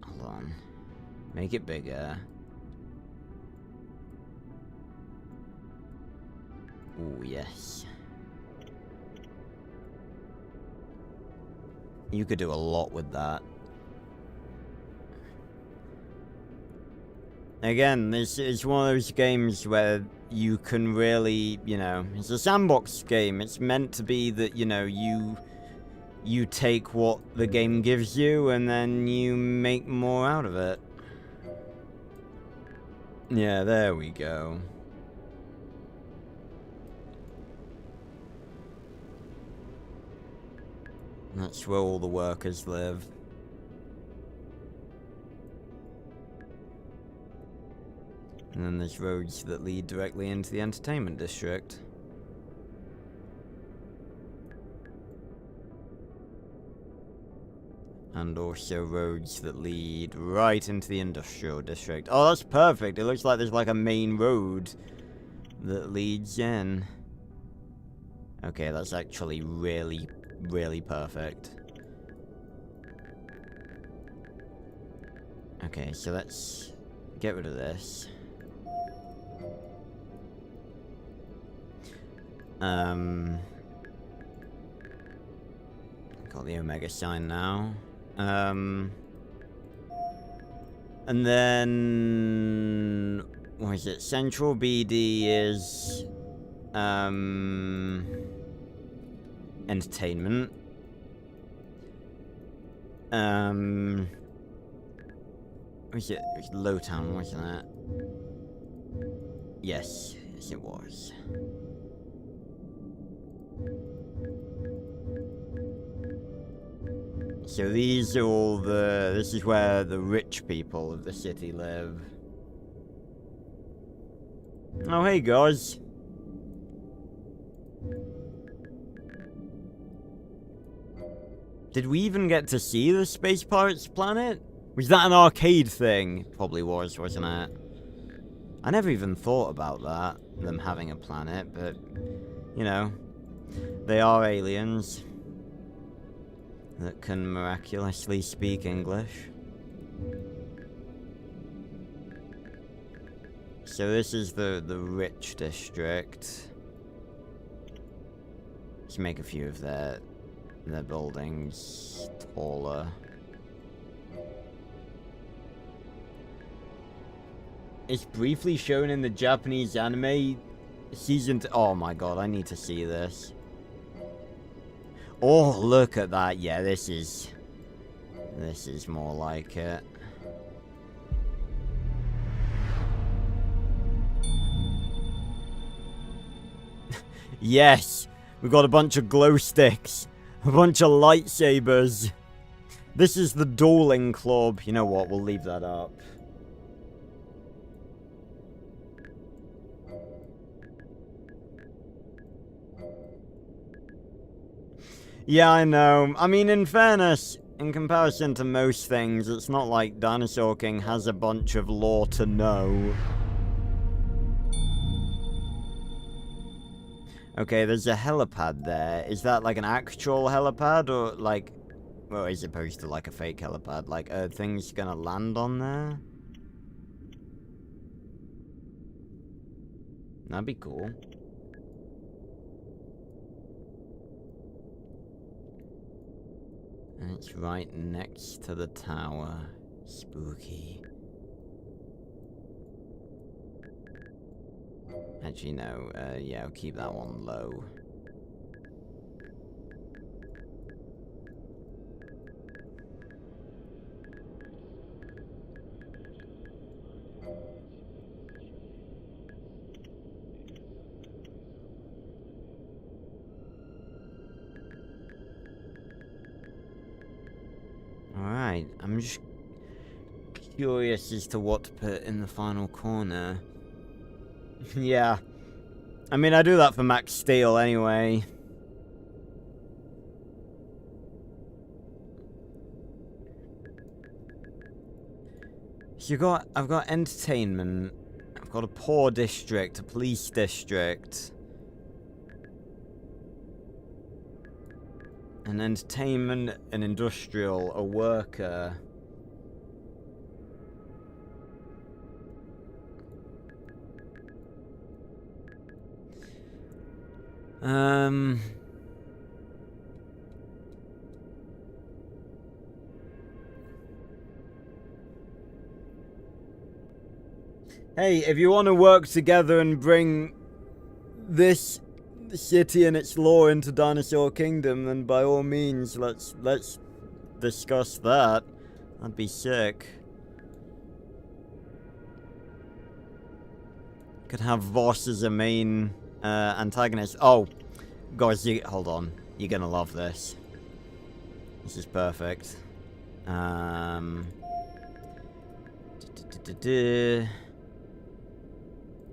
Hold on. Make it bigger. Ooh, yes. You could do a lot with that. Again, this is one of those games where you can really, you know, it's a sandbox game. It's meant to be that, you know, you take what the game gives you and then you make more out of it. Yeah, there we go. That's where all the workers live. And then there's roads that lead directly into the entertainment district. And also roads that lead right into the industrial district. Oh, that's perfect. It looks like there's like a main road that leads in. Okay, that's actually really, really perfect. Okay, so let's get rid of this. Got the Omega sign now. And then what is it? Central BD is entertainment. What is it? It was Lowtown, wasn't it? Yes, yes it was. So these are all the... This is where the rich people of the city live. Oh, hey, guys. Did we even get to see the Space Pirates planet? Was that an arcade thing? Probably was, wasn't it? I never even thought about that, them having a planet, but, you know, they are aliens that can miraculously speak English. So this is the rich district. Let's make a few of their buildings taller. It's briefly shown in the Japanese anime season. Oh my god, I need to see this. Oh, look at that. Yeah, this is more like it. Yes, we've got a bunch of glow sticks, a bunch of lightsabers. This is the dueling club. You know what? We'll leave that up. Yeah, I know. I mean, in fairness, in comparison to most things, it's not like Dinosaur King has a bunch of lore to know. Okay, there's a helipad there. Is that like an actual helipad, or like... Well, as opposed to like a fake helipad? Like, are things gonna land on there? That'd be cool. And it's right next to the tower. Spooky. Actually, no. Yeah, I'll keep that one low. Alright, I'm just curious as to what to put in the final corner. Yeah. I mean, I do that for Max Steel anyway. So I've got entertainment. I've got a poor district, a police district. An entertainment, an industrial, a worker. hey, if you want to work together and bring this city and its lore into Dinosaur Kingdom, then by all means, let's discuss that. That'd be sick. Could have Voss as a main antagonist. Oh, guys, hold on. You're gonna love this. This is perfect.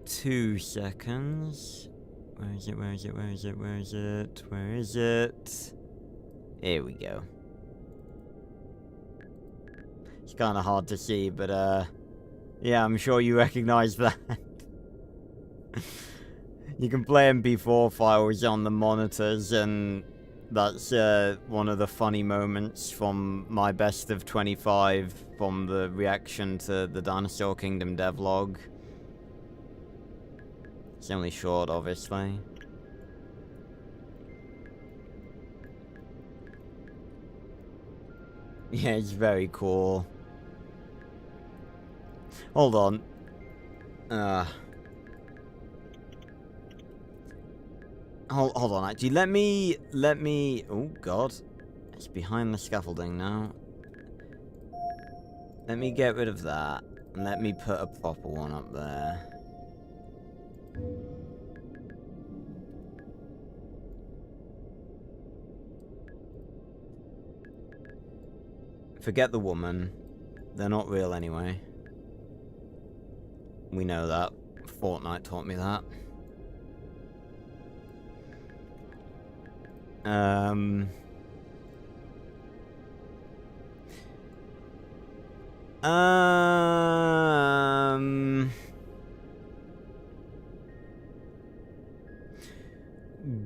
2 seconds. Where is it? Where is it? Where is it? Where is it? Where is it? Here we go. It's kind of hard to see, but yeah, I'm sure you recognize that. You can play MP4 files on the monitors, and that's one of the funny moments from my best of 25 from the reaction to the Dinosaur Kingdom devlog. It's only short, obviously. Yeah, it's very cool. Hold on. Hold on, actually, let me, oh god, it's behind the scaffolding now. Let me get rid of that, and let me put a proper one up there. Forget the woman, they're not real anyway. We know that, Fortnite taught me that.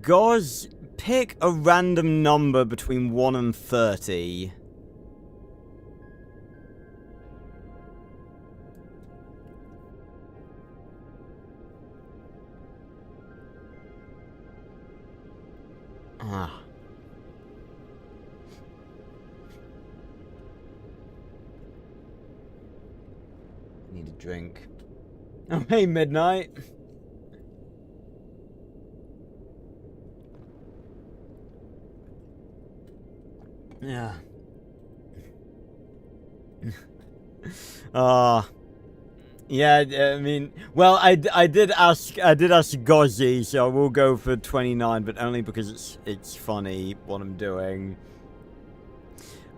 Goz, pick a random number between 1 and 30. Need a drink. Oh, hey, Midnight. Yeah. Yeah, I mean, well, I did ask Gozzy, so I will go for 29, but only because it's funny what I'm doing.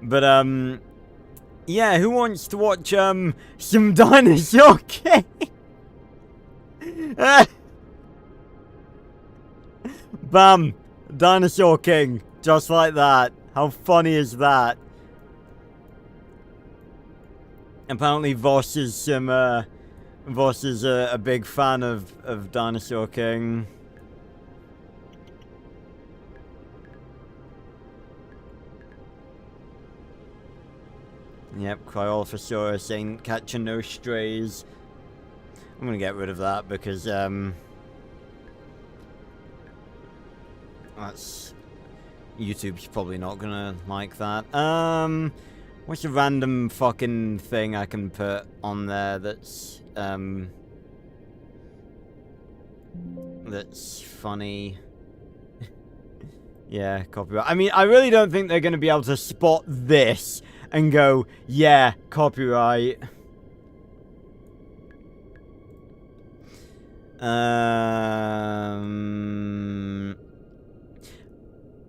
But yeah, who wants to watch some Dinosaur King? Bam, Dinosaur King, just like that. How funny is that? Apparently, Voss is a big fan of Dinosaur King. Yep, Cryolophosaurus ain't catching no strays. I'm gonna get rid of that because that's YouTube's probably not gonna like that. What's a random fucking thing I can put on there that's funny? Yeah, copyright. I mean, I really don't think they're gonna be able to spot this and go, yeah, copyright.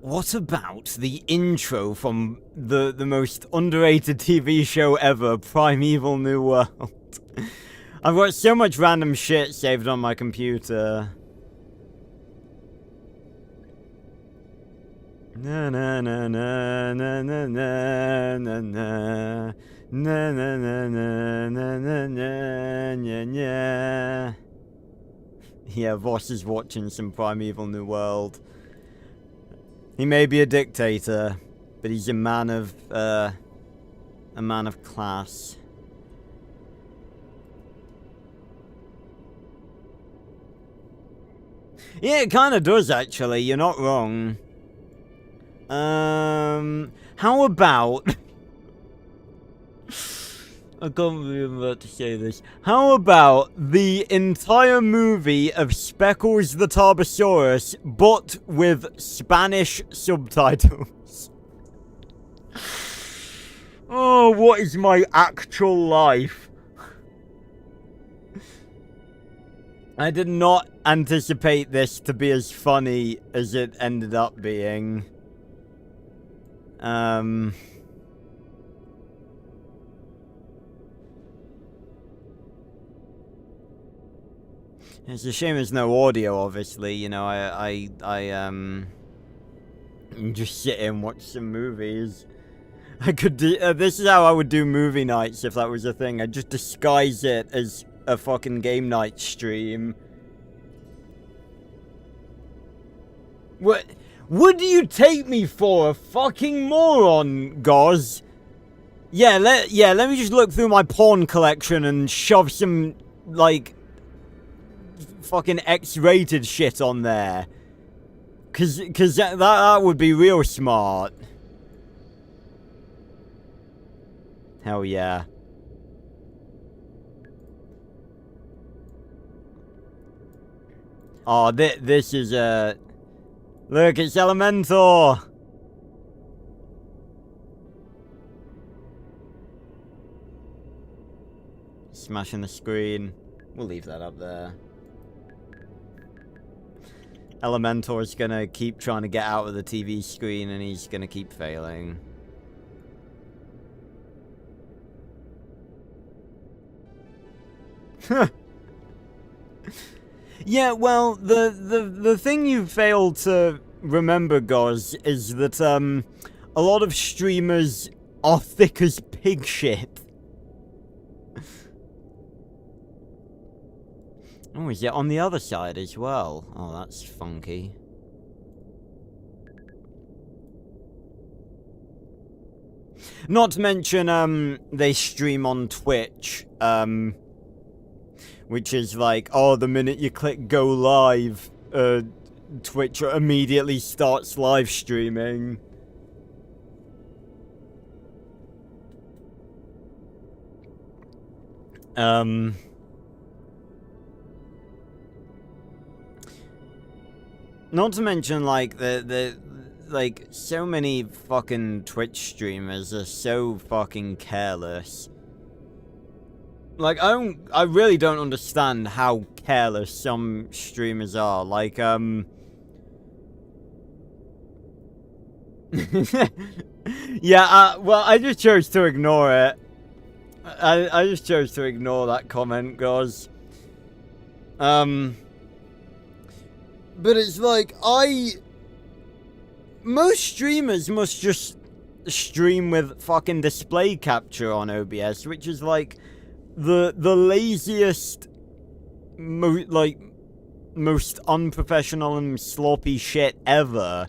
What about the intro from the most underrated TV show ever, Primeval New World? I've got so much random shit saved on my computer. Na na na na na na na na na na na na na na na na. Yeah, Voss is watching some Primeval New World. He may be a dictator, but he's a man of class. Yeah, it kind of does actually. You're not wrong. How about I can't believe I'm about to say this. How about the entire movie of Speckles the Tarbosaurus, but with Spanish subtitles? Oh, what is my actual life? I did not anticipate this to be as funny as it ended up being. It's a shame there's no audio, obviously. You know, I just sit and watch some movies. I could do, this is how I would do movie nights if that was a thing. I'd just disguise it as a fucking game night stream. What do you take me for? A fucking moron, Goz? Yeah, let me just look through my porn collection and shove some, like, fucking X-rated shit on there. Cause that would be real smart. Hell yeah. Oh, this is look, it's Elementor. Smashing the screen. We'll leave that up there. Elementor's gonna keep trying to get out of the TV screen and he's gonna keep failing. Yeah, well, the thing you fail to remember, Goz, is that a lot of streamers are thick as pig shit. Oh, is it on the other side as well? Oh, that's funky. Not to mention, they stream on Twitch, which is like, oh, the minute you click go live, Twitch immediately starts live streaming. Not to mention, like, like, so many fucking Twitch streamers are so fucking careless. Like, I really don't understand how careless some streamers are. Like, yeah, well, I just chose to ignore it. I just chose to ignore that comment, guys. But it's like, most streamers must just stream with fucking display capture on OBS, which is like the laziest, most unprofessional and sloppy shit ever.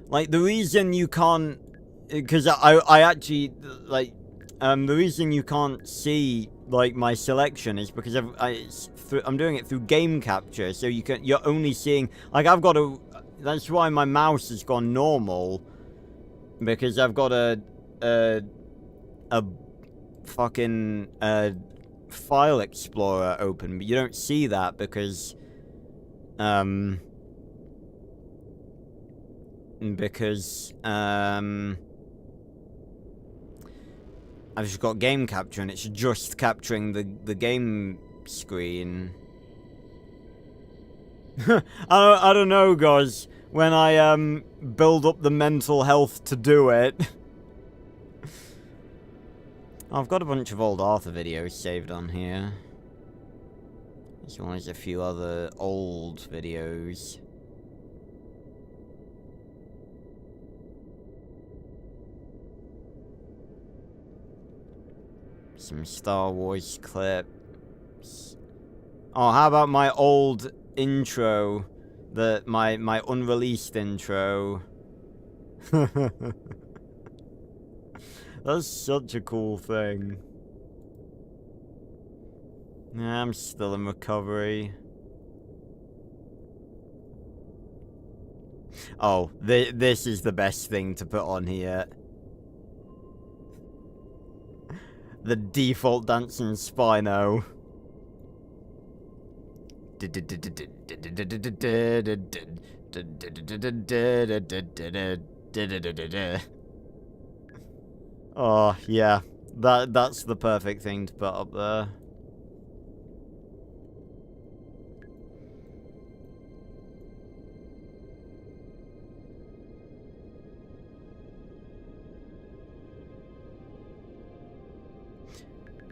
Like, the reason you can't, because I actually, like, the reason you can't see, like, my selection is because I'm doing it through game capture, so you're only seeing, like, I've got a, that's why my mouse has gone normal, because I've got a fucking, file explorer open, but you don't see that because, I've just got game capture and it's just capturing the game screen. I don't know, guys. When I build up the mental health to do it. I've got a bunch of old Arthur videos saved on here. As well as a few other old videos. Some Star Wars clips. Oh, how about my old intro? My unreleased intro. That's such a cool thing. Yeah, I'm still in recovery. Oh, this is the best thing to put on here. The default dancing Spino. Oh, yeah. That's the perfect thing to put up there.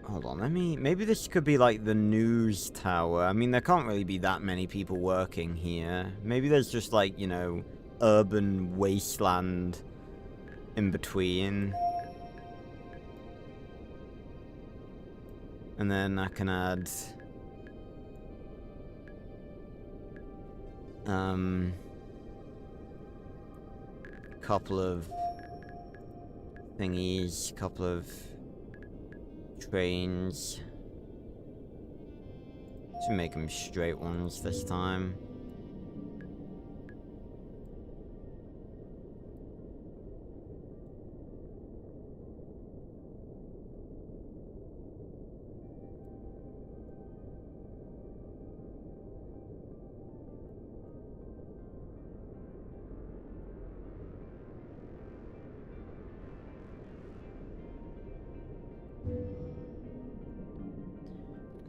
Hold on, maybe this could be like the news tower. I mean, there can't really be that many people working here. Maybe there's just like, you know, urban wasteland in between. And then I can add... couple of thingies, couple of trains. To make them straight ones this time.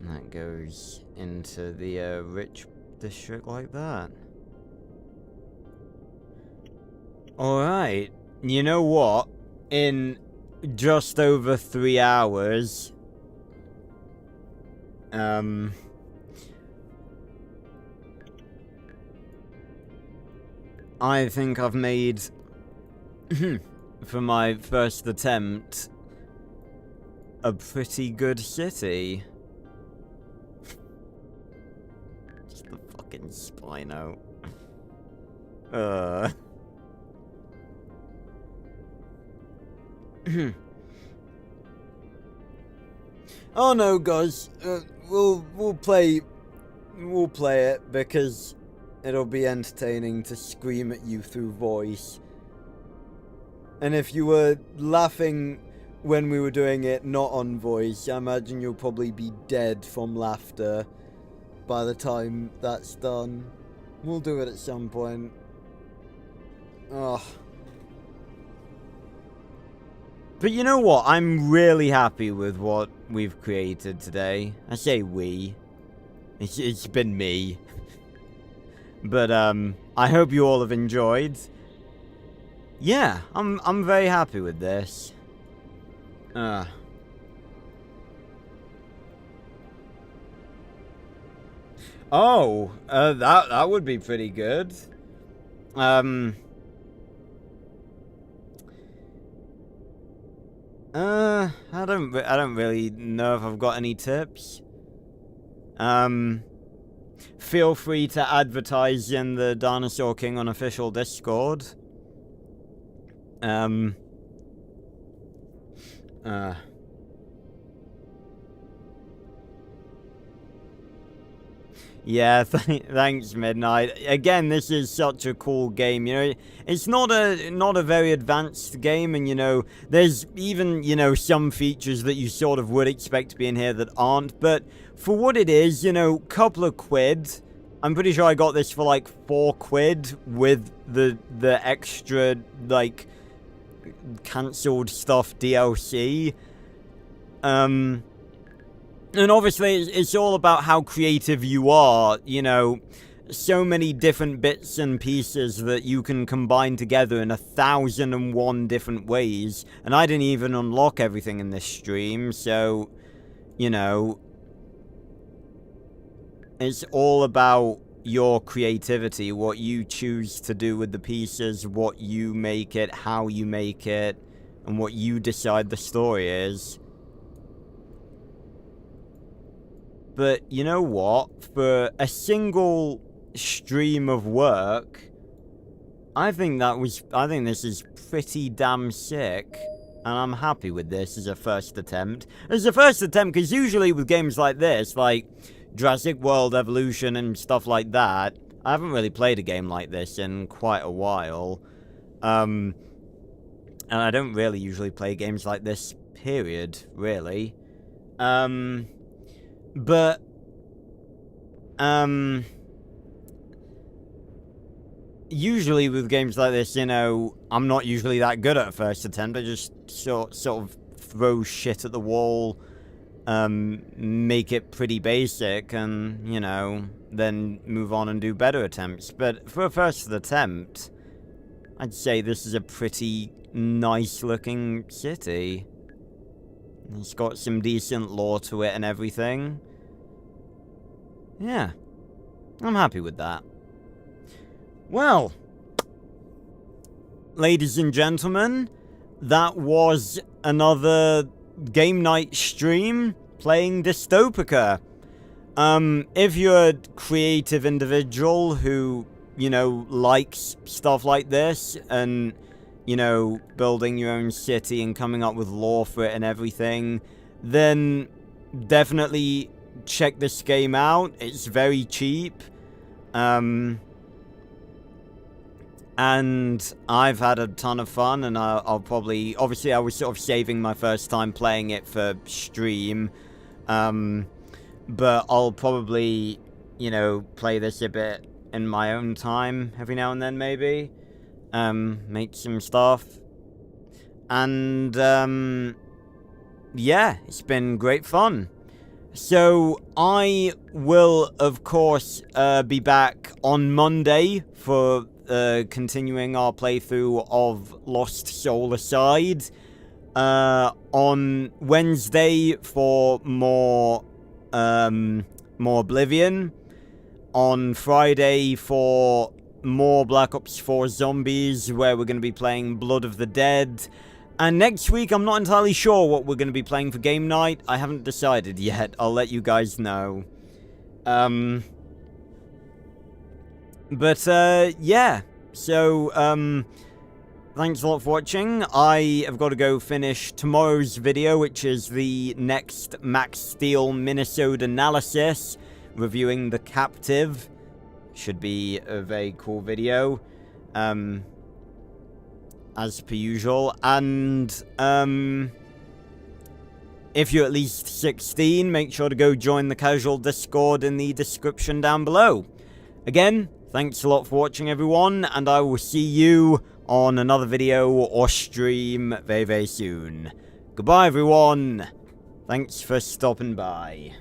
And that goes into the rich district like that. Alright, you know what? In just over 3 hours, I think I've made, for my first attempt, a pretty good city. Just the fucking Spino. Oh no, guys. We'll play it because it'll be entertaining to scream at you through voice. And if you were laughing when we were doing it not on voice, I imagine you'll probably be dead from laughter by the time that's done. We'll do it at some point. Ugh. But you know what? I'm really happy with what we've created today. I say we. It's been me. But I hope you all have enjoyed. Yeah, I'm very happy with this. Oh, that would be pretty good. I don't really know if I've got any tips. Feel free to advertise in the Dinosaur King unofficial Discord. Yeah, thanks, Midnight. Again, this is such a cool game, you know. It's not a very advanced game, and, you know, there's even, you know, some features that you sort of would expect to be in here that aren't, but for what it is, you know, couple of quid. I'm pretty sure I got this for, like, 4 quid with the extra, like, cancelled stuff DLC. And obviously, it's all about how creative you are, you know, so many different bits and pieces that you can combine together in 1,001 different ways, and I didn't even unlock everything in this stream, so, you know, it's all about your creativity, what you choose to do with the pieces, what you make it, how you make it, and what you decide the story is. But you know what? For a single stream of work, I think this is pretty damn sick. And I'm happy with this as a first attempt. As a first attempt, because usually with games like this, like Jurassic World Evolution and stuff like that, I haven't really played a game like this in quite a while. And I don't really usually play games like this period, really. But usually with games like this, you know, I'm not usually that good at first attempt. I just sort of throw shit at the wall, make it pretty basic, and, you know, then move on and do better attempts. But for a first attempt, I'd say this is a pretty nice-looking city. It's got some decent lore to it and everything. Yeah, I'm happy with that. Well, ladies and gentlemen, that was another game night stream playing Dystopica. If you're a creative individual who, you know, likes stuff like this and, you know, building your own city and coming up with lore for it and everything, then definitely check this game out. It's very cheap. And I've had a ton of fun, and I'll probably... Obviously, I was sort of saving my first time playing it for stream. But I'll probably, you know, play this a bit in my own time every now and then, maybe. Make some stuff. And, yeah, it's been great fun. So, I will, of course, be back on Monday for continuing our playthrough of Lost Soul Aside. On Wednesday for more Oblivion. On Friday for more Black Ops 4 Zombies, where we're going to be playing Blood of the Dead. And next week, I'm not entirely sure what we're going to be playing for game night. I haven't decided yet. I'll let you guys know. Yeah. So, thanks a lot for watching. I have got to go finish tomorrow's video, which is the next Max Steel Minnesota analysis, reviewing The Captive. Should be a very cool video, as per usual. And, if you're at least 16, make sure to go join the casual Discord in the description down below. Again, thanks a lot for watching, everyone, and I will see you on another video or stream very, very soon. Goodbye, everyone. Thanks for stopping by.